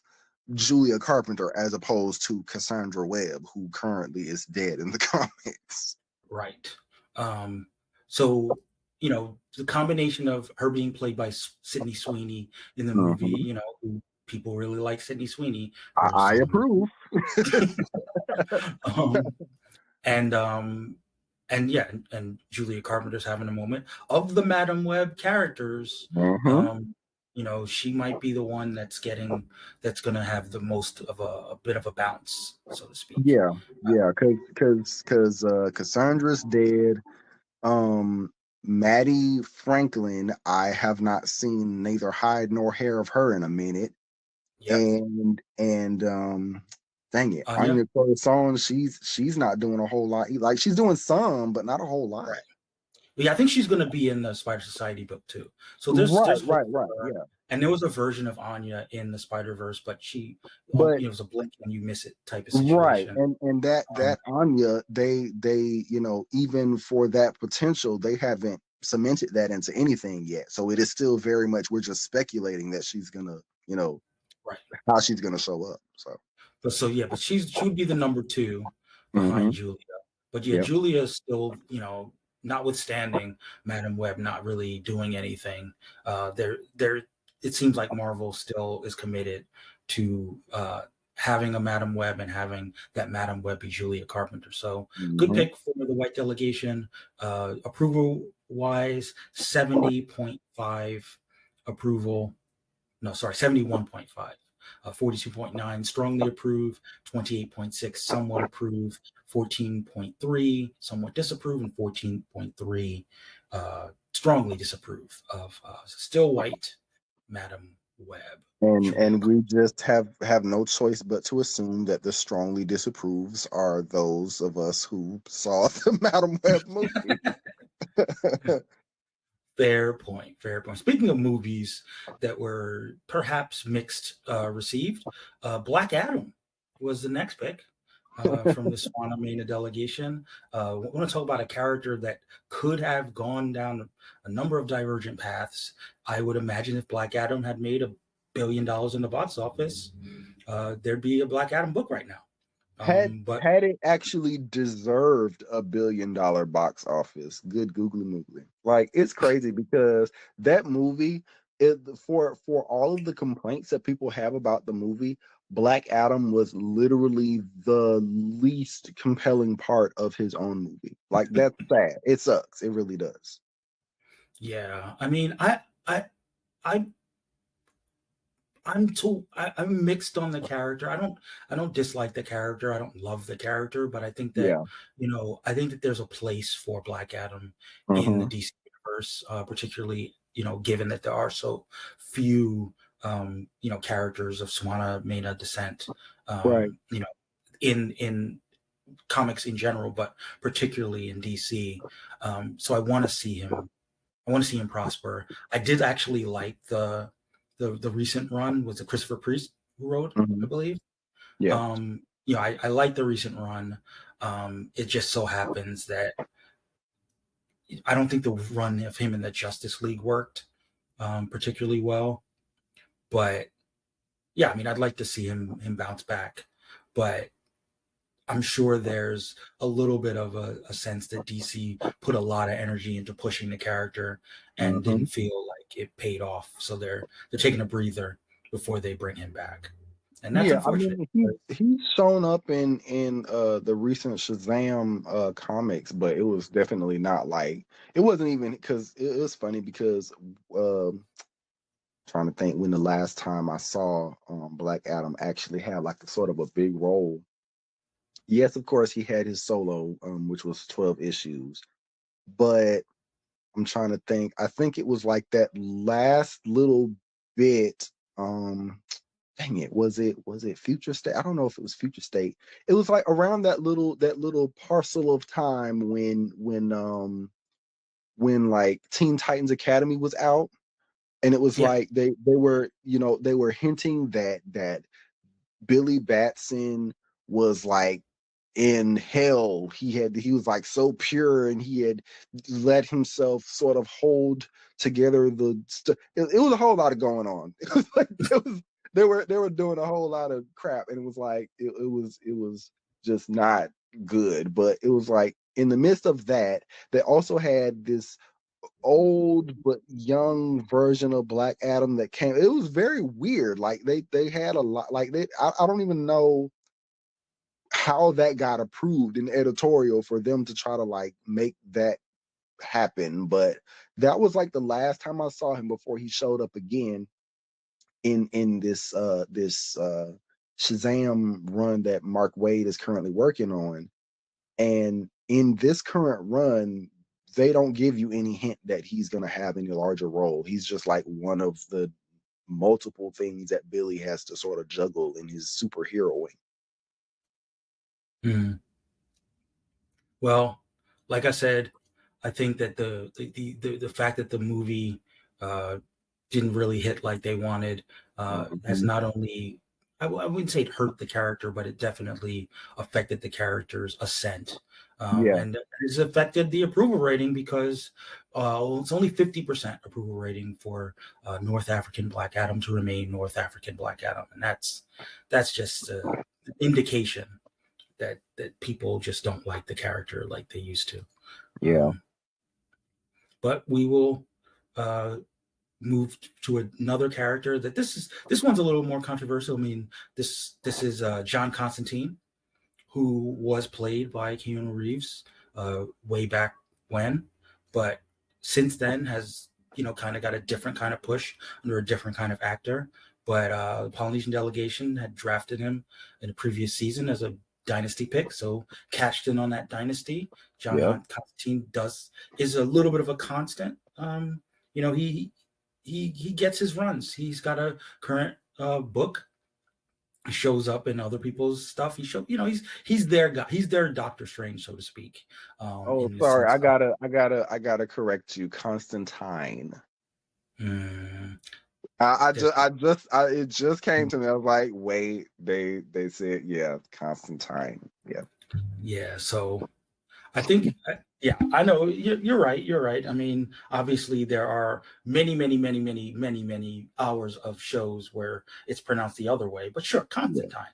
Julia Carpenter as opposed to Cassandra Webb, who currently is dead in the comics. Right. So, the combination of her being played by Sydney Sweeney in the movie, Mhm. who people really like Sydney Sweeney for I some approve. um, and and yeah, and Julia Carpenter's having a moment of the Madam Web characters. Mhm. Um, she might be the one that's going to have the most of a bit of a bounce, so to speak. Yeah, yeah, because Cassandra's dead. Um, Maddie Franklin, I have not seen neither hide nor hair of her in a minute. Yep, And dang it, Anya. Anya Corazon, she's not doing a whole lot. Like she's doing some, but not a whole lot. Right. Yeah, I think she's going to be in the Spider Society book too. So there's Right, hope right, for right. her. Yeah. And there was a version of Anya in the Spider Verse, but But it was a blink and you miss it type of right, situation. and that Um, that Anya, they even for that potential, they haven't cemented that into anything yet. So it is still very much we're just speculating that she's gonna, right. how she's gonna show up. So But so yeah, but she would be the number two behind hmm Julia. But yeah, yeah. Julia is still, notwithstanding Madam Web not really doing anything, there it seems like Marvel still is committed to having a Madam Web and having that Madam Web be Julia Carpenter. So good hmm pick for the White Delegation. Approval wise, 70.5 approval. No, sorry, 71.5. 42.9 strongly approved, 28.6 somewhat approved, 14.3 somewhat disapprove, and 14.3 strongly disapprove of Still White, Madam Web. And Julia. we just have no choice but to assume that the strongly disapproves are those of us who saw the Madam Web movie. Fair point. Fair point. Speaking of movies that were perhaps mixed received, Black Adam was the next pick from the Swanamania delegation. I want to talk about a character that could have gone down a number of divergent paths. I would imagine if Black Adam had made $1 billion in the box office, there'd be a Black Adam book right now. But Had it actually deserved $1 billion box office, good googly moogly. Like, it's crazy because that movie, for all of the complaints that people have about the movie, Black Adam was literally the least compelling part of his own movie. Like, that's sad. It sucks. It really does. yeah, I mean, I I'm mixed on the character. I don't dislike the character. I don't love the character, but I think that Yeah. I think that there's a place for Black Adam in the Hmm. DC universe, particularly given that there are so few characters of Swana Mena descent, Right. in comics in general, but particularly in DC. So I want to see him. I want to see him prosper. I did actually like the recent run. Was it Christopher Priest who wrote, I Hmm. believe? Yeah. I like the recent run. It just so happens that I don't think the run of him in the Justice League worked particularly well. But yeah, I mean, I'd like to see him bounce back. But I'm sure there's a little bit of a sense that DC put a lot of energy into pushing the character and Hmm. didn't feel like it paid off. So they're taking a breather before they bring him back. And that's Yeah, I unfortunate. mean, he's shown up in the recent Shazam comics, but it was definitely not like, it wasn't even, because it was funny because um trying to think when the last time I saw Black Adam actually had like a sort of a big role. Yes, of course he had his solo, which was 12 issues, but I'm trying to think. I think it was like that last little bit. Dang it, was it Future State? I don't know if it was Future State. It was like around that little parcel of time when like Teen Titans Academy was out, and it was Yeah. like they were hinting that Billy Batson was like in hell. He was like so pure, and he had let himself sort of hold together it was a whole lot of going on. It was like they were doing a whole lot of crap, and it was like it was just not good. But it was like in the midst of that, they also had this old but young version of Black Adam that came. It was very weird. Like they had a lot. Like I don't even know how that got approved in editorial for them to try to like make that happen. But that was like the last time I saw him before he showed up again in this Shazam run that Mark Waid is currently working on. And in this current run, they don't give you any hint that he's going to have any larger role. He's just like one of the multiple things that Billy has to sort of juggle in his superheroing. Mhm. Well, like I said, I think that the fact that the movie uh, didn't really hit like they wanted has Mhm. not only I wouldn't say it hurt the character, but it definitely affected the character's ascent, Yeah, and it's affected the approval rating because it's only 50% approval rating for North African Black Adam to remain North African Black Adam, and that's just an indication that people just don't like the character like they used to. yeah. Um, but we will uh, move to another character that this one's a little more controversial. I mean, this is John Constantine, who was played by Keanu Reeves way back when, but since then has kind of got a different kind of push under a different kind of actor. But the Polynesian delegation had drafted him in a previous season as a dynasty pick, so cashed in on that dynasty. John Yep. Constantine is a little bit of a constant. He gets his runs. He's got a current book. He shows up in other people's stuff. He's their guy. He's their Doctor Strange, so to speak. Oh, In the sorry. sense of I gotta correct you. Constantine. mm, It just came to me. I was like, wait, they said, yeah, Constantine. Yeah. yeah. So I think, yeah, I know you're right. You're right. I mean, obviously, there are many, many, many, many, many, many hours of shows where it's pronounced the other way. But sure, Yeah. Constantine.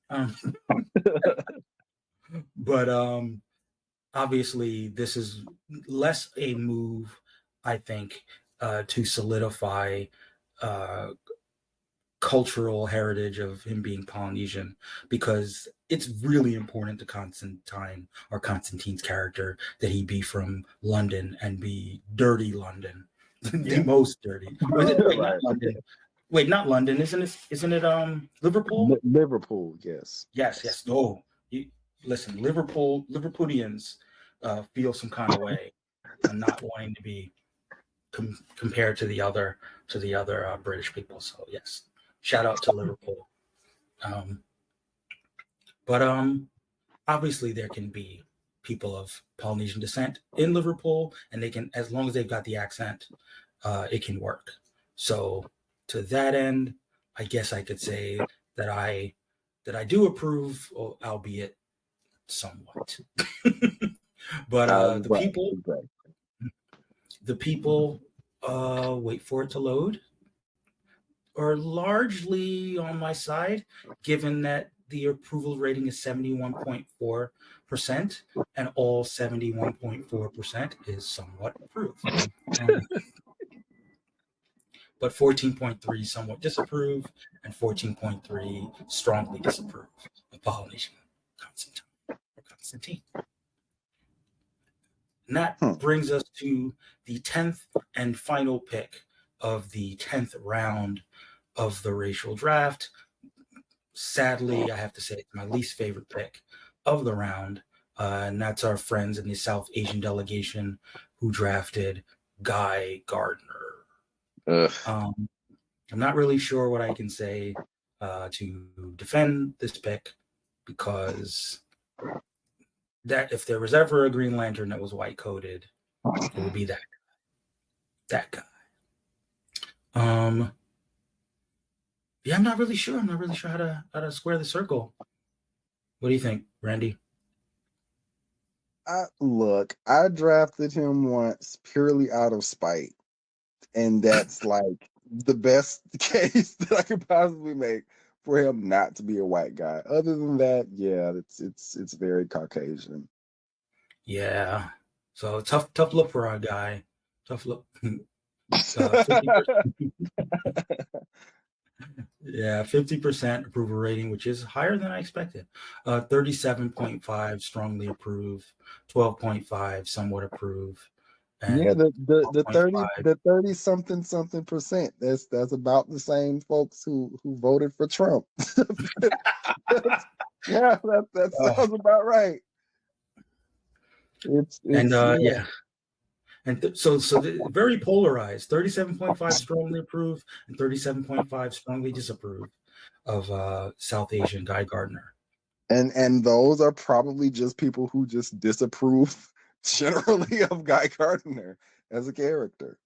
Um, but obviously, this is less a move, I think, to solidify uh, cultural heritage of him being Polynesian, because it's really important to Constantine or Constantine's character that he be from London and be dirty London, the Yeah. most dirty. Or is it, wait, not Right. London. Wait, not London. Isn't it Liverpool? Liverpool, yes. Yes, Yes. yes. No, listen, Liverpoolians feel some kind of way on not wanting to be compared to the other British people. So yes, shout out to Liverpool. Um, but obviously there can be people of Polynesian descent in Liverpool, and they can, as long as they've got the accent, it can work. So to that end, I guess I could say that I do approve, albeit somewhat. But Right. Exactly. the people, wait for it to load, are largely on my side, given that the approval rating is 71.4%, and all 71.4% is somewhat approved. Um, but 14.3 somewhat disapprove, and 14.3 strongly disapprove of Polynesian Constantine. And that Hmm. brings us to the 10th and final pick of the 10th round of the racial draft. Sadly, I have to say it's my least favorite pick of the round, and that's our friends in the South Asian delegation who drafted Guy Gardner. Ugh. I'm not really sure what I can say to defend this pick, because that if there was ever a Green Lantern that was white coated, it would be that guy. Yeah, I'm not really sure. I'm not really sure how to square the circle. What do you think, Randy? Look, I drafted him once purely out of spite, and that's like the best case that I could possibly make for him not to be a white guy. Other than that, yeah, it's very Caucasian. Yeah. So tough look for our guy. Tough look. 50%. Yeah, 50% approval rating, which is higher than I expected. 37.5 strongly approve, 12.5 somewhat approve, Yeah, and the 30 something percent. That's about the same folks who voted for Trump. Yeah, that 12.5. sounds about right. And It's yeah. yeah, and so very polarized. 37.5 strongly approve, and 37.5 strongly disapprove of South Asian Guy Gardner. And those are probably just people who just disapprove generally of Guy Gardner as a character.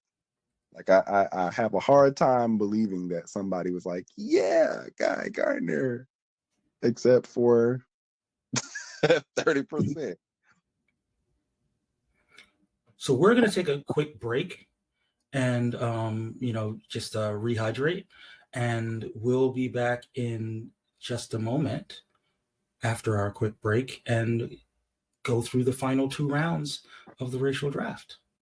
Like I have a hard time believing that somebody was like, yeah, Guy Gardner, except for 30%. So we're going to take a quick break and just rehydrate, and we'll be back in just a moment after our quick break and go through the final two rounds of the racial draft.